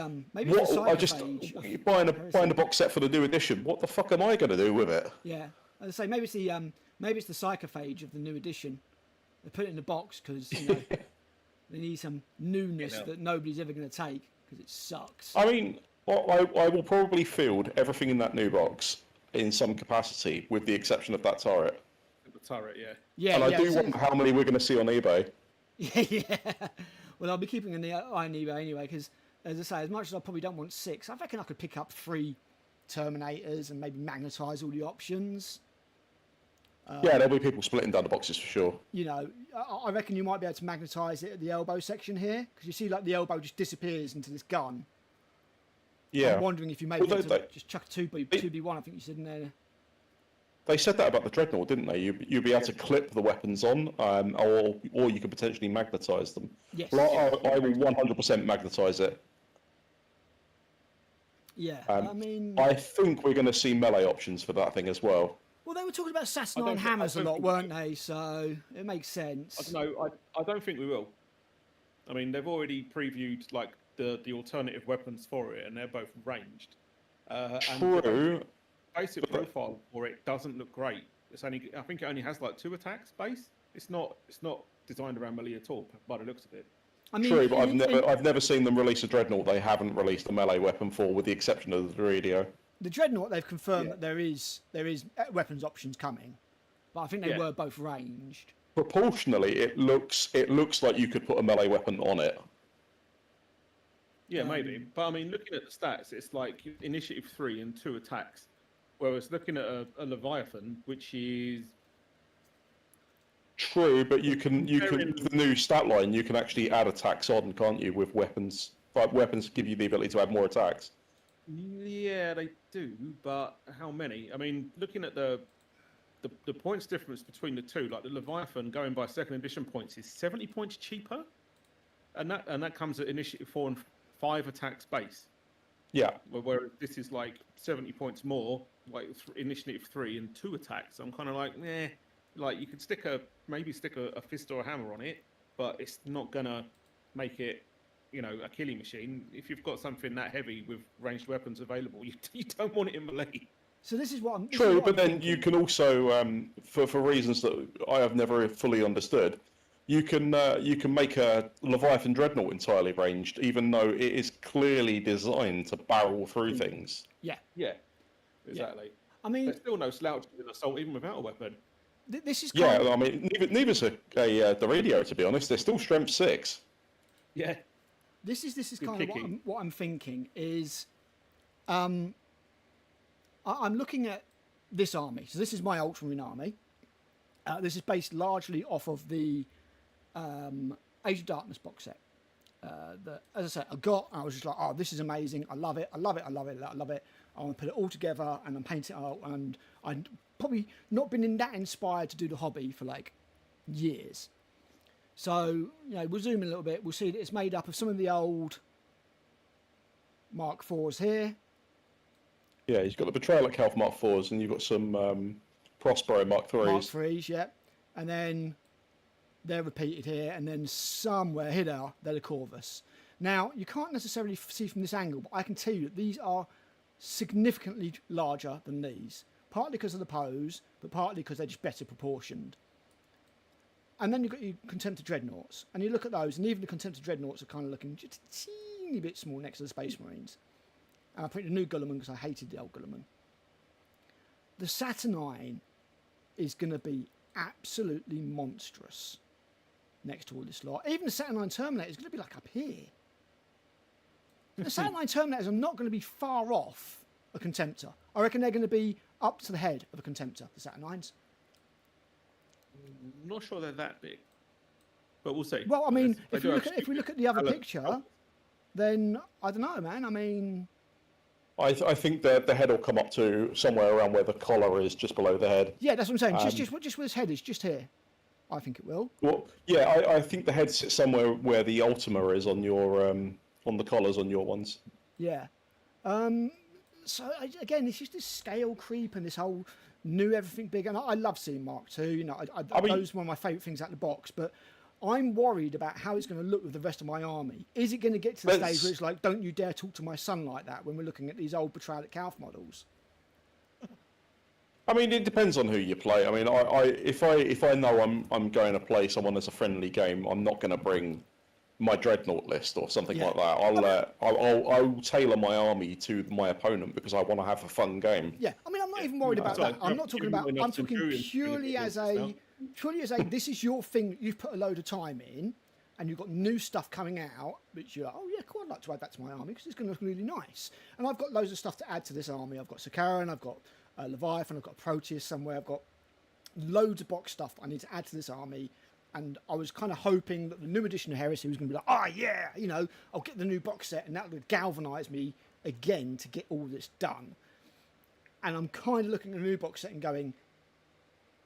buying a box set for the new edition. What the fuck am I going to do with it? Yeah. As I say, maybe it's the psychophage of the new edition. They put it in the box because they need some newness that nobody's ever going to take because it sucks. I mean, I will probably field everything in that new box in some capacity, with the exception of that turret. The turret, yeah. And I do wonder how many we're going to see on eBay. Yeah. Well, I'll be keeping an eye on eBay anyway because, as I say, as much as I probably don't want 6, I reckon I could pick up 3 Terminators and maybe magnetise all the options. Yeah, there'll be people splitting down the boxes for sure. You know, I reckon you might be able to magnetise it at the elbow section here, because you see like the elbow just disappears into this gun. Yeah. I'm wondering if you maybe just chuck a 2B1, I think you said in there. They said that about the Dreadnought, didn't they? You'd be able to clip the weapons on, or you could potentially magnetise them. Yes. Well, I will 100% magnetise it. Yeah, I mean... I think we're going to see melee options for that thing as well. Well, they were talking about Saturnine hammers a lot, weren't they? So it makes sense. I don't think we will. I mean, they've already previewed like the alternative weapons for it, and they're both ranged. True. And basic profile for it doesn't look great. I think it only has like 2 attacks base. It's not designed around melee at all by the looks of it. I mean, true, but I've never seen them release a Dreadnought they haven't released a melee weapon for, with the exception of the radio. The Dreadnought, they've confirmed that there is weapons options coming, but I think they were both ranged. Proportionally, it looks like you could put a melee weapon on it. Yeah, maybe. But I mean, looking at the stats, it's like initiative 3 and 2 attacks. Whereas looking at a Leviathan, which is true, but with the new stat line, you can actually add attacks on, can't you? With weapons, like weapons give you the ability to add more attacks. Yeah, they do, but how many? I mean, looking at the points difference between the two, like the Leviathan going by 2nd edition points is 70 points cheaper, and that comes at initiative 4 and 5 attacks base. Yeah. Whereas this is like 70 points more, like initiative 3 and 2 attacks. I'm kind of like, like you could maybe stick a fist or a hammer on it, but it's not gonna make it, a killing machine. If you've got something that heavy with ranged weapons available, you don't want it in melee. So this is what I'm... True, but then you can also, for reasons that I have never fully understood, you can make a Leviathan Dreadnought entirely ranged, even though it is clearly designed to barrel through things. Yeah. Yeah, exactly. Yeah. I mean... There's still no slouch in assault, even without a weapon. This is kind of... I mean, neither's the radio, to be honest. They're still strength 6. Yeah. This is kind of what I'm thinking is... I'm looking at this army. So this is my Ultramarine army. This is based largely off of the Age of Darkness box set. That, as I said, I was just like, oh, this is amazing. I love it. I love it. I love it. I love it. I want to put it all together and I'm painting it out. And I'd probably not been that inspired to do the hobby for like years. So, we'll zoom in a little bit. We'll see that it's made up of some of the old Mark IVs here. Yeah, you've got the Betrayal at Calf Mark IVs, and you've got some Prospero Mark IIIs. Mark IIIs, yeah. And then they're repeated here, and then somewhere here they're the Corvus. Now, you can't necessarily see from this angle, but I can tell you that these are significantly larger than these. Partly because of the pose, but partly because they're just better proportioned. And then you've got your Contemptor Dreadnoughts. And you look at those, and even the Contemptor Dreadnoughts are kind of looking just a teeny bit small next to the Space Marines. And I put the new Guilliman because I hated the old Guilliman. The Saturnine is going to be absolutely monstrous next to all this lot. Even the Saturnine Terminator is going to be like up here. The Saturnine Terminators are not going to be far off a Contemptor. I reckon they're going to be up to the head of a Contemptor, the Saturnines. I'm not sure they're that big, but we'll see. Well, I mean, if we look at the other picture, then I don't know, man. I mean, I think the head will come up to somewhere around where the collar is, just below the head. Yeah, that's what I'm saying. Just where his head is, just here. I think it will. Well, yeah, I think the head sits somewhere where the Ultima is on your on the collars on your ones. Yeah. So again, it's just this scale creep and this whole new everything big, and I love seeing Mark II. I mean, those are one of my favourite things out of the box, but I'm worried about how it's going to look with the rest of my army. Is it going to get to the stage where it's like, don't you dare talk to my son like that when we're looking at these old Betrayal at Calf models? I mean, it depends on who you play. I mean, if I know I'm going to play someone as a friendly game, I'm not going to bring my Dreadnought list or something like that. I'll tailor my army to my opponent because I want to have a fun game. Yeah, I mean, I'm not even worried about that. I'm not talking about. I'm talking purely as a this is your thing. You've put a load of time in, and you've got new stuff coming out, which you're like, oh yeah, cool. I'd like to add that to my army because it's going to look really nice. And I've got loads of stuff to add to this army. I've got Sakaran, I've got Leviathan, I've got Proteus somewhere. I've got loads of box stuff I need to add to this army. And I was kind of hoping that the new edition of Heresy was going to be like, oh yeah, you know, I'll get the new box set, and that would galvanise me again to get all this done. And I'm kind of looking at the new box set and going,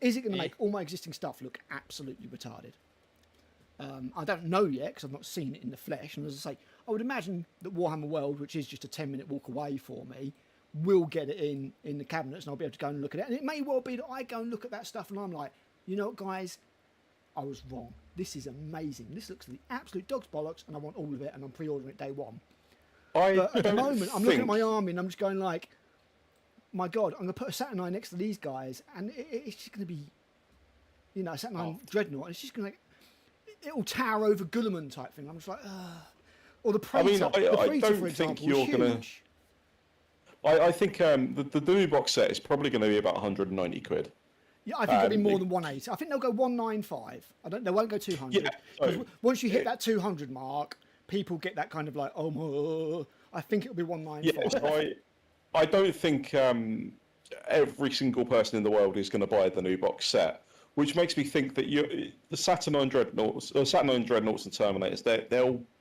is it going to make all my existing stuff look absolutely retarded? I don't know yet because I've not seen it in the flesh. And as I say, I would imagine that Warhammer World, which is just a 10-minute walk away for me, will get it in the cabinets, and I'll be able to go and look at it. And it may well be that I go and look at that stuff and I'm like, you know what, guys? I was wrong. This is amazing. This looks the absolute dog's bollocks, and I want all of it, and I'm pre-ordering it day one. But at the moment, I'm looking at my army, and I'm just going like, my God, I'm going to put a Saturnine next to these guys, and it's just going to be, you know, a Saturnine Dreadnought, and it's just going to, it'll tower over Guilliman type thing. I'm just like, or the Praetor. I don't think you're going to... I think the new box set is probably going to be about 190 quid. Yeah, I think it'll be more than 180. I think they'll go 195. They won't go 200. Yeah, because once you hit that 200 mark, people get that kind of like, I think it'll be 195. Yeah, I don't think every single person in the world is going to buy the new box set, which makes me think that the Saturnine Dreadnoughts and Terminators,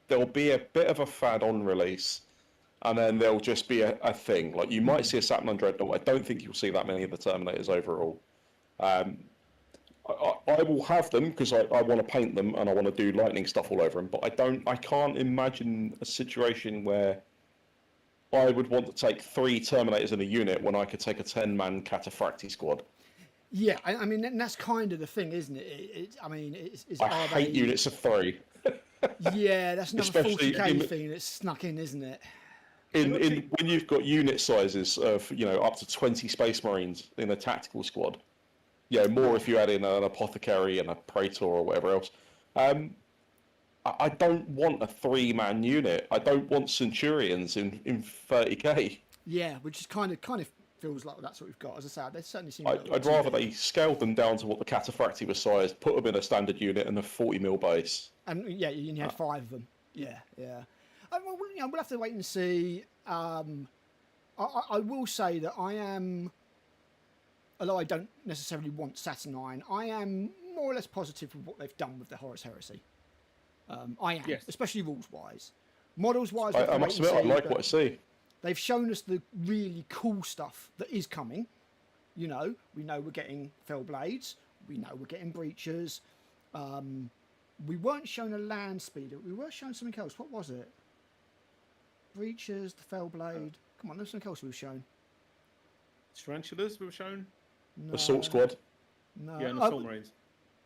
there'll be a bit of a fad on release, and then there'll just be a thing. Like, you might see a Saturnine Dreadnought. I don't think you'll see that many of the Terminators overall. I will have them because I want to paint them and I want to do lightning stuff all over them, but I can't imagine a situation where I would want to take 3 Terminators in a unit when I could take a 10-man Cataphracti squad. Yeah, I mean, that's kind of the thing, isn't it? I hate units of 3. Yeah, that's another 40k thing that's snuck in, isn't it? When you've got unit sizes of, you know, up to 20 Space Marines in a tactical squad. Yeah, more if you add in an Apothecary and a Praetor or whatever else. I don't want a 3-man unit. I don't want Centurions in 30k. Yeah, which is kind of feels like that's what we've got. As I say, they certainly seem. I'd rather they scaled them down to what the Cataphracti was sized, put them in a standard unit and a 40mm base. And yeah, you had 5 of them. Yeah. We'll have to wait and see. I will say that I am. Although I don't necessarily want Saturnine, I am more or less positive with what they've done with the Horus Heresy. I am, yes. Especially rules-wise. Models-wise, I must admit, I like what I see. They've shown us the really cool stuff that is coming. You know, we know we're getting Fell Blades. We know we're getting Breachers. We weren't shown a land speeder. We were shown something else. What was it? Breachers, the Fell Blade. Come on, there's something else we were shown. Tarantulas we were shown. No. Assault Squad. No. Yeah, and Assault Marines.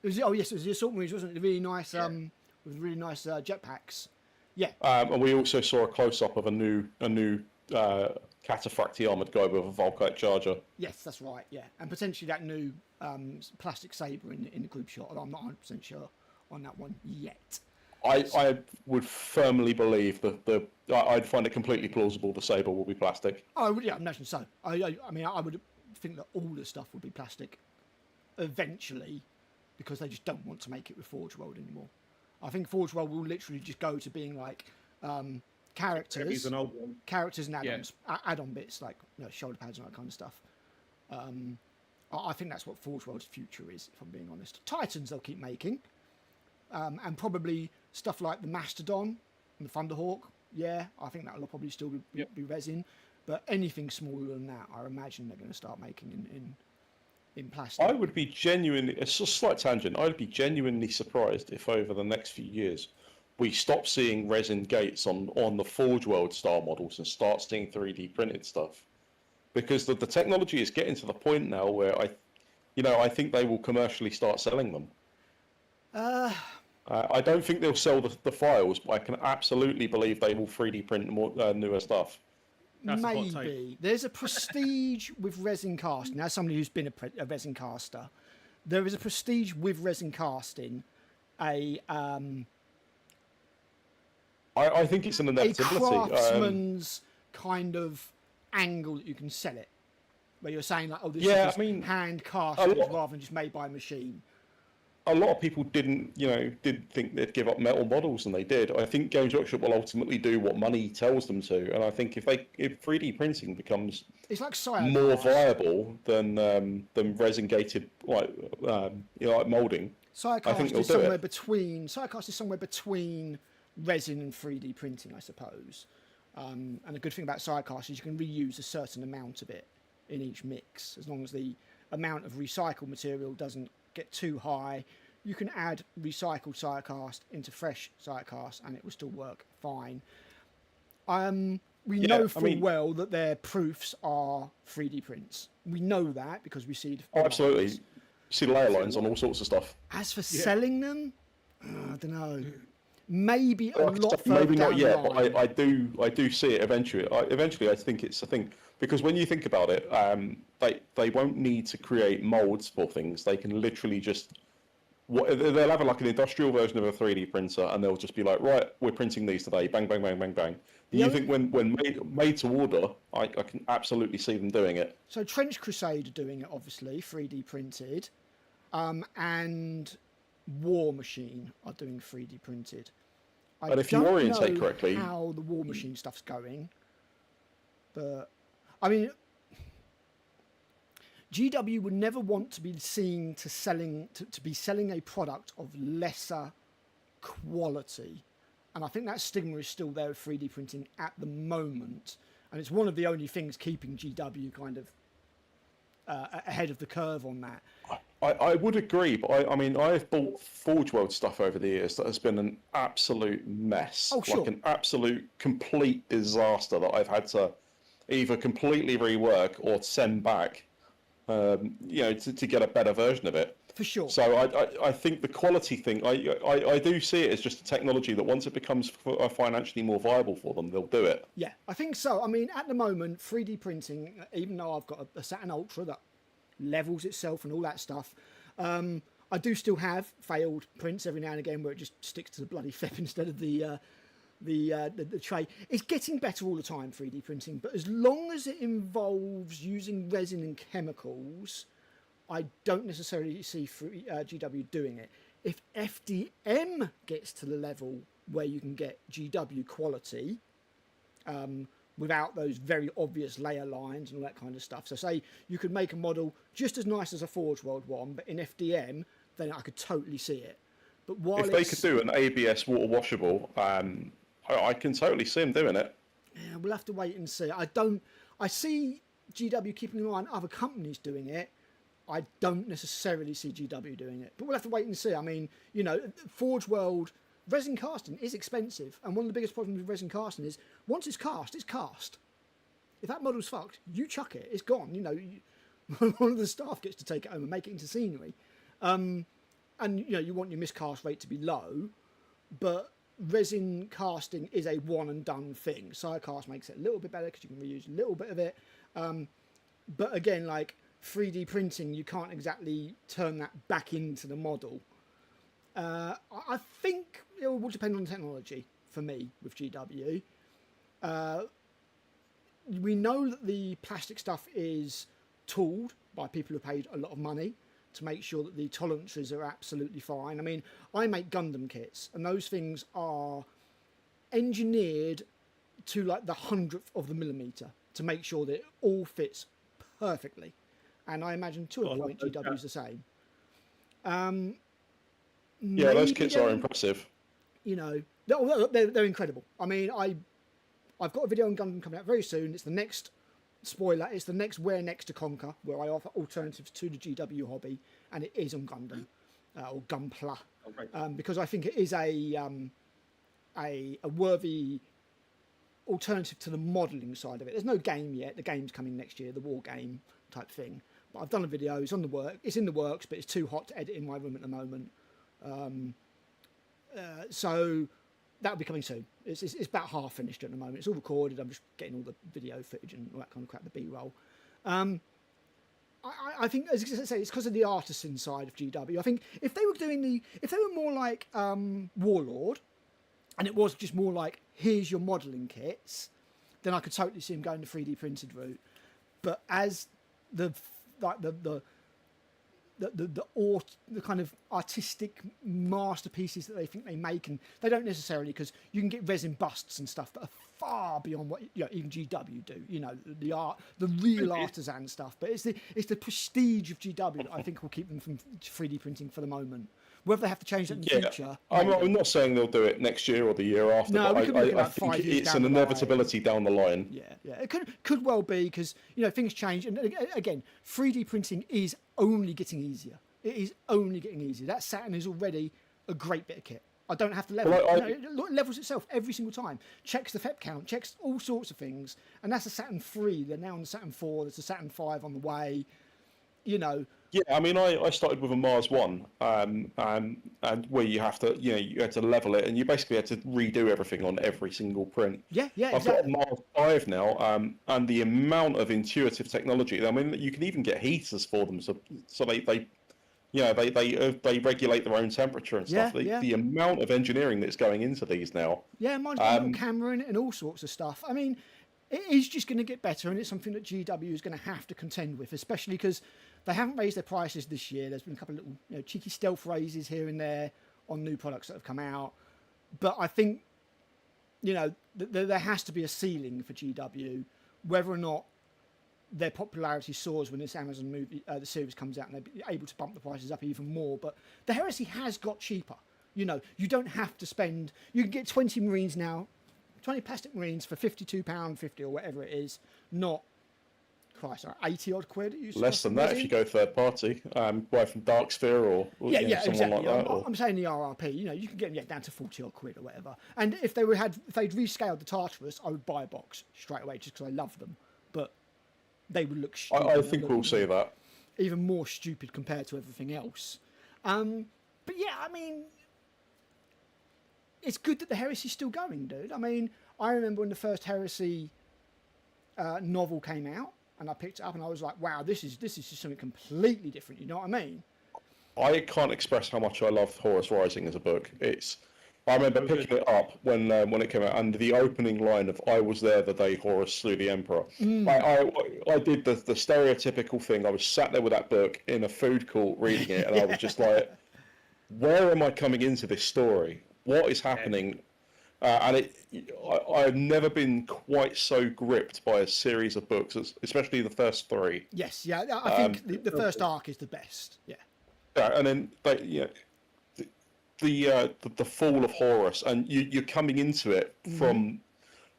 Yes, it was the Assault Marines, wasn't it? The really nice, with really nice jetpacks. Yeah. And we also saw a close-up of a new Cataphracti armoured guy with a Volkite Charger. Yes, that's right. Yeah, and potentially that new plastic saber in the group shot. Although I'm not 100% sure on that one yet. I would firmly believe that I'd find it completely plausible the saber will be plastic. Oh, yeah, I imagine so. I mean, I would think that all the stuff would be plastic eventually, because they just don't want to make it with Forge World anymore. I think Forge World will literally just go to being like characters and add-ons, add-on bits like shoulder pads and that kind of stuff. I think that's what Forge World's future is, if I'm being honest. Titans they'll keep making, and probably stuff like the Mastodon and the Thunderhawk. Yeah, I think that'll probably still be resin, but anything smaller than that, I imagine they're going to start making in plastic. I would be genuinely, it's a slight tangent, I would be genuinely surprised if over the next few years we stop seeing resin gates on the Forge World style models and start seeing 3D printed stuff. Because the technology is getting to the point now where I think they will commercially start selling them. I don't think they'll sell the files, but I can absolutely believe they will 3D print more newer stuff. Maybe. There's a prestige with resin casting. Now, somebody who's been a resin caster, there is a prestige with resin casting. I think it's an inevitability. A craftsman's kind of angle that you can sell it, where you're saying like, oh, this is hand casted rather than just made by a machine. a lot of people didn't think they'd give up metal models, and they did. I think Games Workshop will ultimately do what money tells them to, and I think if 3D printing becomes it's like more Cyacast. viable than resin gated like molding, I think they'll do it. Cyacast is somewhere between resin and 3D printing, I suppose. And the good thing about Cyacast is you can reuse a certain amount of it in each mix, as long as the amount of recycled material doesn't get too high. You can add recycled Cyacast into fresh Cyacast and it will still work fine. We know full well that their proofs are 3D prints. We know that because we see the absolutely lines. See the layer lines on all sorts of stuff. As for selling them, I don't know. Maybe a lot further maybe down not yet, the line. but I do see it eventually. I think it's a thing, because when you think about it, they won't need to create molds for things. They can literally just they'll have like an industrial version of a 3D printer, and they'll just be like, right, we're printing these today, bang, bang, bang, bang, bang. You think when made to order, I can absolutely see them doing it. So Trench Crusade are doing it, obviously, 3D printed, and War Machine are doing 3D printed. And if you orientate correctly, how the War Machine stuff's going, but I mean, GW would never want to be seen to be selling a product of lesser quality, and I think that stigma is still there with 3D printing at the moment, and it's one of the only things keeping GW kind of ahead of the curve on that. I would agree, but I mean, I've bought Forge World stuff over the years that has been an absolute mess. Oh, sure. Like an absolute, complete disaster that I've had to either completely rework or send back, to get a better version of it. For sure. So I think the quality thing, I do see it as just a technology that once it becomes financially more viable for them, they'll do it. Yeah, I think so. I mean, at the moment, 3D printing, even though I've got a Saturn Ultra that levels itself and all that stuff, I do still have failed prints every now and again where it just sticks to the bloody flip instead of the tray. It's getting better all the time, 3D printing, but as long as it involves using resin and chemicals, I don't necessarily see GW doing it. If FDM gets to the level where you can get GW quality without those very obvious layer lines and all that kind of stuff, so say you could make a model just as nice as a Forge World one, but in FDM, then I could totally see it. But while if they could do an ABS water washable, I can totally see them doing it. Yeah, we'll have to wait and see. I see GW keeping an eye on other companies doing it. I don't necessarily see GW doing it, but we'll have to wait and see. I mean, Forge World resin casting is expensive, and one of the biggest problems with resin casting is once it's cast, it's cast. If that model's fucked, you chuck it, it's gone. One of the staff gets to take it home and make it into scenery, and you want your miscast rate to be low, but resin casting is a one and done thing. Cyacast makes it a little bit better because you can reuse a little bit of it, but again, like 3D printing, you can't exactly turn that back into the model. I think it will depend on the technology for me with GW. We know that the plastic stuff is tooled by people who paid a lot of money to make sure that the tolerances are absolutely fine. I mean, I make Gundam kits, and those things are engineered to like the 100th of the millimetre to make sure that it all fits perfectly. And I imagine to a point GW is the same. Yeah, those kits are impressive. They're incredible. I mean, I've got a video on Gundam coming out very soon. It's the next spoiler. It's the next Where Next to Conquer, where I offer alternatives to the GW hobby, and it is on Gundam or Gunpla, because I think it is a worthy alternative to the modelling side of it. There's no game yet. The game's coming next year, the war game type thing. But I've done a video. It's in the works, but it's too hot to edit in my room at the moment. So that'll be coming soon. It's about half finished at the moment. It's all recorded. I'm just getting all the video footage and all that kind of crap, the B-roll. I think, as I say, it's because of the artisan side of GW. I think if they were more like Warlord, and it was just more like, here's your modelling kits, then I could totally see them going the 3D printed route. But as the the kind of artistic masterpieces that they think they make, and they don't necessarily, because you can get resin busts and stuff that are far beyond what even GW do. The art, the real artisan stuff. But it's the prestige of GW that I think will keep them from 3D printing for the moment. Whether they have to change that in the future. I'm not saying they'll do it next year or the year after. No, but I think it's an inevitability down the line. Yeah. It could well be, because things change, and again, 3D printing is only getting easier. It is only getting easier. That Saturn is already a great bit of kit. I don't have to level it. It levels itself every single time. Checks the FEP count, checks all sorts of things, and that's a Saturn 3. They're now on the Saturn 4. There's a Saturn 5 on the way. Yeah, I mean, I started with a Mars 1, and where you have to, you had to level it, and you basically had to redo everything on every single print. Yeah, I've got a Mars 5 now, and the amount of intuitive technology. I mean, you can even get heaters for them, so they regulate their own temperature and stuff. The amount of engineering that's going into these now. Yeah, mine's got a little camera in it and all sorts of stuff. I mean, it is just going to get better, and it's something that GW is going to have to contend with, especially because they haven't raised their prices this year. There's been a couple of little cheeky stealth raises here and there on new products that have come out. But I think, there has to be a ceiling for GW, whether or not their popularity soars when this Amazon movie, the series comes out, and they're able to bump the prices up even more. But the Heresy has got cheaper. You don't have to spend... You can get 20 Marines now, 20 plastic Marines for £52.50 or whatever it is, not... Christ, 80 odd quid. Less than that if you go third party, buy from Darksphere or someone exactly. like that. I'm saying the RRP. You can get them down to 40 odd quid or whatever. And if they'd rescaled the Tartarus, I would buy a box straight away just because I love them. But they would look stupid. I think we'll see that. Even more stupid compared to everything else. But yeah, I mean, it's good that the Heresy's still going, dude. I mean, I remember when the first Heresy novel came out, and I picked it up and I was like, wow, this is just something completely different. You know what I mean? I can't express how much I love Horus Rising as a book. I remember picking it up when it came out, and the opening line of "I was there the day Horus slew the Emperor." I did the stereotypical thing. I was sat there with that book in a food court reading it, and I was just like, where am I coming into this story? What is happening? I've never been quite so gripped by a series of books, especially the first three. Yes, yeah, I think the first arc is the best. Yeah. And then the fall of Horus, and you're coming into it from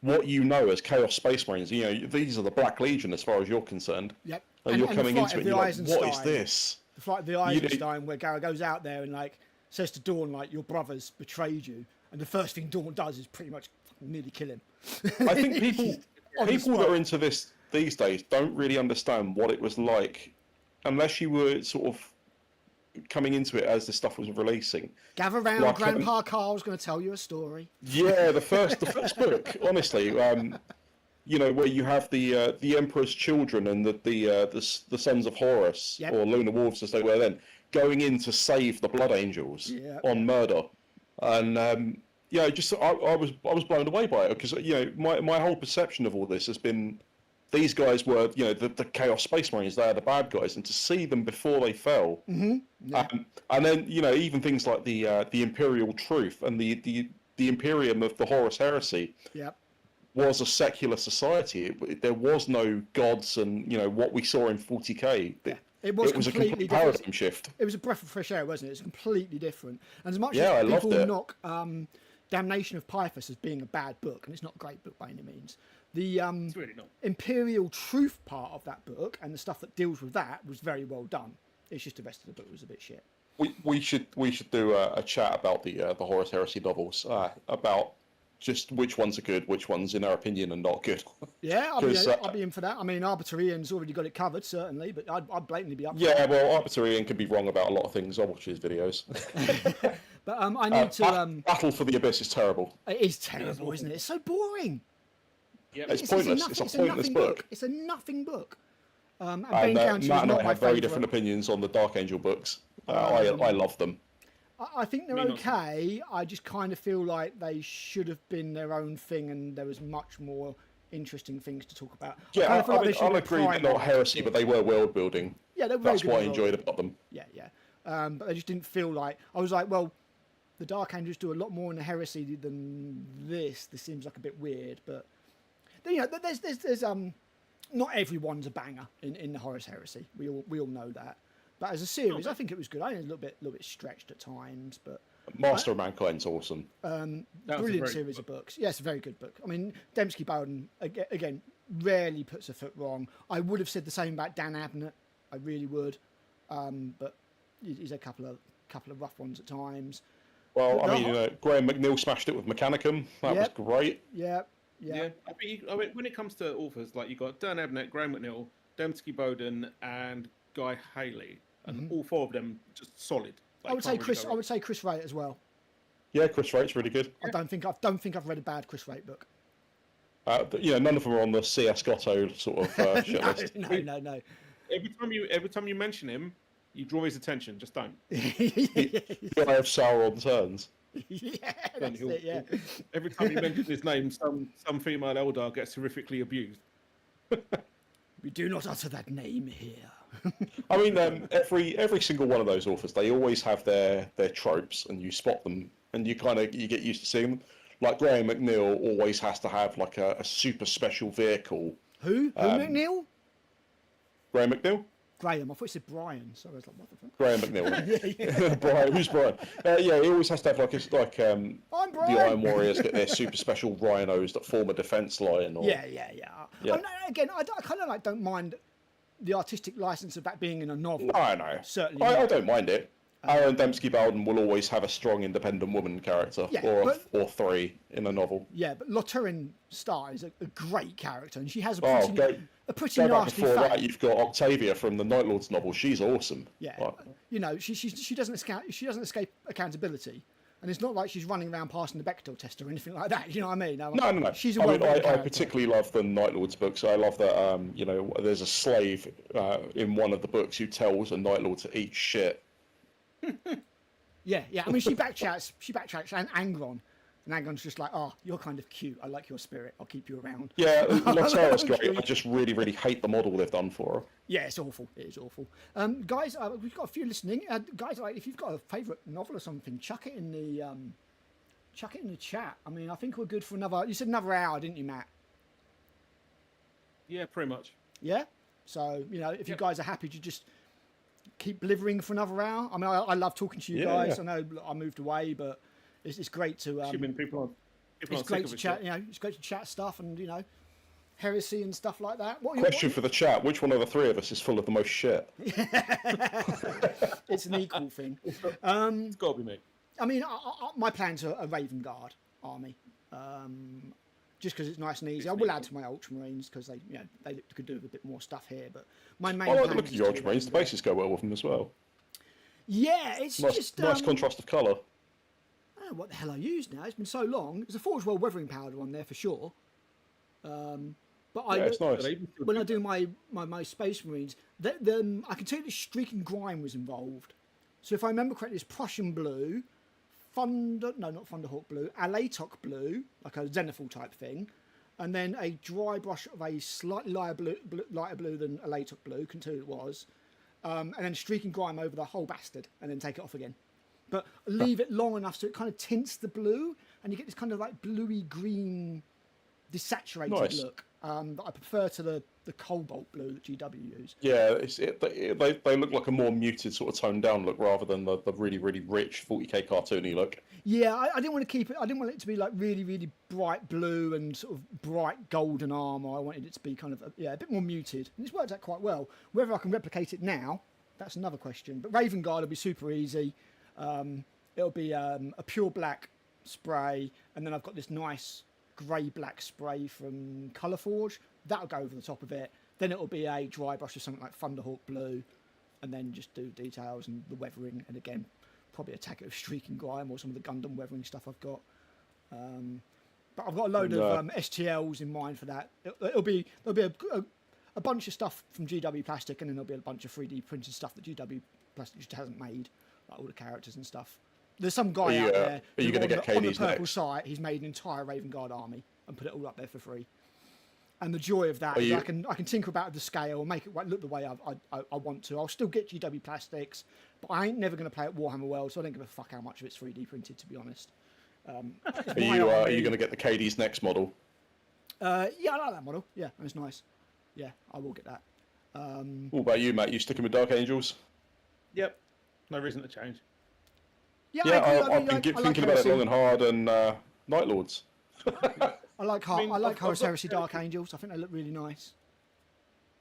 what you know as Chaos Space Marines. These are the Black Legion as far as you're concerned. Yep. And you're coming into it, and you're like, what is this? The flight of the Eisenstein, where Gara goes out there and says to Dawn, your brothers betrayed you. And the first thing Dawn does is pretty much nearly kill him. I think people that are into this these days don't really understand what it was like, unless you were sort of coming into it as the stuff was releasing. Gather round, Grandpa Carl's going to tell you a story. Yeah, the first book, honestly, where you have the Emperor's children and the sons of Horus, or Lunar Wolves as they were then, going in to save the Blood Angels on murder. And I was blown away by it, because my whole perception of all this has been these guys were the Chaos Space Marines. They are the bad guys, and to see them before they fell, and then even things like the Imperial Truth and the Imperium of the Horus Heresy was a secular society. There was no gods and what we saw in 40k. It was a complete paradigm shift. It was a breath of fresh air, wasn't it? It's completely different. And as much as people knock Damnation of Pythus as being a bad book, and it's not a great book by any means, the it's really not. Imperial Truth part of that book and the stuff that deals with that was very well done. It's just the rest of the book was a bit shit. We should do a chat about the Horus Heresy novels, about just which ones are good, which ones, in our opinion, are not good. Yeah, I'll be in for that. I mean, Arbitorian's already got it covered, certainly, but I'd blatantly be up for that. Well, Arbitorian can be wrong about a lot of things. I watch his videos. But I need to... Battle for the Abyss is terrible. It is terrible, isn't it? It's so boring. Yep. It's pointless. It's a pointless book. It's a nothing book. And Matt and I have very different opinions on the Dark Angel books. I love them. I think they're okay. I just kind of feel like they should have been their own thing, and there was much more interesting things to talk about. Yeah, I feel like they should I'll have agree they're not heresy, but they were world building. Yeah, they were very That's good what I as well. enjoyed about them. Yeah. But they just didn't feel like... I was like, well, the Dark Angels do a lot more in the heresy than this. This seems like a bit weird, but... there's not everyone's a banger in the Horus Heresy. We all know that. But as a series, I think it was good. I think it was a little bit stretched at times, but... Master of Mankind's awesome. Brilliant series of books. Yes, a very good book. I mean, Dembski Bowden, again, rarely puts a foot wrong. I would have said the same about Dan Abnett. I really would. But he's a couple of rough ones at times. Well, Graham McNeil smashed it with Mechanicum. That was great. Yeah. I mean, when it comes to authors, like, you've got Dan Abnett, Graham McNeil, Dembski Bowden, and Guy Haley, and all four of them just solid. Like, I would say Chris Wright as well. Yeah, Chris Wright's really good. I don't think I've read a bad Chris Wright book. None of them are on the C.S. Gotto sort of shit list. No. Every time you mention him, you draw his attention. Just don't. The Eye of Sauron turns. Yeah, that's it, yeah. Every time you mention his name, some female Eldar gets horrifically abused. We do not utter that name here. I mean, every single one of those authors, they always have their tropes, and you spot them, and you get used to seeing them. Like Graham McNeil always has to have like a super special vehicle. Who McNeil? Graham McNeil? Graham. I thought you said Brian. So I was like, what the fuck? Graham McNeil. Brian. Who's Brian? He always has to have I'm Brian. The Iron Warriors get their super special rhinos that form a defense line. Or... Yeah. Again, I kind of don't mind the artistic license of that being in a novel. No. Certainly. I don't mind it. Aaron Dembski Bowden will always have a strong independent woman character, or three in a novel. Yeah, but Loturin Star is a great character, and she has a pretty go back nasty before fate. that, you've got Octavia from the Night Lords novel. She's awesome. Yeah, she doesn't escape accountability, and it's not like she's running around passing the Bechdel test or anything like that. You know what I mean? No. She's a I particularly love the Night Lords books. I love that. There's a slave in one of the books who tells a Night Lord to eat shit. Yeah. I mean, she backtracks and Angron. And Angron's just like, oh, you're kind of cute. I like your spirit. I'll keep you around. Yeah, Lotara's great. I just really, really hate the model they've done for her. Yeah, it's awful. It is awful. Guys, we've got a few listening. Guys, if you've got a favourite novel or something, chuck it in the chat. I mean, I think we're good for another. You said another hour, didn't you, Matt? Yeah, pretty much. Yeah. So if you guys are happy to just keep delivering for another hour. I mean, I love talking to you guys. Yeah. I know I moved away, but it's great to. It's great to chat. It's great to chat stuff and heresy and stuff like that. Question for the chat: which one of the three of us is full of the most shit? It's an equal thing. It's got to be me. I mean, my plans are a Raven Guard army. Just because it's nice and easy. I will add to my Ultramarines because they could do a bit more stuff here. But my main. I like the look of your Ultramarines. The bases go well with them as well. Yeah, it's nice contrast of colour. I don't know what the hell I use now. It's been so long. There's a Forge World weathering powder on there for sure. But it's nice. When I do my Space Marines, I can tell you the Streak and Grime was involved. So if I remember correctly, it's Prussian blue. Not Thunderhawk blue, Alatok blue, like a Zenithal type thing, and then a dry brush of a slightly lighter blue than Alatok blue, can tell you it was, and then streak and grime over the whole bastard, and then take it off again. But leave it long enough so it kind of tints the blue, and you get this kind of like bluey green, desaturated look. That I prefer to the cobalt blue that GW use. Yeah, they look like a more muted sort of toned down look rather than the really, really rich 40k cartoony look. Yeah, I didn't want to keep it. I didn't want it to be like really, really bright blue and sort of bright golden armour. I wanted it to be kind of a bit more muted, and it's worked out quite well. Whether I can replicate it now, that's another question. But Raven Guard will be super easy. It'll be a pure black spray, and then I've got this nice grey-black spray from Colourforge. That'll go over the top of it. Then it'll be a dry brush of something like Thunderhawk blue, and then just do details and the weathering, and again, probably attack it with Streak and Grime or some of the Gundam weathering stuff I've got. But I've got a load of STLs in mind for that. There'll be a bunch of stuff from GW Plastic, and then there'll be a bunch of 3D printed stuff that GW Plastic just hasn't made, like all the characters and stuff. There's some guy out there are you going to get on the KD's purple next? site. He's made an entire Raven Guard army and put it all up there for free. And the joy of that is I can tinker about with the scale, make it look the way I want to. I'll still get GW plastics, but I ain't never going to play at Warhammer World, so I don't give a fuck how much of it's 3D printed, to be honest. Are you going to get the KD's next model? Yeah, I like that model. Yeah, it's nice. Yeah, I will get that. What about you, Matt? You sticking with Dark Angels? Yep. No reason to change. Yeah, I've been thinking about it long and hard, and Night Lords. I like Horus Heresy Dark Angels. I think they look really nice.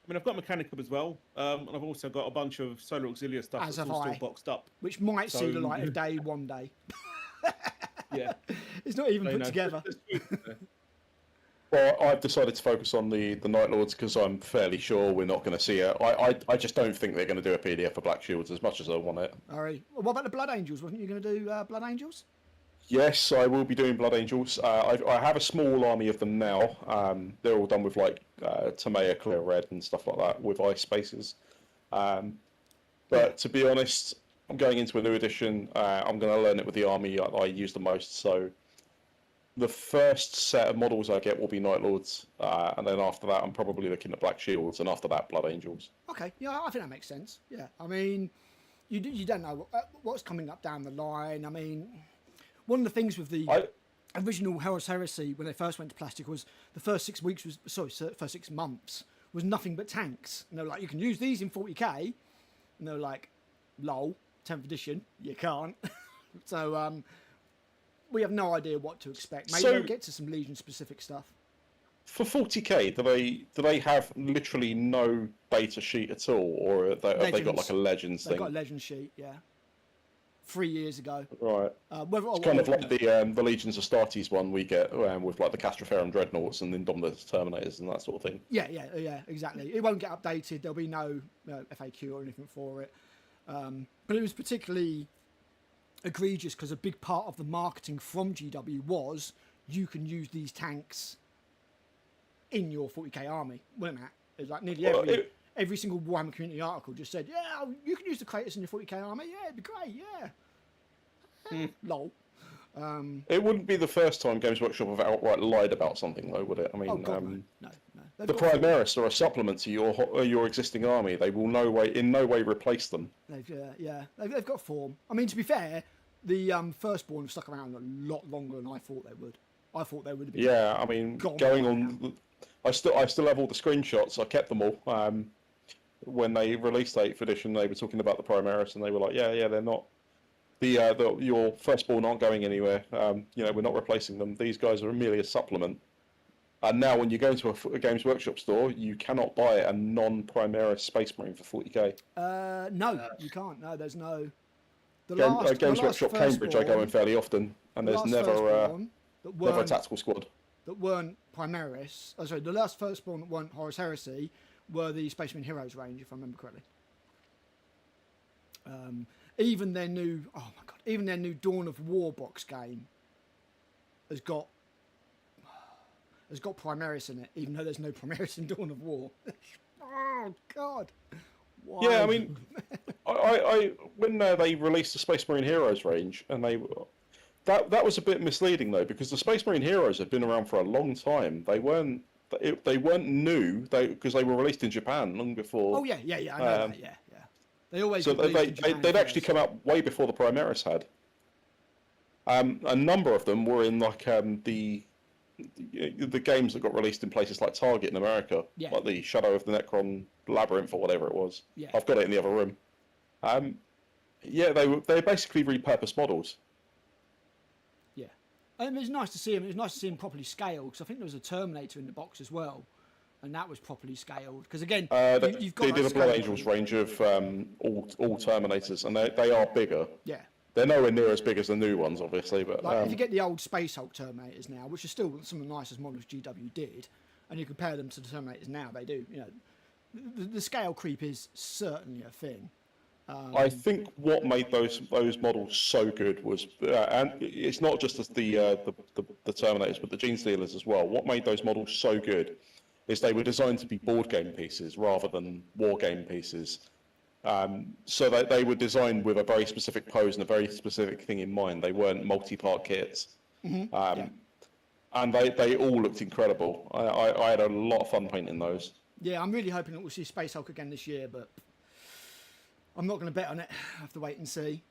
I mean, I've got Mechanicum as well, and I've also got a bunch of Solar Auxilia stuff that's all still boxed up. Which might see the light of day one day. Yeah. It's not even put together. Well, I've decided to focus on the Night Lords because I'm fairly sure we're not going to see it. I just don't think they're going to do a PDF for Black Shields as much as I want it. All right. Well, what about the Blood Angels? Wasn't you going to do Blood Angels? Yes, I will be doing Blood Angels. I have a small army of them now. They're all done with like Tamea Clear Red and stuff like that with ice spaces. But to be honest, I'm going into a new edition. I'm going to learn it with the army I use the most. So the first set of models I get will be Night Lords, and then after that I'm probably looking at Black Shields, and after that Blood Angels. Okay, yeah, I think that makes sense. Yeah, I mean, you don't know what's coming up down the line. I mean, one of the things with the original Horus Heresy when they first went to plastic was the first 6 months was nothing but tanks. And they were like, you can use these in 40k, and they were like, lol, 10th edition, you can't. So we have no idea what to expect. Maybe they'll get to some Legion specific stuff. For 40k, do they have literally no beta sheet at all, or have they got like a Legends thing? They've got a Legends sheet, yeah. 3 years ago. Right. It's kind of like the Legions of Astartes one we get with like the Castroferum Dreadnoughts and Indomitus Terminators and that sort of thing. Yeah, exactly. It won't get updated. There'll be no FAQ or anything for it. But it was particularly egregious because a big part of the marketing from GW was you can use these tanks in your 40k army, wasn't it? It was like nearly every single Warhammer community article just said, yeah, you can use the Kratos in your 40k army, yeah, it'd be great, yeah. Lol. It wouldn't be the first time Games Workshop have outright lied about something, though, would it? I mean, no. The Primaris are a supplement to your existing army. They will in no way replace them. They've got form. I mean, to be fair, the Firstborn have stuck around a lot longer than I thought they would. I thought they would have been. Yeah, I mean, going on, I still have all the screenshots. I kept them all. When they released the 8th edition, they were talking about the Primaris, and they were like, yeah, they're not. Your Firstborn aren't going anywhere. We're not replacing them. These guys are merely a supplement. And now, when you go into a Games Workshop store, you cannot buy a non-Primaris Space Marine for 40k. No, you can't. No, there's no. Games Workshop Cambridge, I go in fairly often, and there's never a tactical squad. That weren't Primaris. Oh, sorry, the last Firstborn that weren't Horus Heresy were the Space Marine Heroes range, if I remember correctly. Even their new Dawn of War box game has got Primaris in it, even though there's no Primaris in Dawn of War. Oh God! Why? Yeah, I mean, I when they released the Space Marine Heroes range, and that was a bit misleading though, because the Space Marine Heroes have been around for a long time. They weren't new because they were released in Japan long before. Oh yeah, I know that. Yeah. They always. So they'd actually come out way before the Primaris had. A number of them were in like the games that got released in places like Target in America, like the Shadow of the Necron Labyrinth or whatever it was. Yeah. I've got it in the other room. They're basically repurposed models. Yeah, I mean, it's nice to see them. It's nice to see them properly scaled, because I think there was a Terminator in the box as well, and that was properly scaled. Because again, you've got. They did a Blood Angels range of all Terminators, and they are bigger. Yeah. They're nowhere near as big as the new ones, obviously, but if you get the old Space Hulk Terminators now, which are still some of the nicest models GW did, and you compare them to the Terminators now, they do. The scale creep is certainly a thing. I think what made those models so good was, and it's not just the Terminators, but the Gene Stealers as well. What made those models so good is they were designed to be board game pieces rather than war game pieces. So they were designed with a very specific pose and a very specific thing in mind. They weren't multi-part kits. Mm-hmm. and they all looked incredible. I had a lot of fun painting those. Yeah, I'm really hoping that we'll see Space Hulk again this year, but I'm not going to bet on it. I have to wait and see.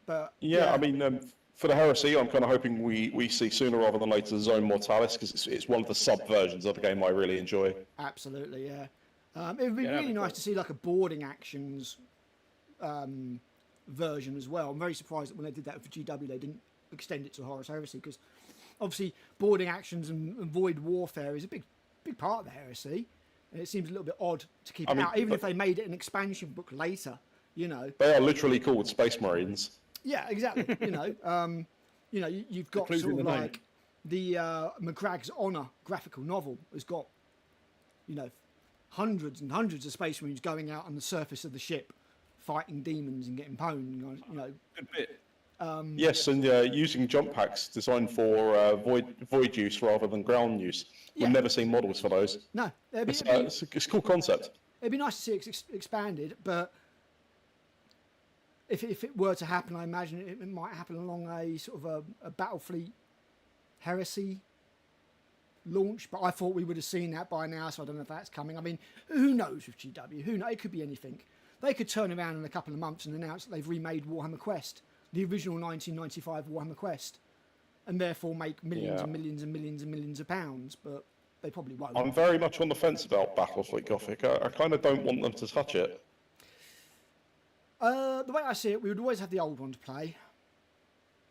But yeah. I mean, for the Heresy, I'm kind of hoping we see sooner rather than later Zone Mortalis, because it's one of the sub-versions of the game I really enjoy. Absolutely, yeah. It would be really nice to see like a boarding actions version as well. I'm very surprised that when they did that for GW, they didn't extend it to Horus Heresy, because obviously boarding actions and void warfare is a big part of the Heresy, and it seems a little bit odd to keep it out, even if they made it an expansion book later. You know, they are literally called Space Marines. Yeah, exactly. You've got sort of like the McCragg's Honor graphical novel has got, hundreds and hundreds of Space Marines going out on the surface of the ship, fighting demons and getting pwned. Good bit. Yes, and using jump packs designed for void use rather than ground use. We've never seen models for those. No, it's a cool concept. It'd be nice to see it expanded, but if it were to happen, I imagine it might happen along a sort of a Battlefleet Heresy launch. But I thought we would have seen that by now, so I don't know if that's coming. I mean, who knows with GW? Who knows? It could be anything. They could turn around in a couple of months and announce that they've remade Warhammer Quest, the original 1995 Warhammer Quest, and therefore make millions and millions and millions and millions of pounds. But they probably won't. I'm very much on the fence about Battlefleet Gothic. I kind of don't want them to touch it. The way I see it, we would always have the old one to play.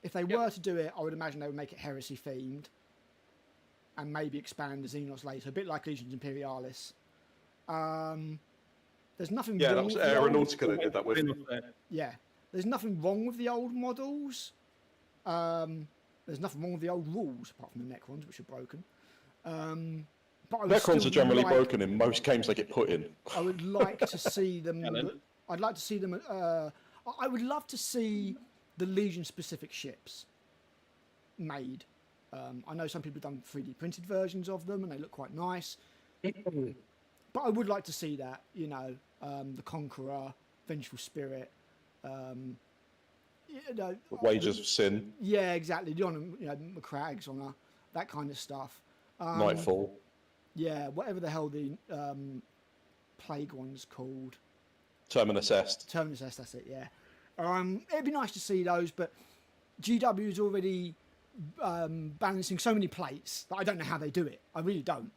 If they were to do it, I would imagine they would make it Heresy themed and maybe expand the Xenos later, a bit like Legions Imperialis. There's nothing wrong that was with the old... Aeronautica that did that with. Yeah. There's nothing wrong with the old models. There's nothing wrong with the old rules, apart from the Necrons, which are broken. But Necrons are generally broken in most games they get put in. I would like to see them... I'd like to see them... I would love to see the Legion-specific ships made. I know some people have done 3D printed versions of them, and they look quite nice. But I would like to see that, the Conqueror, Vengeful Spirit, Wages of Sin. Yeah, exactly. McCragg's Honor, that kind of stuff. Nightfall. Yeah, whatever the hell the Plague one's called. Terminus Est. Terminus Est, that's it, yeah. It'd be nice to see those, but GW is already balancing so many plates that I don't know how they do it. I really don't.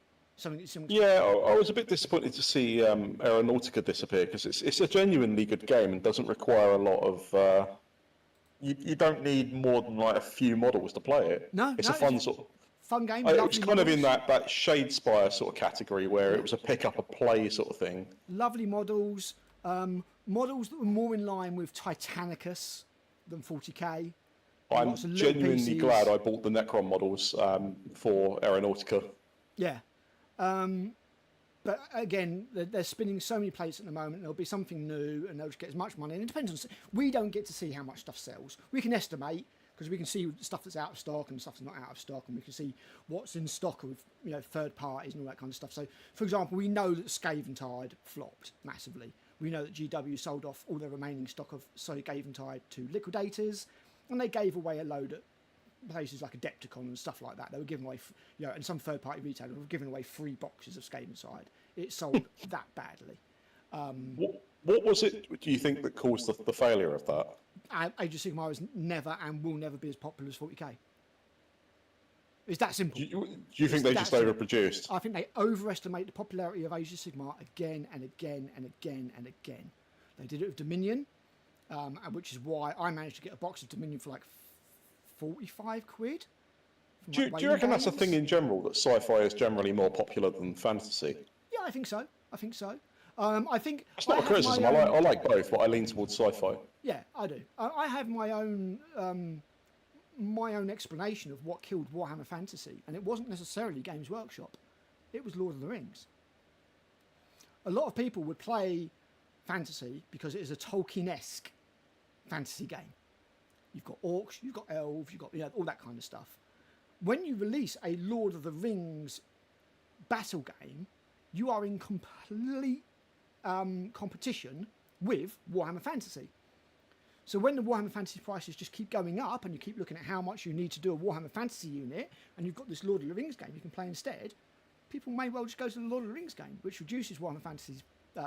Yeah, I was a bit disappointed to see Aeronautica disappear, because it's a genuinely good game and doesn't require a lot of... You don't need more than like a few models to play it. It's a fun sort of... Fun game. It was kind of in that Shadespire sort of category where it was a pick up a play sort of thing. Lovely models. Models that were more in line with Titanicus than 40k. I'm genuinely glad I bought the Necron models for Aeronautica. Yeah. But again, they're spinning so many plates at the moment. There'll be something new, and they'll just get as much money. And it depends on. We don't get to see how much stuff sells. We can estimate because we can see stuff that's out of stock and stuff that's not out of stock, and we can see what's in stock with third parties and all that kind of stuff. So, for example, we know that Scaventide flopped massively. We know that GW sold off all their remaining stock of Scaventide to liquidators, and they gave away a load at places like Adepticon and stuff like that. They were giving away, and some third-party retailers were giving away 3 boxes of Scaventide. It sold that badly. What was it, do you think, that caused the failure of that? Age of Sigmar is never and will never be as popular as 40k. It's that simple. Do you think they just overproduced? I think they overestimate the popularity of Age of Sigmar again and again and again and again. They did it with Dominion, which is why I managed to get a box of Dominion for like 45 quid. Do you reckon that's a thing in general, that sci-fi is generally more popular than fantasy? Yeah, I think so. I think it's not a criticism. I like both, but I lean towards sci-fi. Yeah, I do. I have my own explanation of what killed Warhammer Fantasy, and it wasn't necessarily Games Workshop. It was Lord of the Rings. A lot of people would play fantasy because it is a Tolkien-esque fantasy game. You've got orcs, you've got elves, you've got all that kind of stuff. When you release a Lord of the Rings battle game, you are in complete competition with Warhammer Fantasy. So when the Warhammer Fantasy prices just keep going up and you keep looking at how much you need to do a Warhammer Fantasy unit and you've got this Lord of the Rings game you can play instead, people may well just go to the Lord of the Rings game, which reduces Warhammer Fantasy's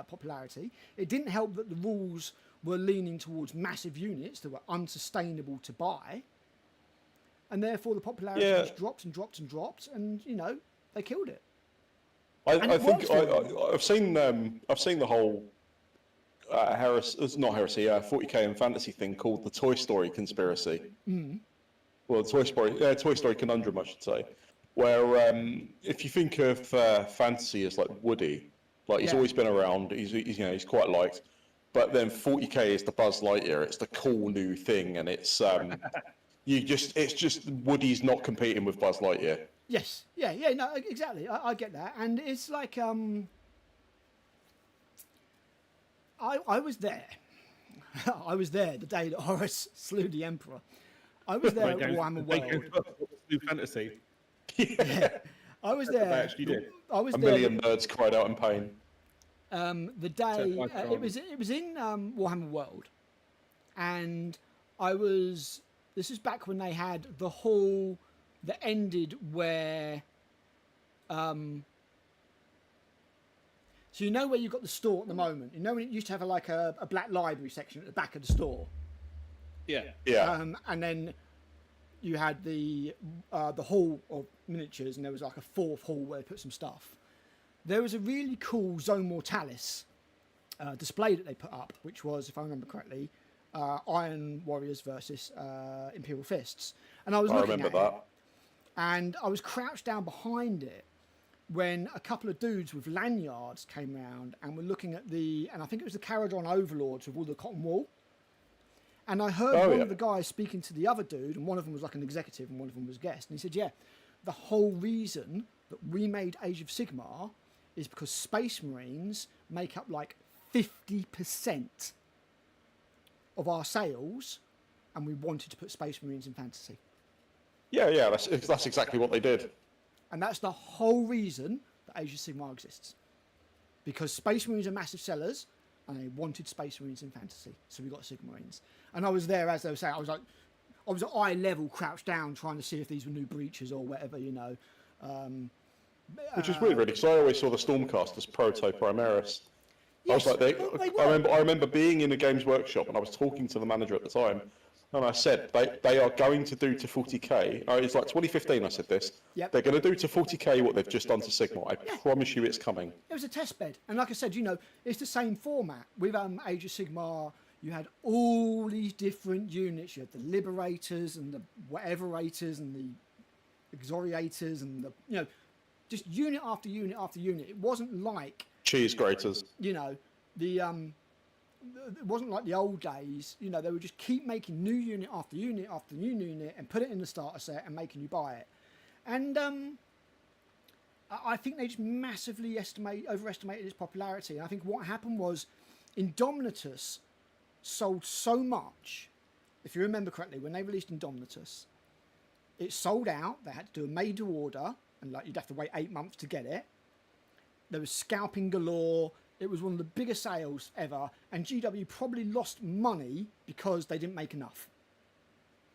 popularity. It didn't help that the rules were leaning towards massive units that were unsustainable to buy. And therefore the popularity just dropped and dropped and dropped and, you know, they killed it. I think I've seen the whole not heresy, 40k and fantasy thing called the Toy Story conspiracy. Mm. Well, the Toy Story conundrum, I should say, where if you think of fantasy as like Woody, like he's always been around, he's quite liked, but then 40k is the Buzz Lightyear, it's the cool new thing, and it's it's just Woody's not competing with Buzz Lightyear. Yes, no, exactly. I get that, and it's like I was there. I was there the day that Horus slew the Emperor. I was there at Warhammer World. New fantasy. Yeah, I was there. They actually did. I was A there. million nerds cried out in pain. The day it was in Warhammer World, and this is back when they had the hall that ended where so you know where you've got the store at the moment. You know when it used to have a black library section at the back of the store. Yeah. And then you had the hall of miniatures, and there was like a fourth hall where they put some stuff. There was a really cool Zone Mortalis display that they put up, which was, if I remember correctly, Iron Warriors versus Imperial Fists. And I remember that. And I was crouched down behind it when a couple of dudes with lanyards came round and were looking at and I think it was the Caradon Overlords with all the cotton wool. And I heard one of the guys speaking to the other dude, and one of them was like an executive and one of them was a guest. And he said, yeah, the whole reason that we made Age of Sigmar is because Space Marines make up like 50% of our sales, and we wanted to put Space Marines in fantasy. Yeah, that's exactly what they did. And that's the whole reason that Age of Sigmar exists. Because Space Marines are massive sellers, and they wanted Space Marines in fantasy. So we got Sigmarines. And I was there, as they were saying, I was at eye level, crouched down, trying to see if these were new breaches or whatever, you know. Which is weird, really, because I always saw the Stormcast as Proto Primaris. Yes, I was like, I remember being in the Games Workshop, and I was talking to the manager at the time, and I said, they are going to do to 40k. It's like 2015, I said this. Yep. They're going to do to 40k what they've just done to Sigmar. I promise you it's coming. It was a test bed. And like I said, you know, it's the same format. With Age of Sigmar, you had all these different units. You had the Liberators and the Whateverators and the Exoriators and the, you know, just unit after unit after unit. It wasn't like... Cheese graters. You know, it wasn't like the old days. You know, they would just keep making new unit after unit after new unit and put it in the starter set and making you buy it. And I think they just massively overestimated its popularity. And I think what happened was Indomitus sold so much. If you remember correctly, when they released Indomitus, it sold out. They had to do a made to order, and like you'd have to wait 8 months to get it. There was scalping galore. It was one of the biggest sales ever, and GW probably lost money because they didn't make enough.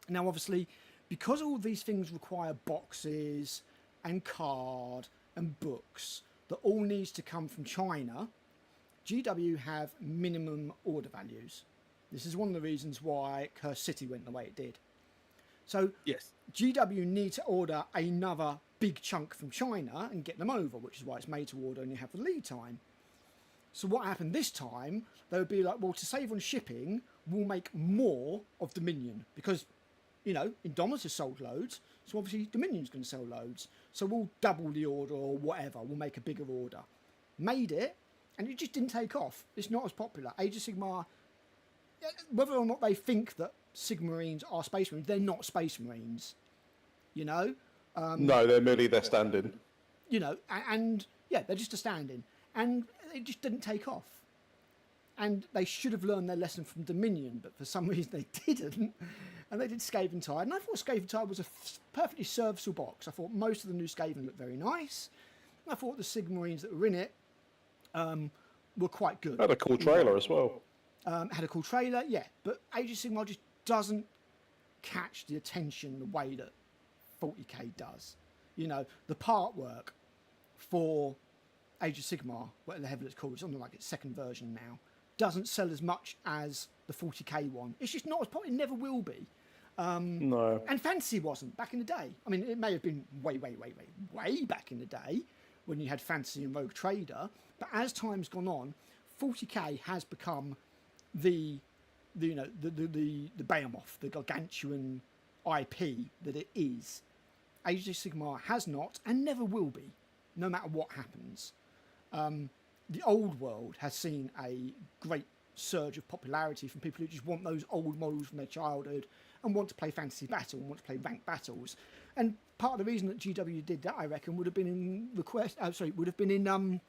Now, obviously, because all these things require boxes and card and books that all needs to come from China, GW have minimum order values. This is one of the reasons why Cursed City went the way it did. So yes, GW need to order another big chunk from China and get them over, which is why it's made to order and you have the lead time. So what happened this time, they would be like, well, to save on shipping, we'll make more of Dominion because, you know, Indomitus sold loads, so obviously Dominion's going to sell loads. So we'll double the order or whatever, we'll make a bigger order. Made it, and it just didn't take off. It's not as popular. Age of Sigmar, whether or not they think that Sigmarines are Space Marines, they're not Space Marines, you know? No, they're merely their stand-in. You know, and yeah, they're just a stand-in. And it just didn't take off. And they should have learned their lesson from Dominion, but for some reason they didn't. And they did Skaven Tide. And I thought Skaven Tide was a perfectly serviceable box. I thought most of the new Skaven looked very nice. And I thought the Sigmarines that were in it were quite good. Had a cool trailer as well. Had a cool trailer, yeah, but Age of Sigmar just doesn't catch the attention the way that 40k does. You know, the part work for Age of Sigmar, whatever the hell it's called, something like its second version now, doesn't sell as much as the 40k one. It's just not as popular. It never will be. No. And Fantasy wasn't back in the day. I mean, it may have been way back in the day when you had Fantasy and Rogue Trader. But as time's gone on, 40k has become the behemoth, the gargantuan IP that it is. Age of Sigmar has not and never will be, no matter what happens. The old world has seen a great surge of popularity from people who just want those old models from their childhood and want to play fantasy battle and want to play ranked battles. And part of the reason that GW did that, I reckon, would have been in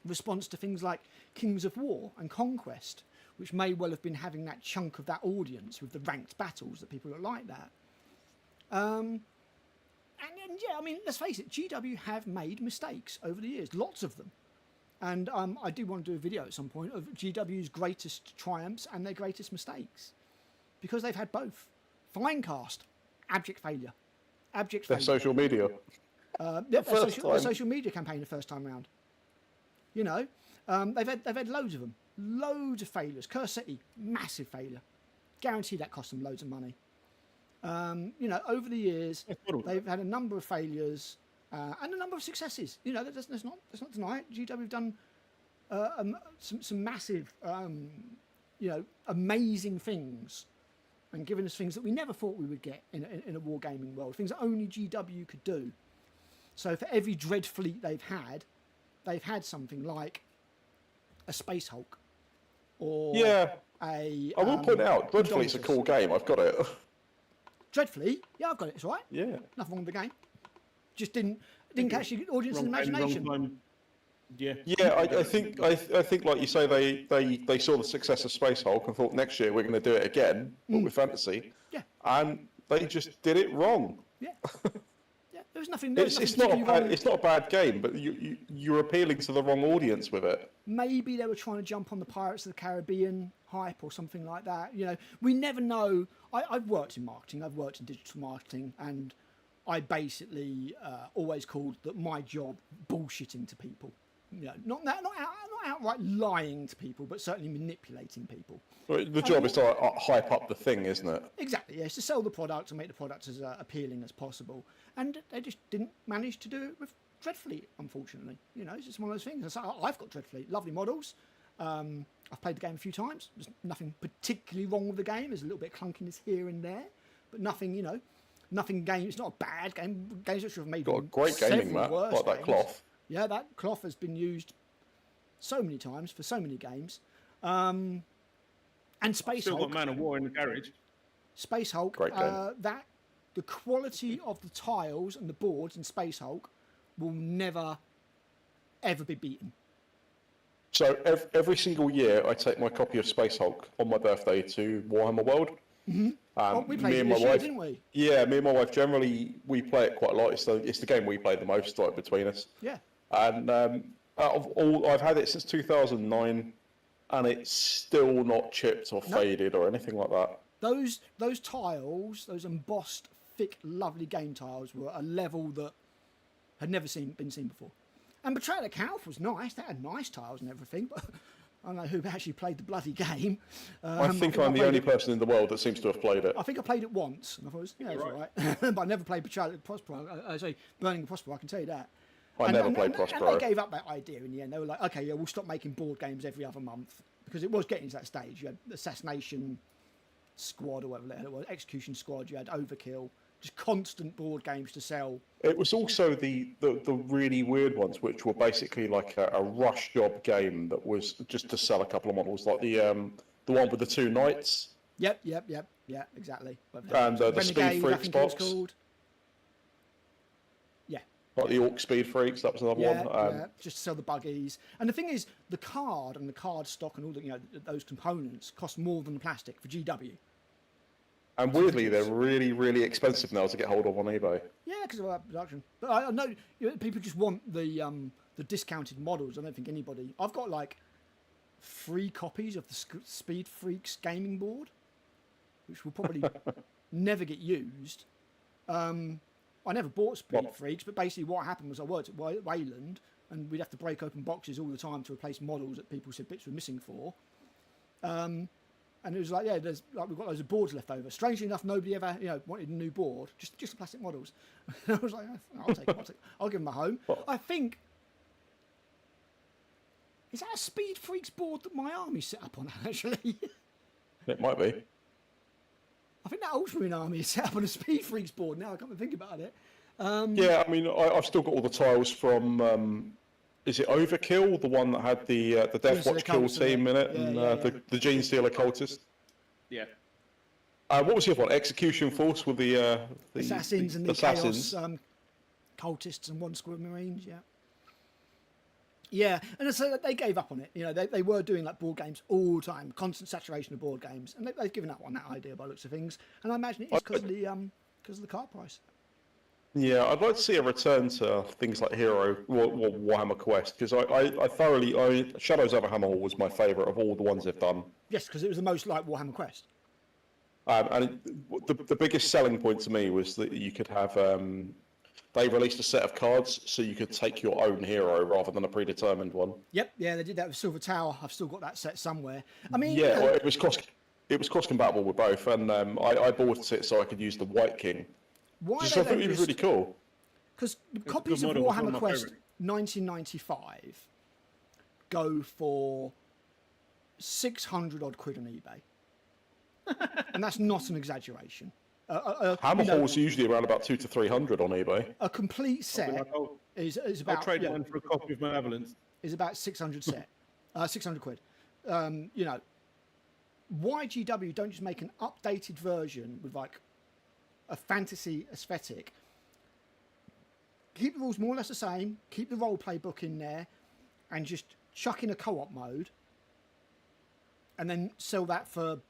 response to things like Kings of War and Conquest, which may well have been having that chunk of that audience with the ranked battles that people are like that. And yeah, I mean, let's face it, GW have made mistakes over the years, lots of them. And I do want to do a video at some point of GW's greatest triumphs and their greatest mistakes, because they've had both. Finecast, abject failure. Their social media. Their social media campaign the first time round. You know, they've had loads of them, loads of failures. Curse City, massive failure. Guarantee that cost them loads of money. You know, over the years, they've had a number of failures and a number of successes. You know, let's not deny it. GW have done some massive, you know, amazing things, and given us things that we never thought we would get in a wargaming world, things that only GW could do. So for every Dread fleet they've had something like a Space Hulk, or I will point out, Dread Fleet's a cool game. I've got it. Dreadfleet, yeah, I've got it. It's all right. Yeah, nothing wrong with the game. Just didn't catch the audience's imagination. Yeah, I think like you say, they saw the success of Space Hulk and thought next year we're going to do it again, but with fantasy. Yeah, and they just did it wrong. Yeah, yeah. There was nothing. It's not a bad game, but you're appealing to the wrong audience with it. Maybe they were trying to jump on the Pirates of the Caribbean hype or something like that. You know, we never know. I've worked in marketing. I've worked in digital marketing, and I basically always called that my job bullshitting to people. You know, not outright lying to people, but certainly manipulating people. Well, the job is to hype up the thing, isn't it? Exactly, yes, to sell the product and make the product as appealing as possible. And they just didn't manage to do it with Dreadfleet, unfortunately. You know, it's just one of those things. I've got Dreadfleet, lovely models. I've played the game a few times. There's nothing particularly wrong with the game. There's a little bit of clunkiness here and there, but nothing, you know, nothing game. It's not a bad game. Games which have made got a great gaming map, like that cloth. Yeah, that cloth has been used so many times for so many games. And Space Hulk. Still got Man of War in the garage. Space Hulk. Great game. The quality of the tiles and the boards in Space Hulk will never, ever be beaten. So every single year, I take my copy of Space Hulk on my birthday to Warhammer World. Mm-hmm. We played it this year, didn't we? Yeah, me and my wife generally we play it quite a lot. It's the game we play the most, like between us. Yeah. And out of all, I've had it since 2009, and it's still not chipped or faded or anything like that. Those tiles, those embossed, thick, lovely game tiles, were a level that had never been seen before. And Betrayal at Calf was nice. They had nice tiles and everything, but I don't know who actually played the bloody game. I think I'm the only person in the world that seems to have played it. I think I played it once, and I thought, it's all right. But I never played Betrayal at Prospero. Sorry, Burning Prospero, I can tell you that. I never played Prospero. And they gave up that idea in the end. They were like, okay, yeah, we'll stop making board games every other month, because it was getting to that stage. You had Assassination Squad or whatever it was, Execution Squad, you had Overkill, just constant board games to sell. It was also the really weird ones, which were basically like a rush job game that was just to sell a couple of models, like the one with the two knights. Yep, exactly. And the Speed Freaks box. Called. Yeah. Like the Orc Speed Freaks, that was another one. Yeah, just to sell the buggies. And the thing is, the card and the card stock and all the those components cost more than the plastic for GW. And weirdly, they're really, really expensive now to get hold of on eBay. Yeah, because of our production. But I know people just want the discounted models. I don't think anybody. I've got like free copies of the Speed Freaks gaming board, which will probably never get used. I never bought Speed Freaks, but basically what happened was I worked at Wayland, and we'd have to break open boxes all the time to replace models that people said bits were missing for. And it was like, yeah, we've got loads of boards left over. Strangely enough, nobody ever, wanted a new board, just the plastic models. And I was like, I'll take it. I'll give them a home. I think, is that a Speed Freaks board that my army set up on, actually? It might be. I think that Ultramarine army is set up on a Speed Freaks board now. I can't even think about it. Yeah, I mean, I've still got all the tiles from. Is it Overkill, the one that had the Death Watch kill team in it, the Gene Stealer cultist? Yeah. What was the other one? Execution Force with the Assassins and the Chaos cultists and One Squad Marines. Yeah. Yeah, and so they gave up on it. They were doing like board games all the time, constant saturation of board games, and they've given up on that idea by the looks of things. And I imagine it is because of the card price. Yeah, I'd like to see a return to things like Hero or Warhammer Quest, because I Shadows over Hammerhall was my favourite of all the ones they've done. Yes, because it was the most like Warhammer Quest. And the biggest selling point to me was that you could have. They released a set of cards so you could take your own hero rather than a predetermined one. Yep, yeah, they did that with Silver Tower. I've still got that set somewhere. I mean, yeah, well, it was cross compatible with both, and I bought it so I could use the White King. Why I thought it was really cool. Because copies of Warhammer Quest 1995 go for 600 odd quid on eBay, and that's not an exaggeration. Hammerhall's usually around about 200 to 300 on eBay. A complete set is about. I'll trade one for a copy of Malevolence. Is about 600 600 quid. Why GW don't just make an updated version with like a fantasy aesthetic? Keep the rules more or less the same. Keep the roleplay book in there, and just chuck in a co-op mode, and then sell that for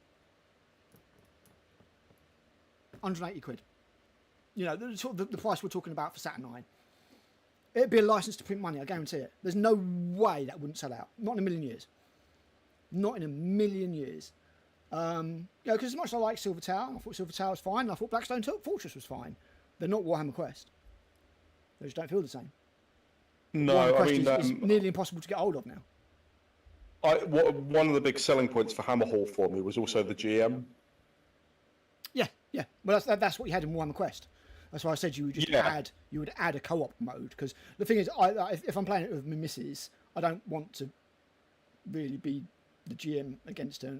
180 quid. The price we're talking about for Saturn 9. It'd be a license to print money, I guarantee it. There's no way that wouldn't sell out. Not in a million years. Not in a million years. Because as much as I like Silver Tower, I thought Silver Tower was fine, and I thought Blackstone Fortress was fine. They're not Warhammer Quest. They just don't feel the same. No, Warhammer I mean... Quest is nearly impossible to get hold of now. One of the big selling points for Hammerhall for me was also the GM. Yeah. Well, that's what you had in Warhammer Quest. That's why I said you would add a co-op mode, because the thing is, if I'm playing it with my missus, I don't want to really be the GM against her,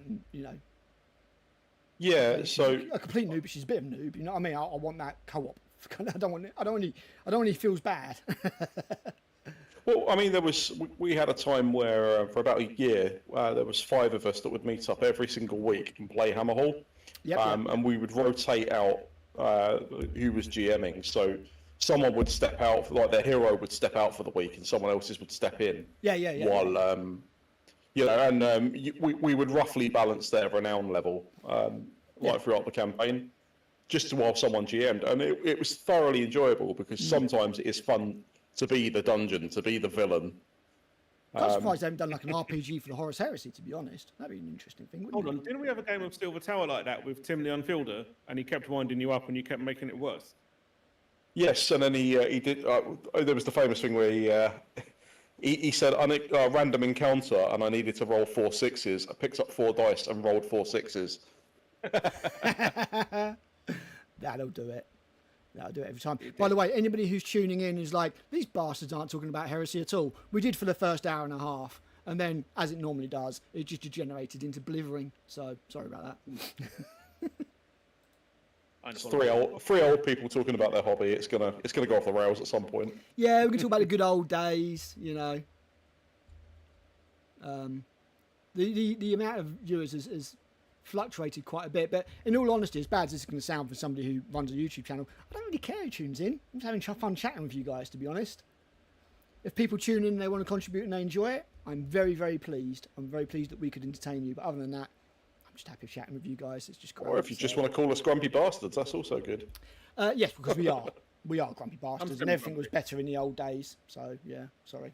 Yeah, so a complete noob, but she's a bit of a noob. You know what I mean? I want that co-op. I don't want it feels bad. Well, I mean, we had a time where for about a year there was 5 of us that would meet up every single week and play Hammerhall. Yep. And we would rotate out who was GMing. So someone would step out, like their hero would step out for the week, and someone else's would step in. Yeah. While we would roughly balance their renown level throughout the campaign, just while someone GM'd, and it was thoroughly enjoyable because sometimes it is fun to be the dungeon, to be the villain. I'm surprised they haven't done like an RPG for the Horus Heresy, to be honest. That'd be an interesting thing, wouldn't it? Hold on, didn't we have a game of Silver Tower like that with Tim the Unfielder, and he kept winding you up and you kept making it worse? Yes, and then he did. There was the famous thing where he said random encounter, and I needed to roll 4 6s. I picked up 4 dice and rolled 4 6s. That'll do it. That'll do it every time. By the way, anybody who's tuning in is like, these bastards aren't talking about heresy at all. We did for the first hour and a half, and then, as it normally does, it just degenerated into blithering. So, sorry about that. It's three old people talking about their hobby. It's gonna go off the rails at some point. Yeah, we can talk about the good old days, The amount of viewers has fluctuated quite a bit, but in all honesty, as bad as this is going to sound for somebody who runs a YouTube channel, I don't really care who tunes in. I'm just having fun chatting with you guys, to be honest. If people tune in and they want to contribute and they enjoy it, I'm very, very pleased. I'm very pleased that we could entertain you, but other than that, I'm just happy chatting with you guys. It's just great. Or if you just want to call us grumpy bastards, that's also good. Yes, because we are. We are grumpy bastards, and everything was better in the old days, so yeah, sorry.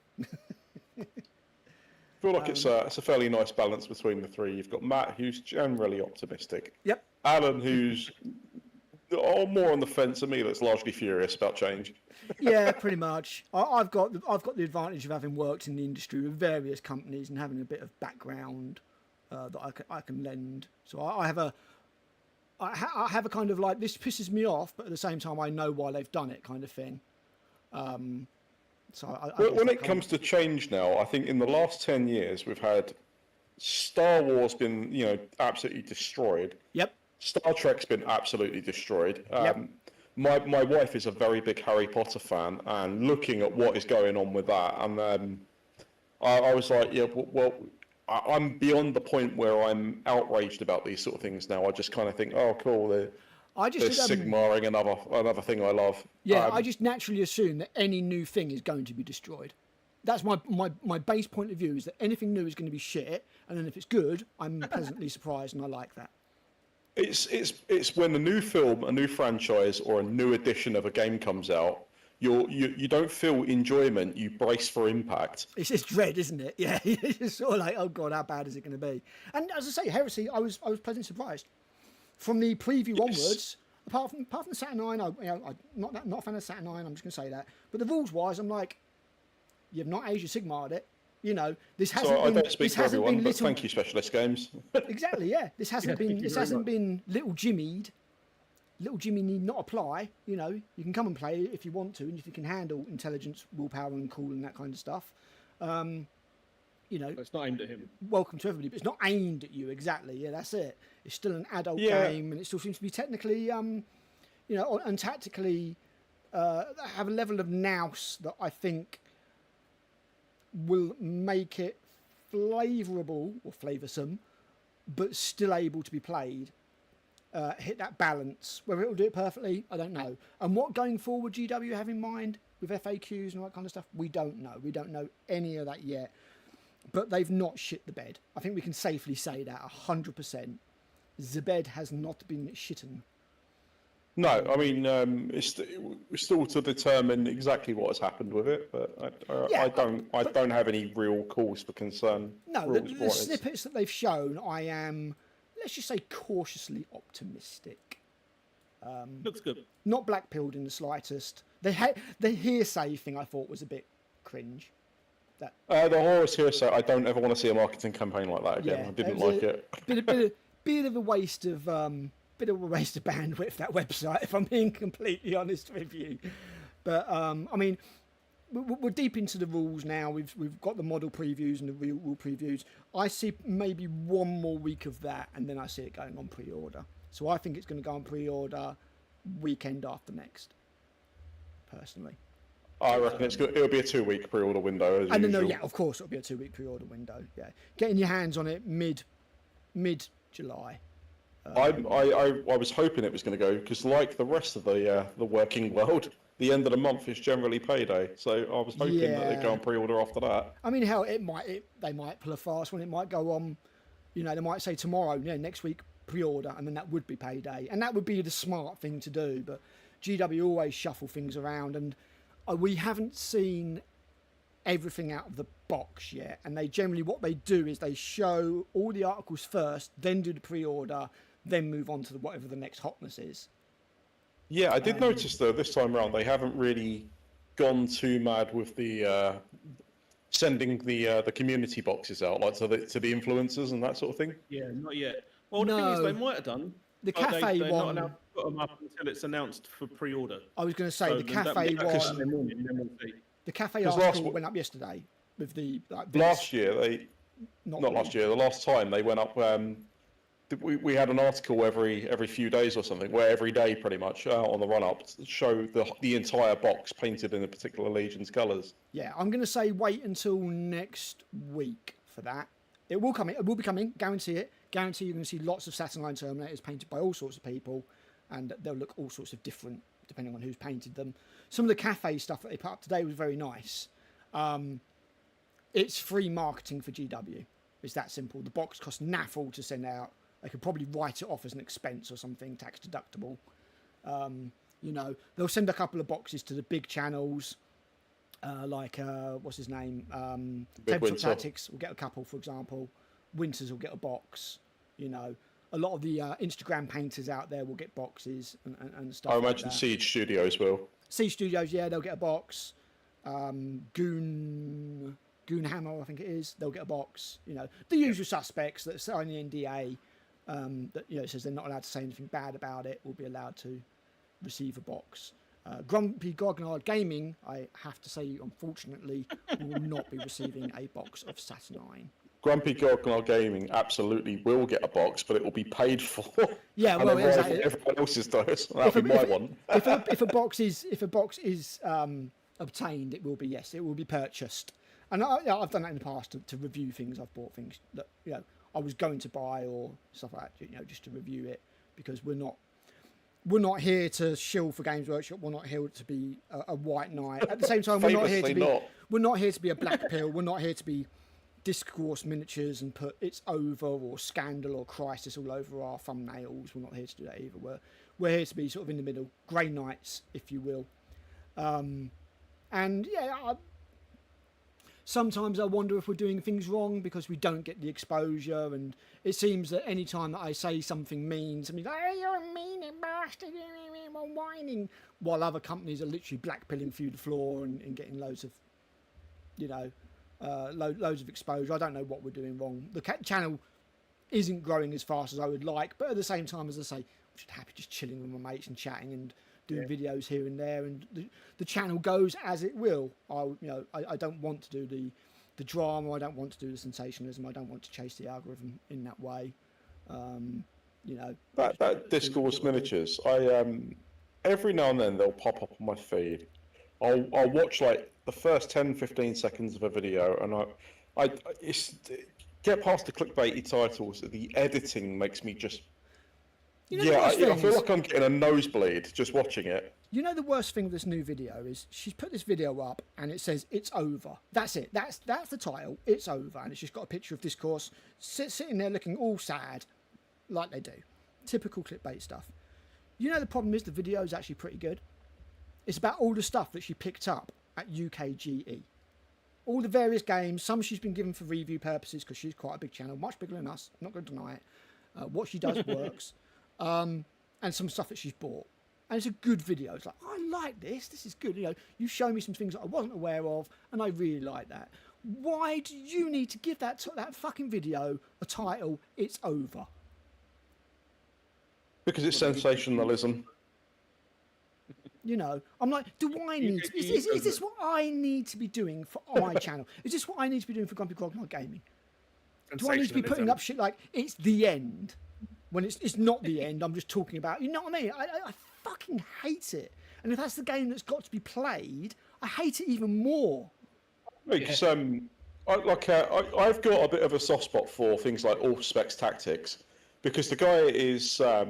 feel like it's a fairly nice balance between the three. You've got Matt, who's generally optimistic. Yep. Alan, who's more on the fence, and me that's largely furious about change. Yeah, pretty much. I've got the advantage of having worked in the industry with various companies and having a bit of background that I can lend. So I have a kind of like, this pisses me off, but at the same time I know why they've done it kind of thing. So when it comes to change now, I think in the last 10 years we've had Star Wars been absolutely destroyed. Yep. Star Trek's been absolutely destroyed. Yep. My wife is a very big Harry Potter fan, and looking at what is going on with that, and I was like, yeah, well, I'm beyond the point where I'm outraged about these sort of things now. I just kind of think, oh, cool, they're Sigmaring another thing I love. Yeah, I just naturally assume that any new thing is going to be destroyed. That's my base point of view, is that anything new is going to be shit, and then if it's good, I'm pleasantly surprised, and I like that. It's when a new film, a new franchise, or a new edition of a game comes out, you don't feel enjoyment, you brace for impact. It's just dread, isn't it? Yeah, it's sort of like, oh god, how bad is it going to be? And as I say, Heresy, I was pleasantly surprised from the preview onwards. Apart from Saturn 9, I'm not a fan of Saturn 9. I'm just going to say that. But the rules wise, I'm like, you've not Age of Sigmar'd it. This hasn't so been. I don't speak for everyone, but little... thank you, Specialist Games. Exactly, yeah. This hasn't been little Jimmy'd. Little Jimmy need not apply. You can come and play if you want to, and if you can handle intelligence, willpower, and cool, and that kind of stuff. It's not aimed at him. Welcome to everybody, but it's not aimed at you exactly. Yeah, that's it. It's still an adult game, and it still seems to be technically, and tactically, have a level of nous that I think will make it flavourable or flavoursome, but still able to be played. Hit that balance. Whether it'll do it perfectly, I don't know. And what going forward GW have in mind with FAQs and all that kind of stuff, we don't know. We don't know any of that yet. But they've not shit the bed. I think we can safely say that 100%. The bed has not been shitten. No, I mean, it's still to determine exactly what has happened with it, but I don't have any real cause for concern. No, the snippets that they've shown, I am, let's just say, cautiously optimistic. Looks good. Not black-pilled in the slightest. The hearsay thing I thought was a bit cringe. The Horus hearsay, I don't ever want to see a marketing campaign like that again. Yeah, I didn't like it. Bit of a waste of bandwidth, that website, if I'm being completely honest with you. But I mean, we're deep into the rules now. We've got the model previews and the real rule previews. I see maybe one more week of that, and then I see it going on pre-order. So I think it's going to go on pre-order weekend after next, personally. I reckon it'll be a 2-week pre-order window. And no, yeah, of course it'll be a 2-week pre-order window. Yeah, getting your hands on it mid July. I was hoping it was going to go, because like the rest of the working world, the end of the month is generally payday. So I was hoping that they'd go on pre-order after that. I mean, hell, they might pull a fast one. It might go on. They might say tomorrow, next week pre-order, and then that would be payday, and that would be the smart thing to do. But GW always shuffle things around, and we haven't seen everything out of the box yet. And they generally, what they do is they show all the articles first, then do the pre-order, then move on to whatever the next hotness is. Yeah, I did notice though this time around they haven't really gone too mad with the sending the community boxes out, like to the influencers and that sort of thing. Yeah, not yet. Well, the thing is, they might have done. The cafe they're one. Not allowed to put them up until it's announced for pre-order. I was going to say the cafe one. The cafe article went up yesterday with the last year. The last time they went up. We had an article every few days or something, where every day pretty much on the run up show the entire box painted in a particular legion's colours. Yeah, I'm going to say wait until next week for that. It will come. It will be coming. Guarantee it. Guarantee you're going to see lots of Saturn Line Terminators painted by all sorts of people, and they'll look all sorts of different depending on who's painted them. Some of the cafe stuff that they put up today was very nice. It's free marketing for GW. It's that simple. The box costs naffle to send out. They could probably write it off as an expense or something, tax deductible. They'll send a couple of boxes to the big channels. what's his name? Temperature Tactics will get a couple, for example. Winters will get a box. You know, a lot of the Instagram painters out there will get boxes and stuff. I imagine Siege Studios will. Siege Studios, yeah, they'll get a box. Goonhammer, I think it is. They'll get a box. You know, the usual suspects that sign the NDA that says they're not allowed to say anything bad about it will be allowed to receive a box. Grumpy Grognard Gaming, I have to say, unfortunately, will not be receiving a box of Saturnine. Grumpy Grognard Gaming absolutely will get a box, but it will be paid for. Yeah, well, exactly. Everyone else's does. That'll be my one. If a box is obtained, it will be it will be purchased. And I've done that in the past to review things. I've bought things that I was going to buy or stuff like that, just to review it, because we're not here to shill for Games Workshop. We're not here to be a white knight. At the same time, we're not here to be a black pill. We're not here to be Discourse Miniatures and put It's Over or Scandal or Crisis all over our thumbnails. We're not here to do that either. We're here to be sort of in the middle, grey knights, if you will. Sometimes I wonder if we're doing things wrong because we don't get the exposure, and it seems that any time that I say something mean, somebody's like, "Oh, you're a mean bastard," or whining, while other companies are literally blackpilling through the floor and getting loads of, loads of exposure. I don't know what we're doing wrong. The channel isn't growing as fast as I would like, but at the same time, as I say, I'm just happy just chilling with my mates and chatting and doing videos here and there, and the channel goes as it will. I don't want to do the drama. I don't want to do the sensationalism. I don't want to chase the algorithm in that way. That Discourse Miniatures. Every now and then they'll pop up on my feed. I'll watch like the first 10-15 seconds of a video, and I get past the clickbaity titles. The editing makes me just. I feel like I'm getting a nosebleed just watching it. You know, the worst thing with this new video is she's put this video up and it says "It's over." That's it. That's the title. It's over, and it's just got a picture of Discourse sitting there looking all sad, like they do. Typical clickbait stuff. You know, the problem is the video is actually pretty good. It's about all the stuff that she picked up at UKGE. All the various games. Some she's been given for review purposes because she's quite a big channel, much bigger than us. I'm not going to deny it. What she does works. And some stuff that she's bought, and it's a good video. It's like, I like this. This is good. You show me some things that I wasn't aware of, and I really like that. Why do you need to give that fucking video a title? It's over. Because it's sensationalism. I'm like, do I need? Is this what I need to be doing for my channel? Is this what I need to be doing for Grumpy Grognard Gaming? Do I need to be putting up shit like it's the end? When it's not the end, I'm just talking about, you know what I mean? I fucking hate it. And if that's the game that's got to be played, I hate it even more. Because I've got a bit of a soft spot for things like All-Specs Tactics, because the guy is, your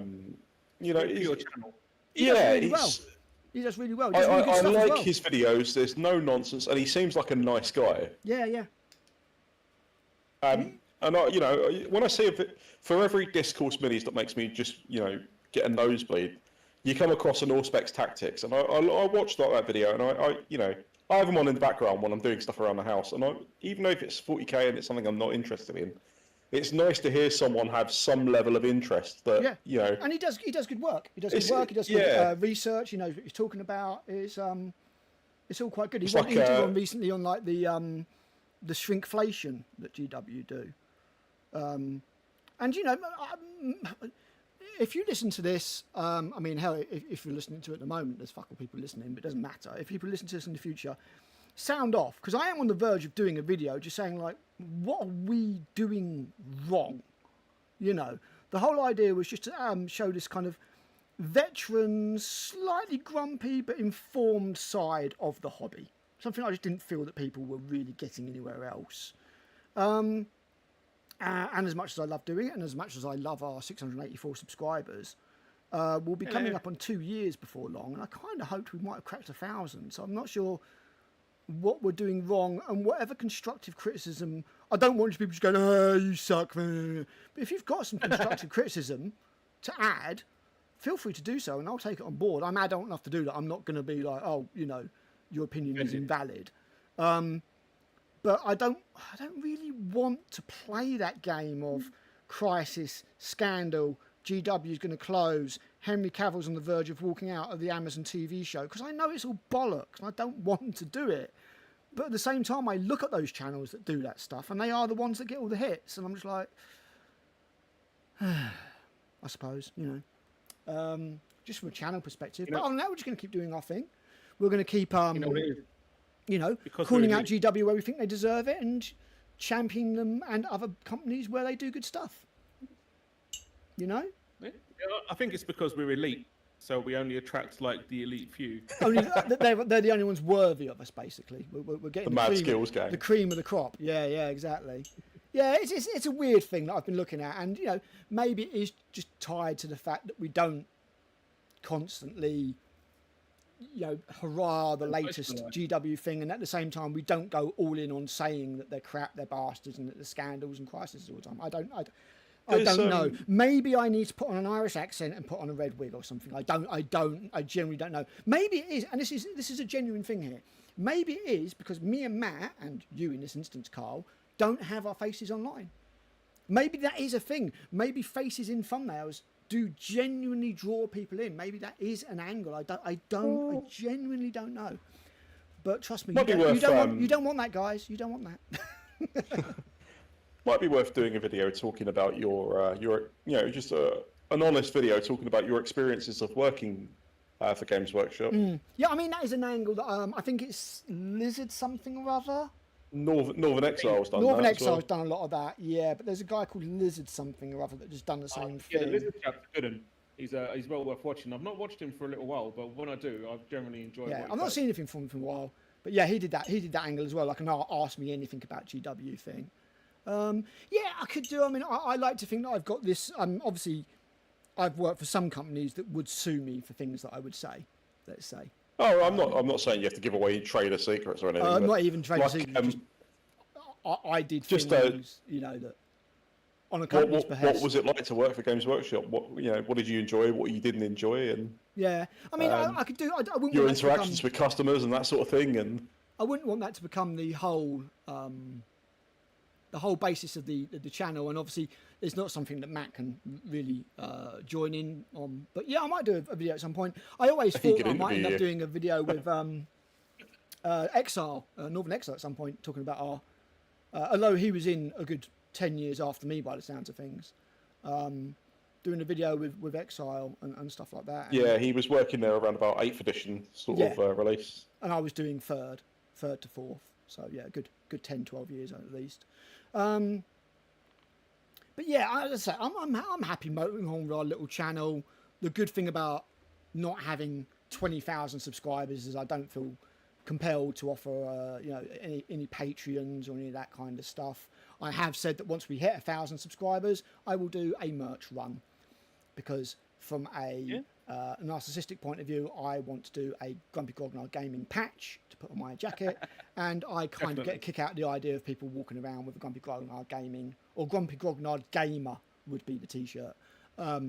channel. He does really well. I like his videos. There's no nonsense, and he seems like a nice guy. Yeah. And when I see for every Discourse Minis that makes me just, get a nosebleed, you come across an All-Specs Tactics, and I watched that video, and I have them on in the background when I'm doing stuff around the house, and even though if it's 40k and it's something I'm not interested in, it's nice to hear someone have some level of interest that, And he does good work. He does good research. He knows what he's talking about. It's all quite good. He did one recently on like the shrinkflation that GW do. If you listen to this, hell, if you're listening to it at the moment, there's fucking people listening, but it doesn't matter. If people listen to this in the future, sound off, because I am on the verge of doing a video just saying, like, what are we doing wrong? The whole idea was just to show this kind of veteran, slightly grumpy, but informed side of the hobby. Something I just didn't feel that people were really getting anywhere else. And as much as I love doing it, and as much as I love our 684 subscribers, we'll be coming up on 2 years before long, and I kind of hoped we might have cracked 1,000. So I'm not sure what we're doing wrong, and whatever constructive criticism, I don't want people just going, "Oh, you suck." But if you've got some constructive criticism to add, feel free to do so, and I'll take it on board. I'm adult enough to do that. I'm not going to be like, "Oh, your opinion is invalid." But I don't really want to play that game of crisis, scandal, GW is going to close, Henry Cavill's on the verge of walking out of the Amazon TV show, because I know it's all bollocks and I don't want to do it. But at the same time, I look at those channels that do that stuff, and they are the ones that get all the hits, and I'm just like, I suppose, just from a channel perspective. But other than that, we're just going to keep doing our thing. We're going to keep, calling out GW where we think they deserve it, and champion them and other companies where they do good stuff. Yeah, I think it's because we're elite, so we only attract like the elite few. Only they're the only ones worthy of us, basically. We're getting the mad skills game, the cream of the crop. Yeah, exactly. Yeah, it's a weird thing that I've been looking at, and maybe it is just tied to the fact that we don't constantly, hurrah the latest GW thing, and at the same time we don't go all in on saying that they're crap, they're bastards, and that there's scandals and crises all the time. I don't know. Maybe I need to put on an Irish accent and put on a red wig or something. I generally don't know. Maybe it is, and this is a genuine thing here. Maybe it is because me and Matt, and you in this instance, Karl, don't have our faces online. Maybe that is a thing. Maybe faces in thumbnails do genuinely draw people in. Maybe that is an angle. I genuinely don't know. But trust me, you don't want that, guys. You don't want that. Might be worth doing a video talking about your just an honest video talking about your experiences of working for Games Workshop. Yeah, I mean, that is an angle that I think it's Lizard something or other. Northern Exile's done Northern that. Exile's done a lot of that, yeah. But there's a guy called Lizard something or other that just done the same thing. Yeah, the Lizard chap's good, and he's well worth watching. I've not watched him for a little while, but when I do, I've generally enjoyed. Yeah, I've not seen anything from him for a while, but yeah, he did that angle as well, like an ask me anything about GW thing. Yeah, I could do. I mean, I like to think that I've got this. Obviously, I've worked for some companies that would sue me for things that I would say. Let's say. Oh, I'm not saying you have to give away trader secrets or anything. Not even trader secrets. I did things, that on a company's behest. What was it like to work for Games Workshop? What did you enjoy? What you didn't enjoy? And yeah, I mean, I could do. I wouldn't your want interactions with customers and that sort of thing. And I wouldn't want that to become the whole basis of the channel. And obviously, it's not something that Matt can really join in on. But yeah, I might do a video at some point. I always thought that I might end up doing a video with Exile, Northern Exile at some point, talking about our. Although he was in a good 10 years after me by the sounds of things, doing a video with Exile and stuff like that. Yeah, he was working there around about 8th edition sort of release. And I was doing third to 4th. So yeah, good 10, 12 years at least. But yeah, as I say, I'm happy motoring on with our little channel. The good thing about not having 20,000 subscribers is I don't feel compelled to offer any Patreons or any of that kind of stuff. I have said that once we hit 1,000 subscribers, I will do a merch run, because from a narcissistic point of view, I want to do a Grumpy Grognard gaming patch to put on my jacket, and I kind of get a kick out of the idea of people walking around with a Grumpy Grognard gaming, or Grumpy Grognard gamer would be the t-shirt. I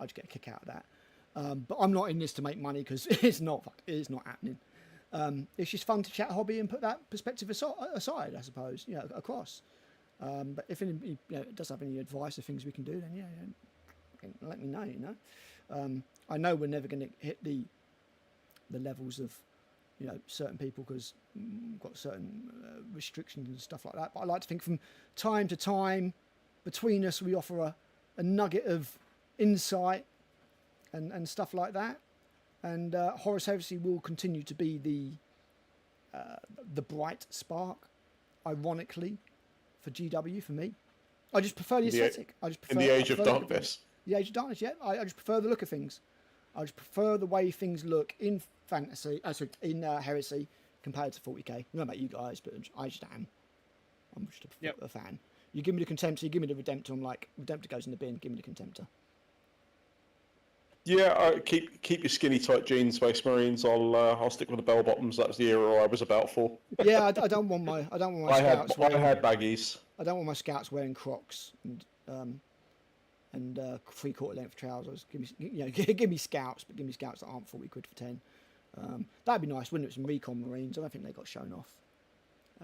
just get a kick out of that. But I'm not in this to make money, because it's not happening. It's just fun to chat hobby and put that perspective aside, I suppose, across. But if anybody does have any advice or things we can do, then let me know. I know we're never going to hit the levels of certain people, because we've got certain restrictions and stuff like that. But I like to think from time to time, between us, we offer a nugget of insight and stuff like that, and Horus Heresy will continue to be the bright spark, ironically, for GW for me. I just prefer the aesthetic. In the age of darkness. The age of darkness, yeah. I just prefer the look of things. I just prefer the way things look in fantasy. In Heresy compared to 40k. I don't know about you guys, but I just am. I'm just a fan. You give me the Contemptor, you give me the Redemptor. I'm like, Redemptor goes in the bin. Give me the Contemptor. Yeah, keep your skinny tight jeans, Space Marines. I'll stick with the bell bottoms. That was the era I was about for. Yeah, I don't want my scouts. I had baggies. I don't want my scouts wearing Crocs and 3/4 length trousers. Give me scouts, but give me scouts that aren't 40 quid for 10. That'd be nice, wouldn't it? Some Recon Marines. I don't think they got shown off.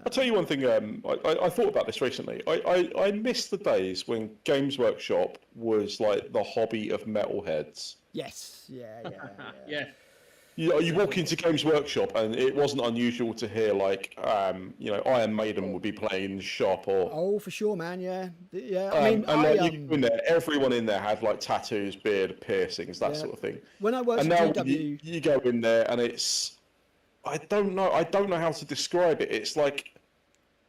I'll tell you one thing. I thought about this recently. I miss the days when Games Workshop was like the hobby of metalheads. Yes, yeah. Yeah. You walk into Games Workshop and it wasn't unusual to hear like, Iron Maiden would be playing in the shop or. Oh, for sure, man. Yeah. You go in there, everyone in there had like tattoos, beard, piercings, that sort of thing. When I worked at at GW, you go in there and it's. I don't know how to describe it. It's like,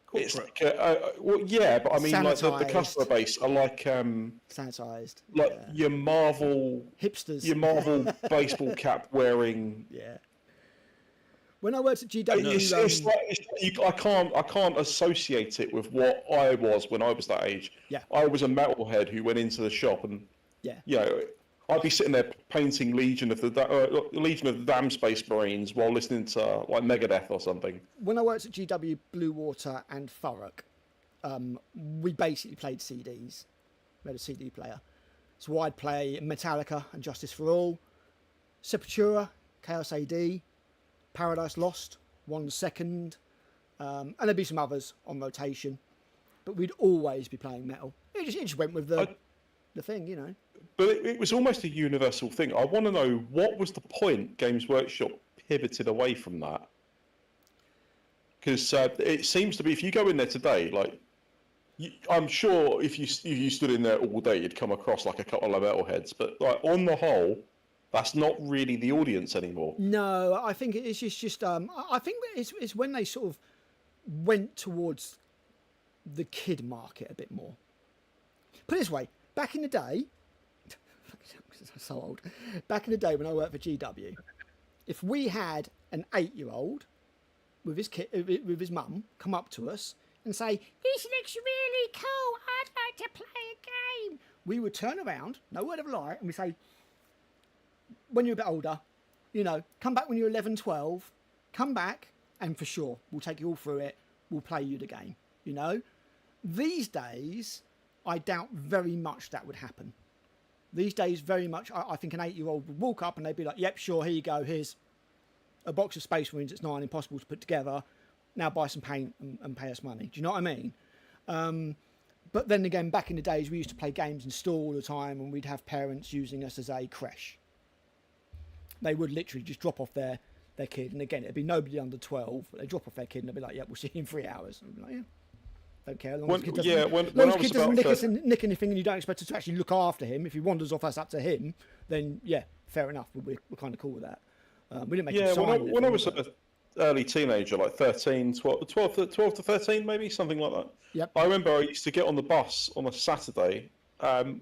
Corporate. but I mean, like the customer base are like sanitized, your Marvel hipsters, your Marvel baseball cap wearing. Yeah. When I worked at GW, I can't associate it with what I was when I was that age. Yeah. I was a metalhead who went into the shop and I'd be sitting there painting Legion of the Damn Space Marines while listening to like Megadeth or something. When I worked at GW Blue Water and Thurrock, we basically played CDs. We had a CD player. So I'd play Metallica and Justice for All, Sepultura, Chaos AD, Paradise Lost, 1 Second, and there'd be some others on rotation. But we'd always be playing metal. It just went with the thing, you know. But it was almost a universal thing. I want to know, what was the point Games Workshop pivoted away from that? Because it seems to be, if you go in there today, like, I'm sure if you stood in there all day, you'd come across like a couple of metalheads. But like on the whole, that's not really the audience anymore. No, I think it's just I think it's when they sort of went towards the kid market a bit more. Put it this way, back in the day, so old. Back in the day when I worked for GW, if we had an 8-year-old with his kid, with his mum, come up to us and say, "This looks really cool. I'd like to play a game," we would turn around, no word of a lie, and we say, "When you're a bit older, come back when you're 11, 12. Come back, and for sure, we'll take you all through it. We'll play you the game." These days, I doubt very much that would happen. These days, very much, I think an 8-year-old would walk up and they'd be like, "Yep, sure, here you go. Here's a box of Space Marines that's nigh on impossible to put together. Now buy some paint and pay us money." Do you know what I mean? But then again, back in the days, we used to play games in store all the time and we'd have parents using us as a creche. They would literally just drop off their kid. And again, it'd be nobody under 12, but they'd drop off their kid and they'd be like, "Yeah, we'll see you in 3 hours." And I'd be like, "Yeah. Don't care. As long as the kid doesn't nick anything and you don't expect us to actually look after him. If he wanders off us up to him, then yeah, fair enough. We're kind of cool with that." We didn't make him sign when I was an early teenager, like 13, 12 to 13 maybe, something like that. Yep. I remember I used to get on the bus on a Saturday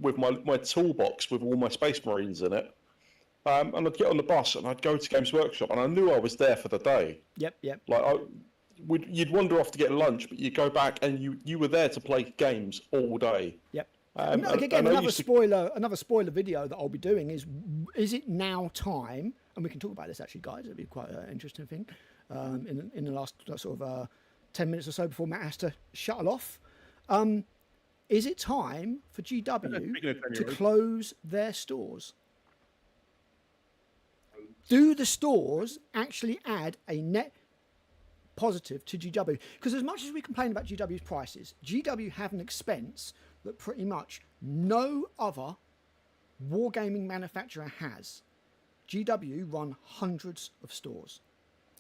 with my toolbox with all my Space Marines in it. And I'd get on the bus and I'd go to Games Workshop and I knew I was there for the day. Yep. Like you'd wander off to get lunch, but you go back and you were there to play games all day. Yep. Another spoiler video that I'll be doing is it now time? And we can talk about this actually, guys. It'll be quite an interesting thing. In the last sort of 10 minutes or so before Matt has to shuttle off. Is it time for GW to close their stores? Do the stores actually add a net positive to GW? Because as much as we complain about GW's prices, GW have an expense that pretty much no other wargaming manufacturer has. GW run hundreds of stores.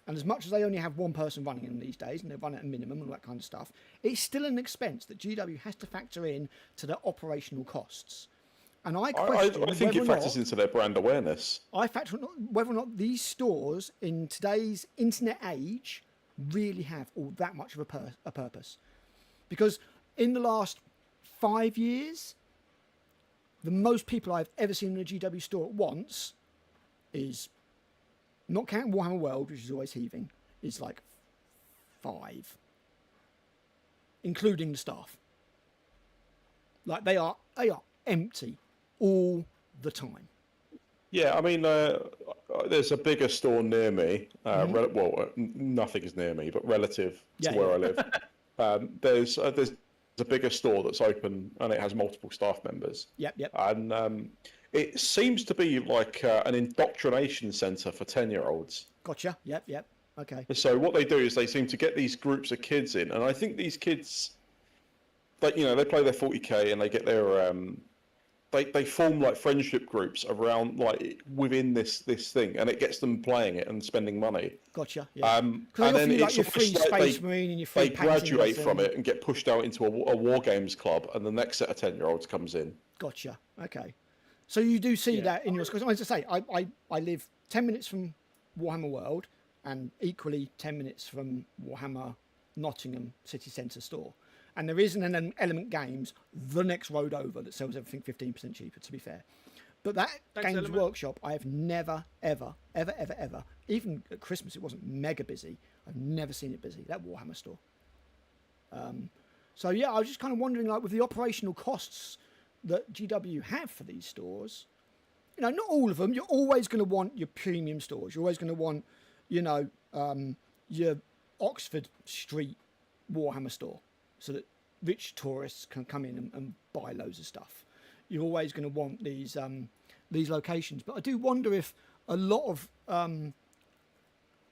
And as much as they only have one person running them these days, and they run at a minimum and all that kind of stuff, it's still an expense that GW has to factor in to their operational costs. And I think it factors into their brand awareness. I factor whether or not these stores in today's internet age really have all that much of a purpose. Because in the last 5 years, the most people I've ever seen in a GW store at once is, not counting Warhammer World, which is always heaving, is like 5, including the staff. Like they are empty all the time. Yeah, I mean, there's a bigger store near me. Nothing is near me, but relative to where I live. There's a bigger store that's open and it has multiple staff members. Yep. And It seems to be like an indoctrination centre for 10-year-olds. Gotcha. Yep. Okay. So what they do is they seem to get these groups of kids in, and I think these kids, they play their 40k and they get their they form like friendship groups around like within this thing, and it gets them playing it and spending money. Gotcha. Yeah. And then like it's your free Space like Marine and your free they graduate from it and get pushed out into a war games club, and the next set of 10-year-olds comes in. Gotcha. Okay. So you do see that in your schools. As I say, I live 10 minutes from Warhammer World and equally 10 minutes from Warhammer Nottingham City Centre store. And there is an Element Games the next road over that sells everything 15% cheaper, to be fair. But that Games Workshop, I have never, ever, even at Christmas it wasn't mega busy. I've never seen it busy, that Warhammer store. So yeah, I was just kind of wondering, like, with the operational costs that GW have for these stores, not all of them. You're always going to want your premium stores. You're always going to want, your Oxford Street Warhammer store, so that rich tourists can come in and buy loads of stuff. You're always going to want these locations. But I do wonder if a lot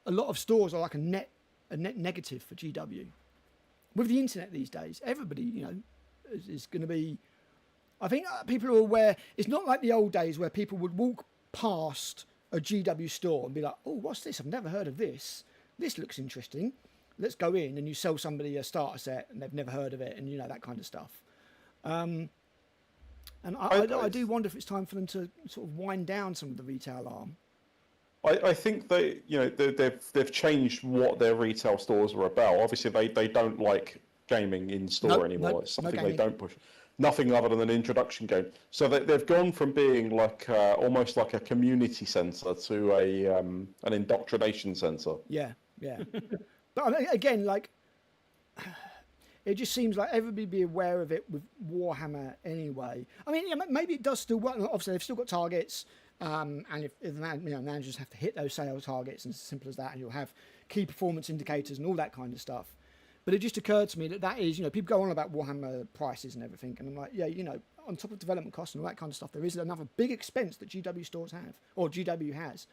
of stores are like a net negative for GW. With the internet these days, everybody, is going to be. I think people are aware. It's not like the old days where people would walk past a GW store and be like, "Oh, what's this? I've never heard of this. This looks interesting. Let's go in." And you sell somebody a starter set and they've never heard of it, and that kind of stuff. And I do wonder if it's time for them to sort of wind down some of the retail arm. I think they've changed what their retail stores are about. Obviously, they don't like gaming in store anymore. It's something they don't push. Nothing other than an introduction game. So they've gone from being like almost like a community centre to an indoctrination centre. Yeah. But again, like, it just seems like everybody be aware of it with Warhammer anyway. I mean, maybe it does still work. Obviously, they've still got targets, and if the managers have to hit those sales targets, and it's as simple as that, and you'll have key performance indicators and all that kind of stuff. But it just occurred to me that is, people go on about Warhammer prices and everything, and I'm like, on top of development costs and all that kind of stuff, there is another big expense that GW stores have, or GW has,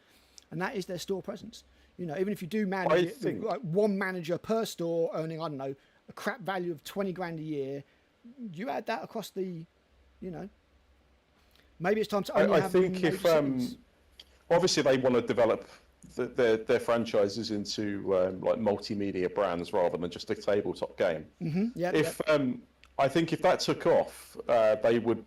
and that is their store presence. Even if you do manage it, with like one manager per store earning, I don't know, a crap value of 20 grand a year, you add that across the, maybe it's time to only have. I think if obviously they want to develop their franchises into like multimedia brands rather than just a tabletop game. Mm-hmm. I think if that took off, they would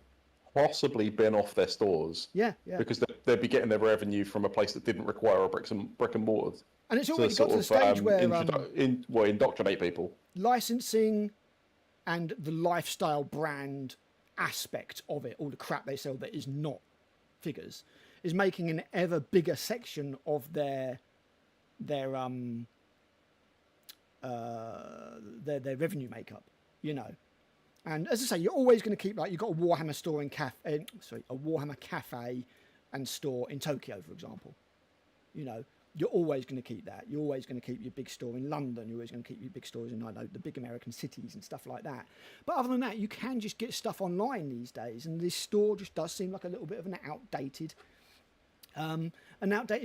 possibly bin off their stores. Yeah. Because they'd be getting their revenue from a place that didn't require a brick and mortar. And it's already got to the stage where indoctrinate people. Licensing and the lifestyle brand aspect of it, all the crap they sell that is not figures, is making an ever bigger section of their revenue makeup, And as I say, you're always going to keep, like, you've got a Warhammer store a Warhammer cafe and store in Tokyo, for example. You're always going to keep that. You're always going to keep your big store in London. You're always going to keep your big stores in, the big American cities and stuff like that. But other than that, you can just get stuff online these days, and this store just does seem like a little bit of an outdated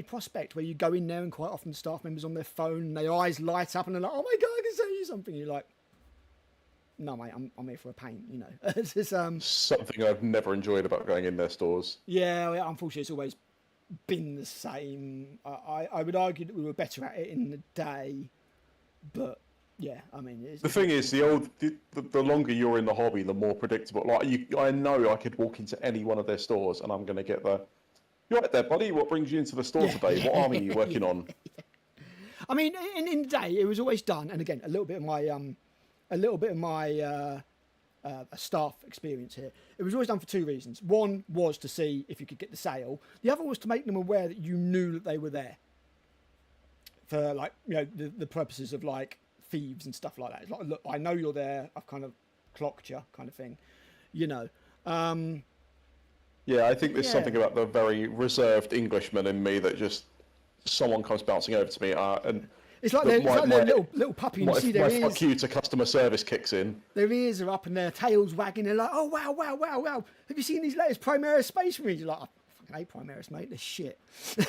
prospect, where you go in there and quite often staff members on their phone, and their eyes light up and they're like, "Oh my God, I can sell you something." You're like, "No, mate, I'm here for a paint." It's just, something I've never enjoyed about going in their stores. Yeah, unfortunately, it's always been the same. I would argue that we were better at it in the day, but yeah, I mean, the thing is, the longer you're in the hobby, the more predictable. Like, I know I could walk into any one of their stores and I'm going to get the, "You're right there, buddy. What brings you into the store today? What army are you working on?" I mean, in the day, it was always done, and again, a little bit of my staff experience here. It was always done for two reasons. One was to see if you could get the sale. The other was to make them aware that you knew that they were there for, like, the purposes of, like, thieves and stuff like that. It's like, "Look, I know you're there. I've kind of clocked you," kind of thing. Yeah, I think there's something about the very reserved Englishman in me that just, someone comes bouncing over to me and It's like they're little puppy, and you see their my ears. fuck you to customer service kicks in. Their ears are up and their tails wagging. They're like, oh wow! Have you seen these latest Primaris Space Marines? You're like, I fucking hate Primaris, mate. They're shit.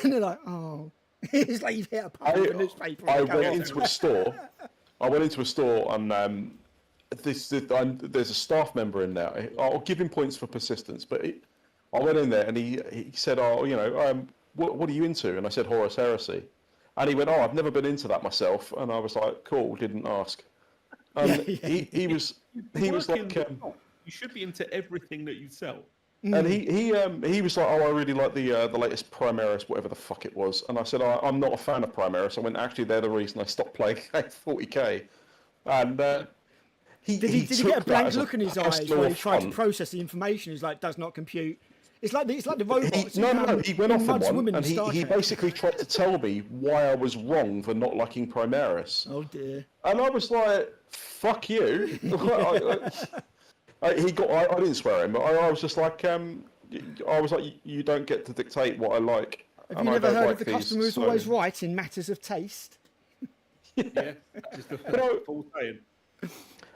And they're like, oh, it's like you've hit a puppy with a newspaper. I went into a store. And there's a staff member in there. I'll give him points for persistence, but I went in there and he said, what are you into? And I said, Horus Heresy. And he went, I've never been into that myself. And I was like, cool, didn't ask. He was like, you should be into everything that you sell. And he was like, I really like the latest Primaris, whatever the fuck it was. And I said, I'm not a fan of Primaris. I went, actually, they're the reason I stopped playing 40k. And did he get a blank look in his eyes while he tried to process the information? He's like, does not compute. It's like the robots. No, he went off on one, and he basically tried to tell me why I was wrong for not liking Primaris. Oh dear. And I was like, fuck you. I didn't swear him, but I was just like, you don't get to dictate what I like. Have you never heard of the customer who's always right in matters of taste? Yeah, just a full saying.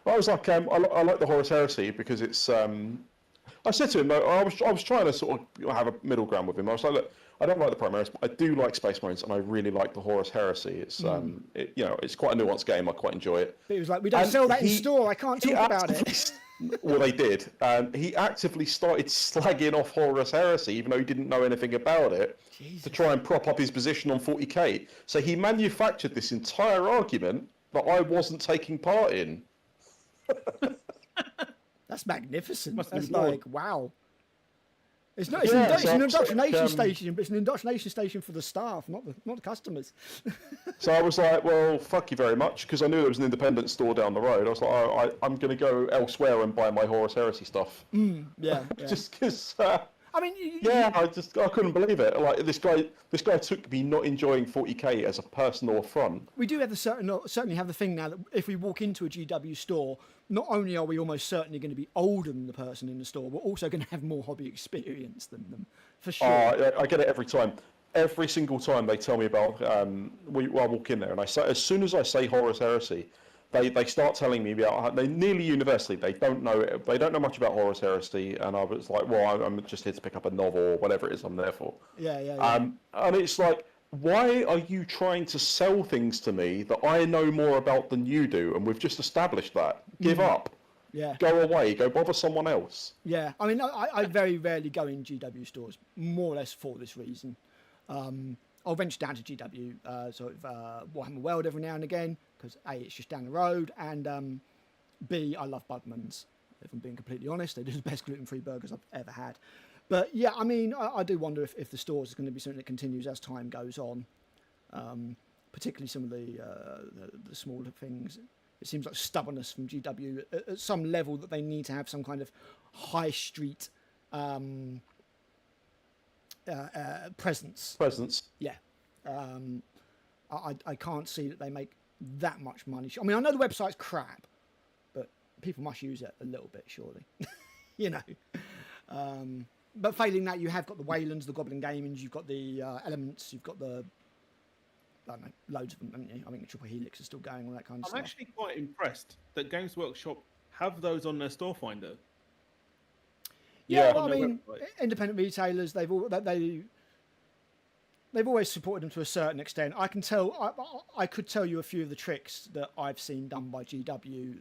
I was like, I like the Horus Heresy because it's. I said to him, I was trying to sort of have a middle ground with him. I was like, look, I don't like the Primaris, but I do like Space Marines, and I really like the Horus Heresy. It's it's quite a nuanced game. I quite enjoy it. But he was like, we don't sell that in store. I can't talk about it. Well, they did. He actively started slagging off Horus Heresy, even though he didn't know anything about it, to try and prop up his position on 40k. So he manufactured this entire argument that I wasn't taking part in. That's magnificent. That's like, wow. It's not. It's an indoctrination station, but it's an indoctrination station for the staff, not the customers. So I was like, well, fuck you very much, because I knew there was an independent store down the road. I was like, I'm going to go elsewhere and buy my Horus Heresy stuff. Yeah. Just because. I mean, I couldn't believe it. Like this guy took me not enjoying 40k as a personal affront. We do have certainly have the thing now that if we walk into a GW store, not only are we almost certainly going to be older than the person in the store, we're also going to have more hobby experience than them, for sure. I get it every time. Every single time they tell me about, I walk in there and I say, as soon as I say Horus Heresy, they start telling me about. They nearly universally they don't know much about Horus Heresy, and I was like, well, I'm just here to pick up a novel or whatever it is I'm there for. Yeah. And it's like, why are you trying to sell things to me that I know more about than you do, and we've just established that? Give up. Yeah. Go away. Go bother someone else. Yeah. I mean, I very rarely go in GW stores, more or less for this reason. I'll venture down to GW, Warhammer World every now and again, because A, it's just down the road, and B, I love Budman's. If I'm being completely honest, they do the best gluten-free burgers I've ever had. But yeah, I mean, I do wonder if the stores is going to be something that continues as time goes on, particularly some of the smaller things. It seems like stubbornness from GW at some level that they need to have some kind of high street presence. Yeah. I can't see that they make that much money. I mean, I know the website's crap, but people must use it a little bit, surely. You know. But failing that, you have got the Waylands, the Goblin Gamings, you've got the Elements, you've got the... I don't know, loads of them, haven't you? I think the Triple Helix is still going, all that kind of stuff. I'm actually quite impressed that Games Workshop have those on their store finder. Yeah, well, I mean, independent retailers, they've always supported them to a certain extent. I could tell you a few of the tricks that I've seen done by GW,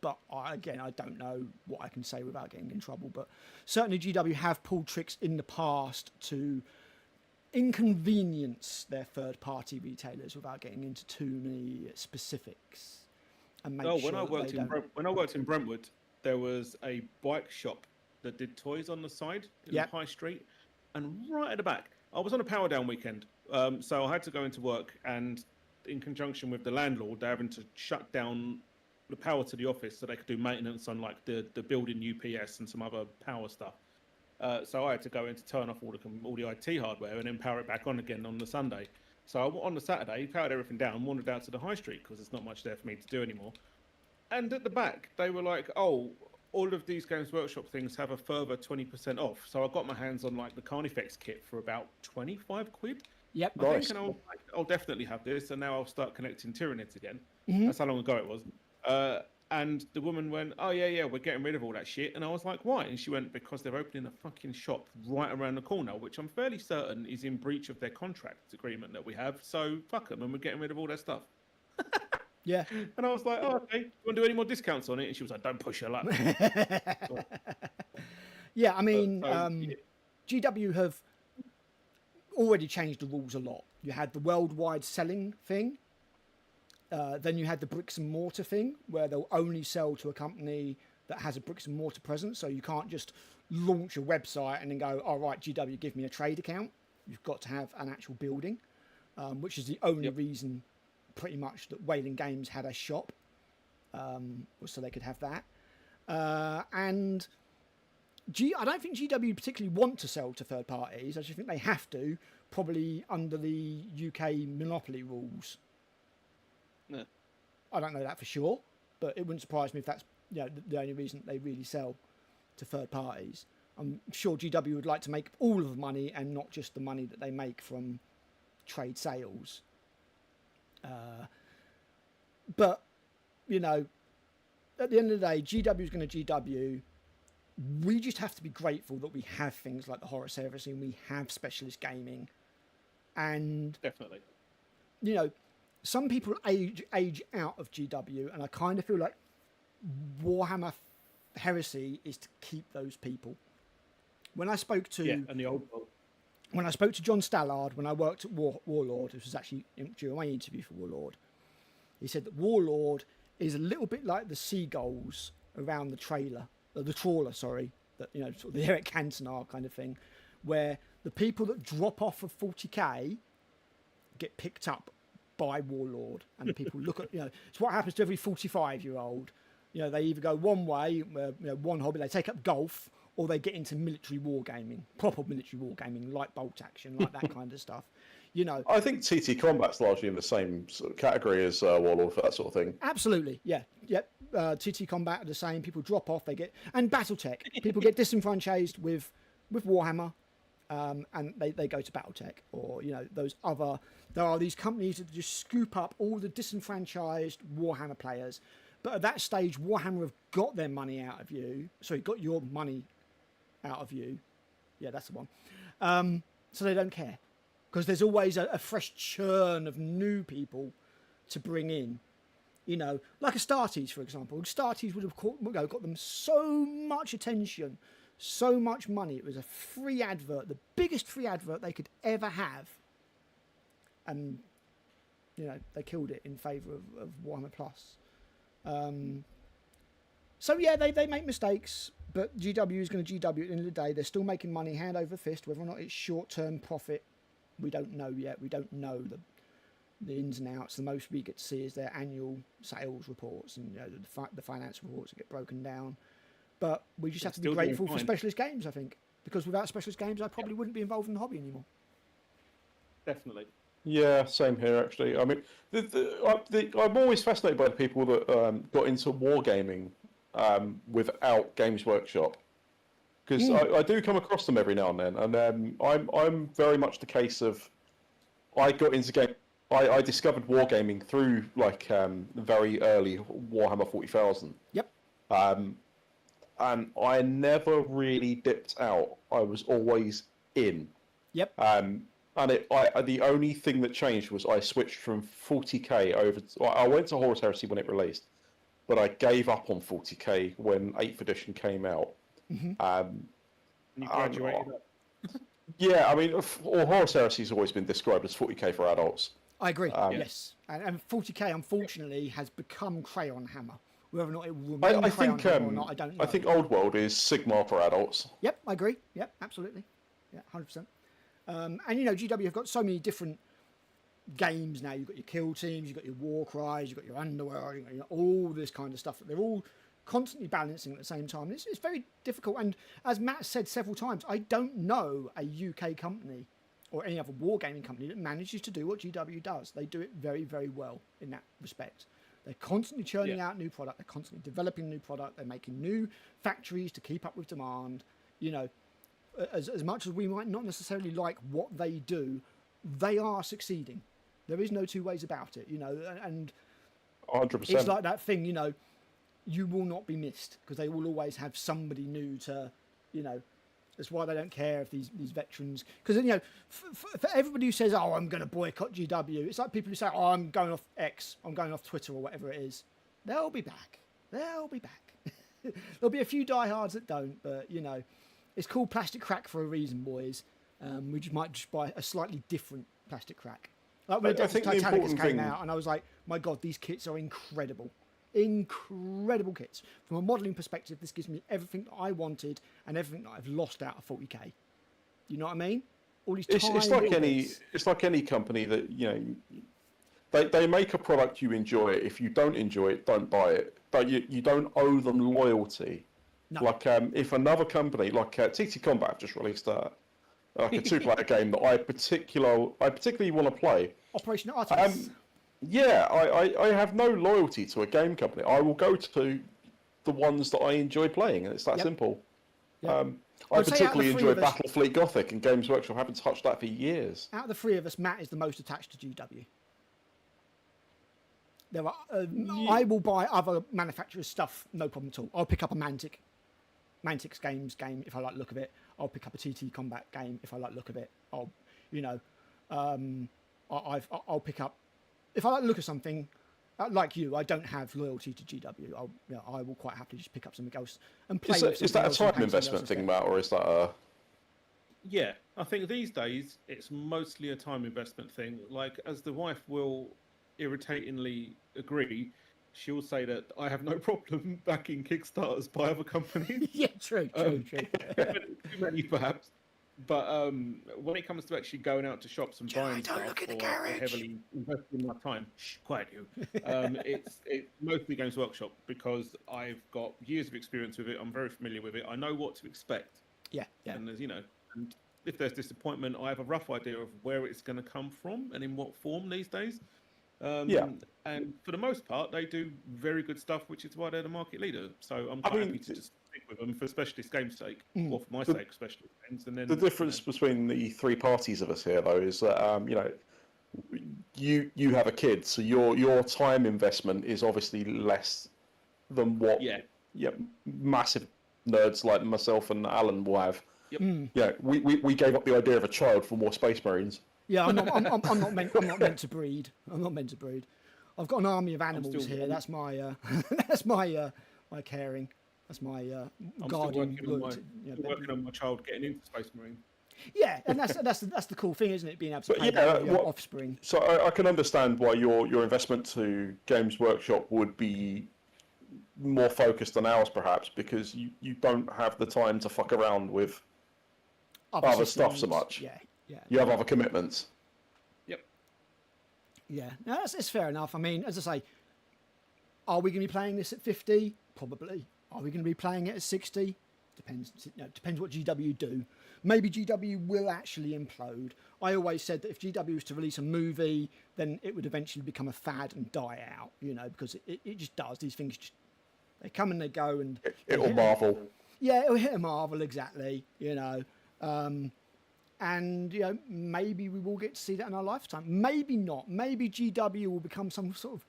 but I don't know what I can say without getting in trouble. But certainly GW have pulled tricks in the past to inconvenience their third-party retailers without getting into too many specifics. And make when I worked in Brentwood, there was a bike shop that did toys on the side in the high street, and right at the back, I was on a power down weekend, so I had to go into work, and in conjunction with the landlord, they're having to shut down the power to the office so they could do maintenance on like the building UPS and some other power stuff. So I had to go in to turn off all the IT hardware and then power it back on again on the Sunday. So on the Saturday, powered everything down, wandered out to the high street because there's not much there for me to do anymore. And at the back, they were like, oh, all of these Games Workshop things have a further 20% off. So I got my hands on like the Carnifex kit for about 25 quid. Yep. I Nice. think, and I'll definitely have this, and now I'll start connecting Tyranids again. That's how long ago it was. And the woman went, "Oh yeah, we're getting rid of all that shit." And I was like, "Why?" And she went, "Because they're opening a fucking shop right around the corner, which I'm fairly certain is in breach of their contract agreement that we have. So fuck them, and we're getting rid of all their stuff." Yeah. And I was like, "Oh, okay. You want to do any more discounts on it?" And she was like, "Don't push your luck." Yeah, I mean, yeah. GW have already changed the rules a lot. You had the worldwide selling thing. Then you had the bricks and mortar thing, where they'll only sell to a company that has a bricks and mortar presence. So you can't just launch a website and then go, "All right, GW, give me a trade account." You've got to have an actual building, which is the only reason, pretty much, that Wayland Games had a shop, was so they could have that. And I don't think GW particularly want to sell to third parties. I just think they have to, probably under the UK monopoly rules. Yeah. I don't know that for sure, but it wouldn't surprise me if that's the only reason they really sell to third parties. I'm sure GW would like to make all of the money and not just the money that they make from trade sales. But, at the end of the day, GW is going to GW. We just have to be grateful that we have things like the Horus Heresy and we have specialist gaming. And Definitely. Some people age out of GW, and I kind of feel like Warhammer Heresy is to keep those people. When I spoke to and the old world. When I spoke to John Stallard when I worked at Warlord, this was actually during my interview for Warlord, he said that Warlord is a little bit like the seagulls around the trawler, that sort of the Eric Cantona kind of thing, where the people that drop off of 40k get picked up by Warlord, and the people look at it's what happens to every 45-year-old. They either go one way, one hobby, they take up golf, or they get into military wargaming, proper military wargaming, like bolt action, like that kind of stuff. I think TT Combat's largely in the same sort of category as Warlord for that sort of thing. Absolutely, yeah, yep. TT Combat are the same. People drop off, and BattleTech. People get disenfranchised with Warhammer. And they go to BattleTech, or those other. There are these companies that just scoop up all the disenfranchised Warhammer players, but at that stage, Warhammer have got their money out of you. Sorry, got your money out of you. Yeah, that's the one. So they don't care, because there's always a fresh churn of new people to bring in. Like a Astartes, for example. Astartes would have got them so much attention. So much money. It was a free advert, the biggest free advert they could ever have. And, they killed it in favour of Warhammer Plus. So, yeah, they make mistakes, but GW is going to GW at the end of the day. They're still making money hand over fist. Whether or not it's short-term profit, we don't know yet. We don't know the ins and outs. The most we get to see is their annual sales reports and the finance reports that get broken down. But we just have to be grateful for specialist games, I think. Because without specialist games, I probably wouldn't be involved in the hobby anymore. Definitely. Yeah, same here, actually. I mean, I'm always fascinated by the people that got into wargaming without Games Workshop. Because I do come across them every now and then. And I'm very much the case of, I got into game. I discovered wargaming through, very early Warhammer 40,000. Yep. And I never really dipped out. I was always in. Yep. And the only thing that changed was I switched from 40k over. I went to Horus Heresy when it released, but I gave up on 40k when 8th edition came out. Mm-hmm. You graduated up. Yeah, I mean, Horus Heresy has always been described as 40k for adults. I agree. Yes, and 40k unfortunately has become Crayon Hammer. Whether or not it will remain Crayon Hammer or not, I don't know. I think Old World is Sigmar for adults. Yep, I agree. Yep, absolutely. Yeah, 100%. And GW have got so many different games now. You've got your kill teams, you've got your war cries, you've got your underworld, you've got all this kind of stuff that they're all constantly balancing at the same time. It's very difficult. And as Matt said several times, I don't know a UK company or any other wargaming company that manages to do what GW does. They do it very, very well in that respect. They're constantly churning out new product. They're constantly developing new product. They're making new factories to keep up with demand. As much as we might not necessarily like what they do, they are succeeding. There is no two ways about it, you know, and 100%. it's like that thing, you know, you will not be missed because they will always have somebody new to, you know, that's why they don't care if these veterans, because, you know, for everybody who says, oh, I'm going to boycott GW, it's like people who say, oh, I'm going off X, I'm going off Twitter or whatever it is. They'll be back. They'll be back. There'll be a few diehards that don't, but, you know, it's called plastic crack for a reason, boys. We just might just buy a slightly different plastic crack. Like when Titanic came out, and I was like, my God, these kits are incredible. Incredible kits. From a modelling perspective, this gives me everything that I wanted and everything that I've lost out of 40k. You know what I mean? All these it's like any company that, you know, they make a product you enjoy. If you don't enjoy it, don't buy it. But you don't owe them loyalty. No. Like if another company, like TT Combat, have just released like a two-player game that I particularly want to play. Operation Artemis. Yeah, I have no loyalty to a game company. I will go to the ones that I enjoy playing, and it's that simple. Yep. I particularly enjoy Battlefleet Gothic, and Games Workshop haven't touched that for years. Out of the three of us, Matt is the most attached to GW. There are, I will buy other manufacturers' stuff, no problem at all. I'll pick up a Mantic's game if I like the look of it. I'll pick up a TT Combat game if I like the look of it. I'll, you know, I'll pick up, if I like the look of something, like you, I don't have loyalty to GW. I will quite happily just pick up something else and play. Is that a time investment thing, Matt, or is that a? Yeah, I think these days it's mostly a time investment thing. Like, as the wife will irritatingly agree, she'll say that I have no problem backing Kickstarters by other companies. Yeah, true. Too many, perhaps. But when it comes to actually going out to shops and buying stuff, or heavily investing my time, quiet you. It's mostly Games Workshop because I've got years of experience with it. I'm very familiar with it. I know what to expect. Yeah. And there's, you know, and if there's disappointment, I have a rough idea of where it's going to come from and in what form these days. And for the most part, they do very good stuff, which is why they're the market leader. So I'm quite happy to just stick with them for specialist game's sake, or for my sake, specialist games. And then the difference between the three parties of us here, though, is that you know, you have a kid, so your time investment is obviously less than what massive nerds like myself and Alan will have. Yeah, we gave up the idea of a child for more Space Marines. Yeah, I'm not meant to breed. I'm not meant to breed. I've got an army of animals here. That's my my caring. That's my guardian. Working on my child getting into Space Marine. Yeah, and that's the cool thing, isn't it? Being able to play your offspring. So I can understand why your investment to Games Workshop would be more focused than ours, perhaps, because you don't have the time to fuck around with other stuff so much. Yeah. You have other commitments. Yep. Yeah, no, it's fair enough. I mean, as I say, are we going to be playing this at 50? Probably. Are we going to be playing it at 60? Depends. Depends what GW do. Maybe GW will actually implode. I always said that if GW was to release a movie, then it would eventually become a fad and die out. You know, because it just does. These things they come and they go, and it'll Marvel. Yeah, it'll hit a Marvel, exactly. You know. And, you know, maybe we will get to see that in our lifetime. Maybe not. Maybe GW will become some sort of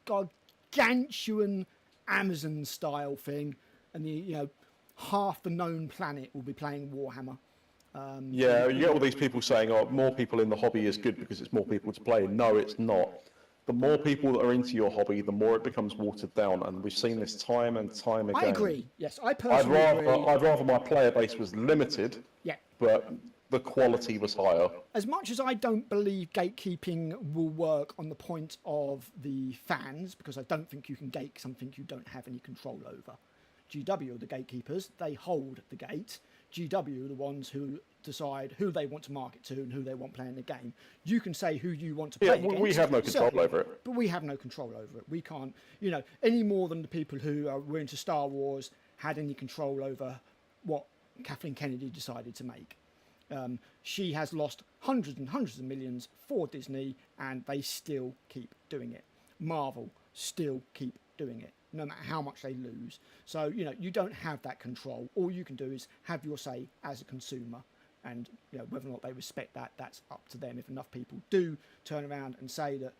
gargantuan Amazon-style thing, and half the known planet will be playing Warhammer. You get all these people saying, "Oh, more people in the hobby is good because it's more people to play." No, it's not. The more people that are into your hobby, the more it becomes watered down, and we've seen this time and time again. I agree. Yes, I personally agree. I'd rather my player base was limited. Yeah. But the quality was higher. As much as I don't believe gatekeeping will work on the point of the fans, because I don't think you can gate something you don't have any control over. GW are the gatekeepers. They hold the gate. GW are the ones who decide who they want to market to and who they want playing the game. You can say who you want to play against. We have no control over it. But we have no control over it. We can't, any more than the people who were into Star Wars had any control over what Kathleen Kennedy decided to make. She has lost hundreds and hundreds of millions for Disney, and they still keep doing it. Marvel still keep doing it, no matter how much they lose. So, you don't have that control. All you can do is have your say as a consumer. And whether or not they respect that, that's up to them. If enough people do turn around and say that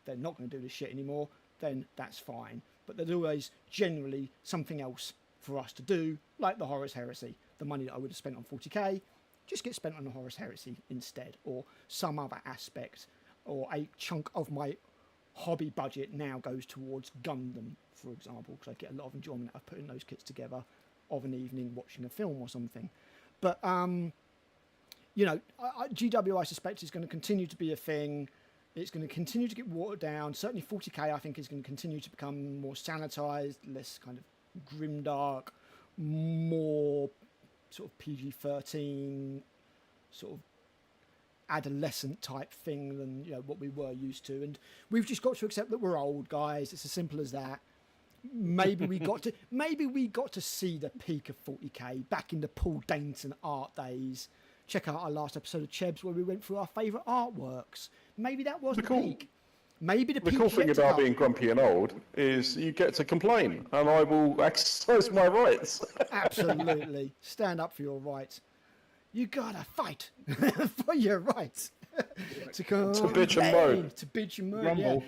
they're not going to do this shit anymore, then that's fine. But there's always generally something else for us to do, like the Horus Heresy. The money that I would have spent on 40k just gets spent on the Horus Heresy instead, or some other aspect, or a chunk of my hobby budget now goes towards Gundam, for example, because I get a lot of enjoyment out of putting those kits together of an evening watching a film or something. But GW, I suspect, is going to continue to be a thing. It's going to continue to get watered down. Certainly 40k, I think, is going to continue to become more sanitized, less kind of grimdark, more sort of PG-13, sort of adolescent type thing than what we were used to. And we've just got to accept that we're old, guys. It's as simple as that. Maybe we got to see the peak of 40k back in the Paul Dainton art days. Check out our last episode of Chebs where we went through our favourite artworks. Maybe that was the peak. Maybe the cool thing about being grumpy and old is you get to complain, and I will exercise my rights. Absolutely. Stand up for your rights. You gotta fight for your rights. to bitch and moan. To bitch and moan,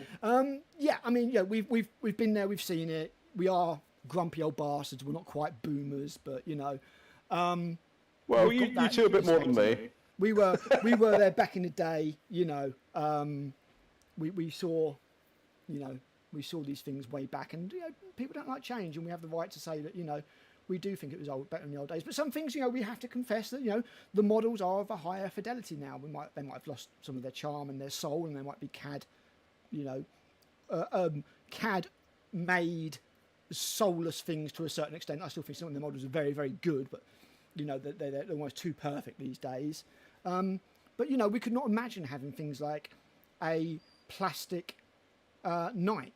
yeah. I mean, we've been there, we've seen it. We are grumpy old bastards. We're not quite boomers, but well, you two are a bit more than me. We were there back in the day, we saw these things way back, and people don't like change, and we have the right to say that we do think it was better in the old days. But some things we have to confess that the models are of a higher fidelity now. They might have lost some of their charm and their soul, and they might be CAD made soulless things to a certain extent. I still think some of the models are very, very good, but they're almost too perfect these days. But we could not imagine having things like a plastic knight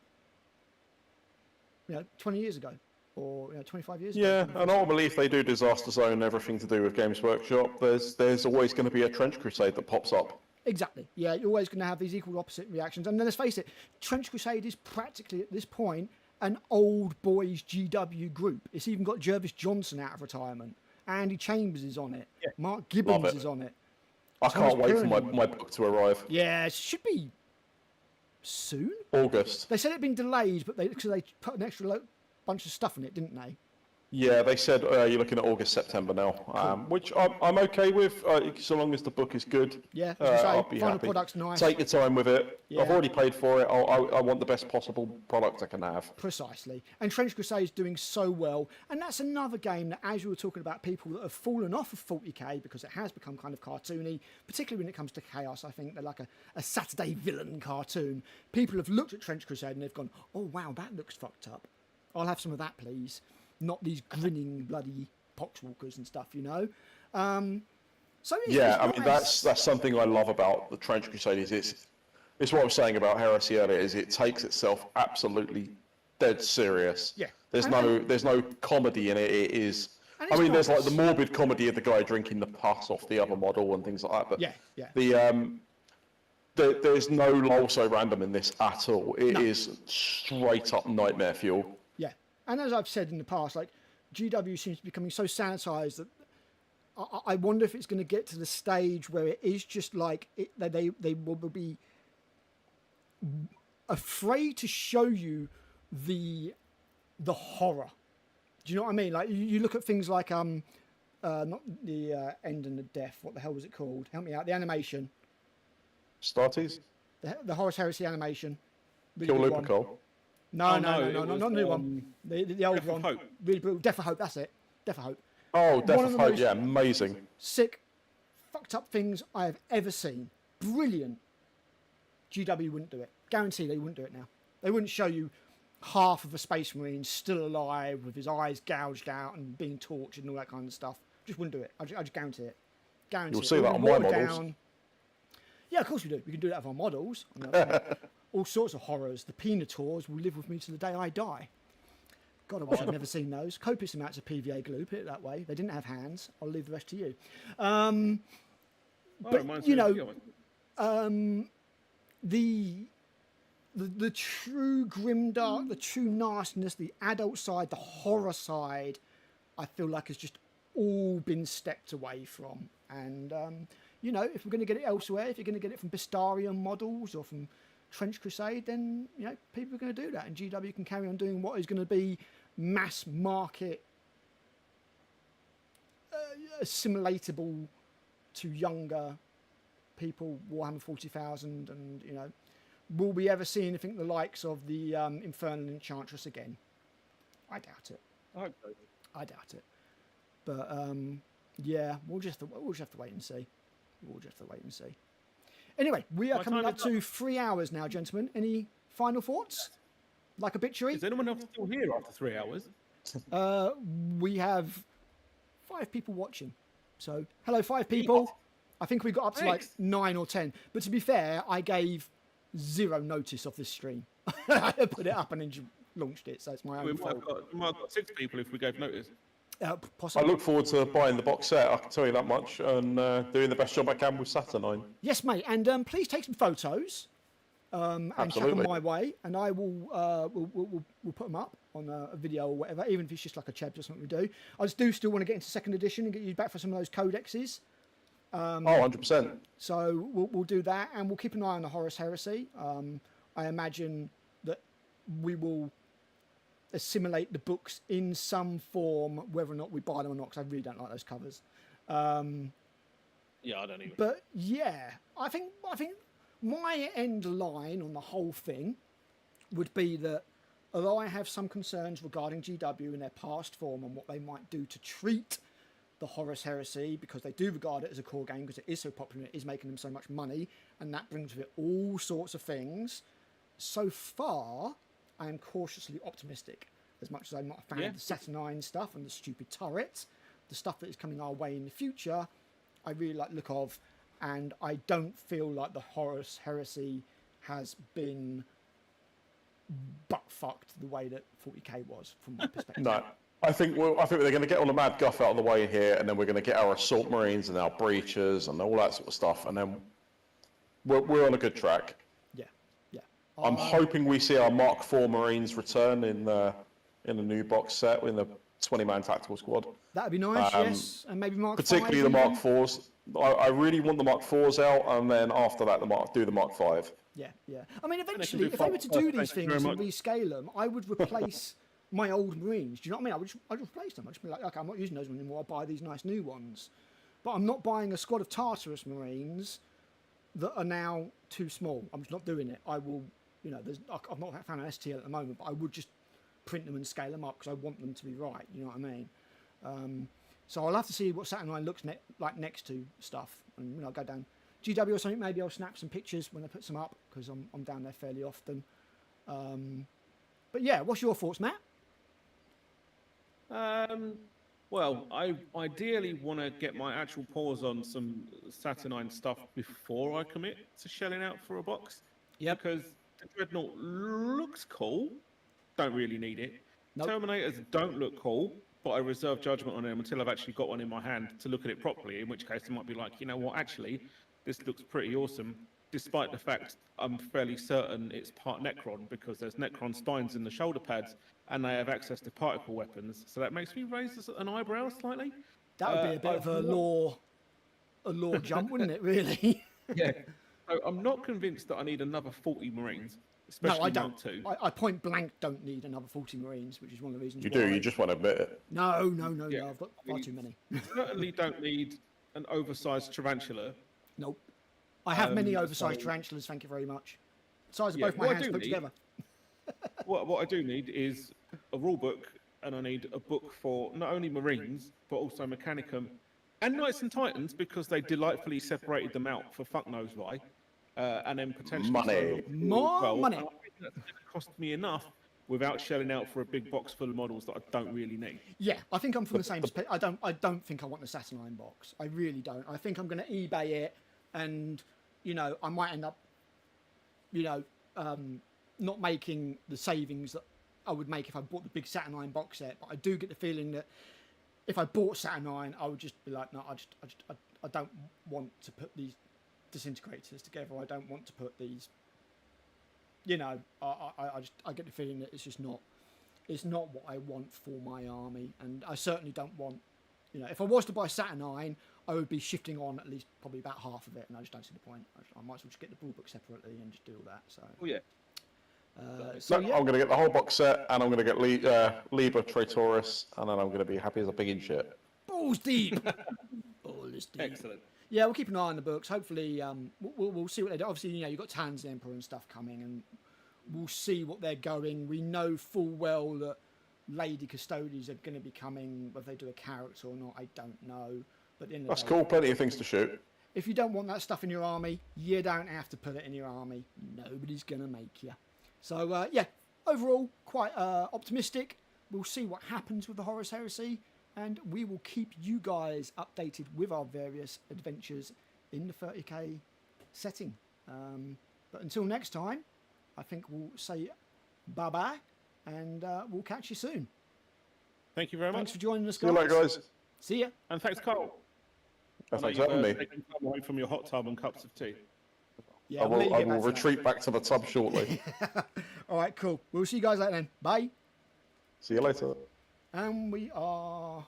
20 years ago, or 25 years ago. Yeah, and ultimately if they do Disaster Zone and everything to do with Games Workshop, there's always going to be a Trench Crusade that pops up. Exactly. Yeah, you're always going to have these equal opposite reactions. And then let's face it, Trench Crusade is practically at this point an old boys GW group. It's even got Jervis Johnson out of retirement. Andy Chambers is on it. Yeah. Mark Gibbons is on it. I can't wait for my book to arrive. Yeah, it should be soon. August. They said it'd been delayed, but because they put an extra bunch of stuff in it, didn't they? Yeah, they said you're looking at August, September now, which I'm okay with, so long as the book is good. Yeah, I'll be final happy. Product's nice. Take your time with it. Yeah. I've already paid for it. I want the best possible product I can have. Precisely. And Trench Crusade is doing so well. And that's another game that, as you were talking about, people that have fallen off of 40k because it has become kind of cartoony, particularly when it comes to Chaos. I think they're like a Saturday villain cartoon. People have looked at Trench Crusade and they've gone, oh, wow, that looks fucked up. I'll have some of that, please. Not these grinning bloody poxwalkers and stuff, So yeah, I mean that's something I love about the Trench Crusade. It's what I was saying about Heresy earlier. Is it takes itself absolutely dead serious. Yeah. There's no comedy in it. It is. I mean, there's like the morbid comedy of the guy drinking the pus off the other model and things like that. But yeah. There's no lull so random in this at all. It is straight up nightmare fuel. Yeah. And as I've said in the past, like GW seems to be becoming so sanitized that I wonder if it's going to get to the stage where it is just like they will be afraid to show you the horror. Do you know what I mean? Like you look at things like not the End and the Death. What the hell was it called? Help me out. The animation. Starties. The Horus Heresy animation. Kill Lupercal. No, not the new one. The old one. Hope. Really brutal. Death of Hope. That's it. Death of Hope. Oh, Death of Hope. Yeah, amazing. Sick, fucked up things I have ever seen. Brilliant. GW wouldn't do it. Guarantee they wouldn't do it now. They wouldn't show you half of a Space Marine still alive with his eyes gouged out and being tortured and all that kind of stuff. Just wouldn't do it. I just guarantee it. Guarantee You'll see that on my models. Yeah, of course we do. We can do that with our models. All sorts of horrors. The Penators will live with me to the day I die. God, I wish I'd never seen those. Copious amounts of PVA glue, put it that way. They didn't have hands. I'll leave the rest to you. But, you know, the true grimdark, the true nastiness, the adult side, the horror side, I feel like has just all been stepped away from. And, you know, if we're going to get it elsewhere, if you're going to get it from Bistarium models or from Trench Crusade, then, you know, people are going to do that. And GW can carry on doing what is going to be mass market, assimilatable to younger people, Warhammer 40,000. And, you know, will we ever see anything the likes of the Infernal Enchantress again? I doubt it. I doubt it. But, yeah, we'll just have to wait and see. Anyway, we are coming up to 3 hours now, gentlemen. Any final thoughts? Like obituary? Is anyone else still here after 3 hours? We have 5 people watching. So, hello, 5 people. I think we got up to like 9 or 10. But to be fair, I gave 0 notice of this stream. I put it up and then launched it, so it's my own fault. We might have got 6 people if we gave notice. I Possibly. look forward to buying the box set, I can tell you that much, and doing the best job I can with Saturnine. Yes, mate, and please take some photos and chuck them my way, and I will we'll put them up on a video or whatever, even if it's just like a cheb or something we do. I just do still want to get into 2nd edition and get you back for some of those codexes. 100%. So we'll do that, and we'll keep an eye on the Horus Heresy. I imagine that we will assimilate the books in some form, whether or not we buy them or not, because I really don't like those covers. Yeah, I don't even. But yeah, I think my end line on the whole thing would be that although I have some concerns regarding GW and their past form and what they might do to treat the Horus Heresy, because they do regard it as a core game because it is so popular, it is making them so much money, and that brings with it all sorts of things. So far, I am cautiously optimistic, as much as I'm not a fan of the Saturnine stuff and the stupid turrets. The stuff that is coming our way in the future, I really like the look of, and I don't feel like the Horus Heresy has been butt-fucked the way that 40k was, from my perspective. No. I think they're going to get all the mad guff out of the way here, and then we're going to get our assault marines and our breaches and all that sort of stuff, and then we're on a good track. Yeah. I'm hoping we see our Mark IV marines return in the new box set in the 20-man tactical squad. That'd be nice, yes, and maybe Mark. Particularly the Mark IVs. I really want the Mark IVs out, and then after that, the Mark V. Yeah. I mean, eventually, if they were to do these things and rescale them, I would replace my old Marines. Do you know what I mean? I'd replace them. I'd just be like, okay, I'm not using those anymore. I'll buy these nice new ones. But I'm not buying a squad of Tartarus Marines that are now too small. I'm just not doing it. I will, you know, I've not found an STL at the moment, but I would just print them and scale them up because I want them to be right. You know what I mean? So I'll have to see what Saturnine looks like next to stuff, and you know, I'll go down GW or something. Maybe I'll snap some pictures when I put some up because I'm down there fairly often. But yeah, what's your thoughts, Matt? Well, I ideally want to get my actual paws on some Saturnine stuff before I commit to shelling out for a box. Yeah. Because the Dreadnought looks cool. Don't really need it. Nope. Terminators don't look cool, but I reserve judgment on them until I've actually got one in my hand to look at it properly, in which case I might be like, you know what, actually, this looks pretty awesome, despite the fact I'm fairly certain it's part Necron, because there's Necron spines in the shoulder pads, and they have access to particle weapons, so that makes me raise an eyebrow slightly. That would be a bit of a lore jump, wouldn't it, really? Yeah. So I'm not convinced that I need another 40 Marines, especially no, I don't. Two. I point blank don't need another 40 Marines, which is one of the reasons You why. do, you just want to admit it. No, I've got far too many. Certainly don't need an oversized tarantula. Nope. I have many oversized tarantulas, thank you very much. The size of both my hands put together. What I do need is a rule book, and I need a book for not only Marines, but also Mechanicum and Knights and Titans, because they delightfully separated them out for fuck knows why. And then potentially money. More money. I think that's going to cost me enough without shelling out for a big box full of models that I don't really need. Yeah, I think I'm from the same. I don't think I want the Saturnine box. I really don't. I think I'm going to eBay it, and you know, I might end up, you know, not making the savings that I would make if I bought the big Saturnine box set. But I do get the feeling that if I bought Saturnine, I would just be like, no, I don't want to put these disintegrators together. I don't want to put these. You know, I get the feeling that it's not what I want for my army, and I certainly don't want You know, if I was to buy Saturnine, I would be shifting on at least probably about half of it, and I just don't see the point. I might as well just get the rule book separately and just do all that. So. Oh yeah. I'm going to get the whole box set, and I'm going to get Liber Traitoris, and then I'm going to be happy as a pig in shit. Balls deep. Balls deep. Excellent. Yeah, we'll keep an eye on the books. Hopefully, we'll see what they do. Obviously, you know, you've got Tan's Emperor and stuff coming, and we'll see what they're going. We know full well that Lady Custodies are going to be coming. Whether they do a character or not, I don't know. But at the end of the That's day, cool. Plenty of things to shoot. if you don't want that stuff in your army, you don't have to put it in your army. Nobody's going to make you. So, yeah, overall, quite optimistic. We'll see what happens with the Horus Heresy, and we will keep you guys updated with our various adventures in the 30k setting. But until next time, I think we'll say bye-bye, and we'll catch you soon. Thank you very much. Thanks for joining us, See you later, guys. See ya. And thanks, Karl. Thanks for having me. Taking time away from your hot tub and cups of tea. Yeah, I we'll let you will get back to that. retreat back to the tub shortly. All right, cool. We'll see you guys later then. Bye. See you later. And we are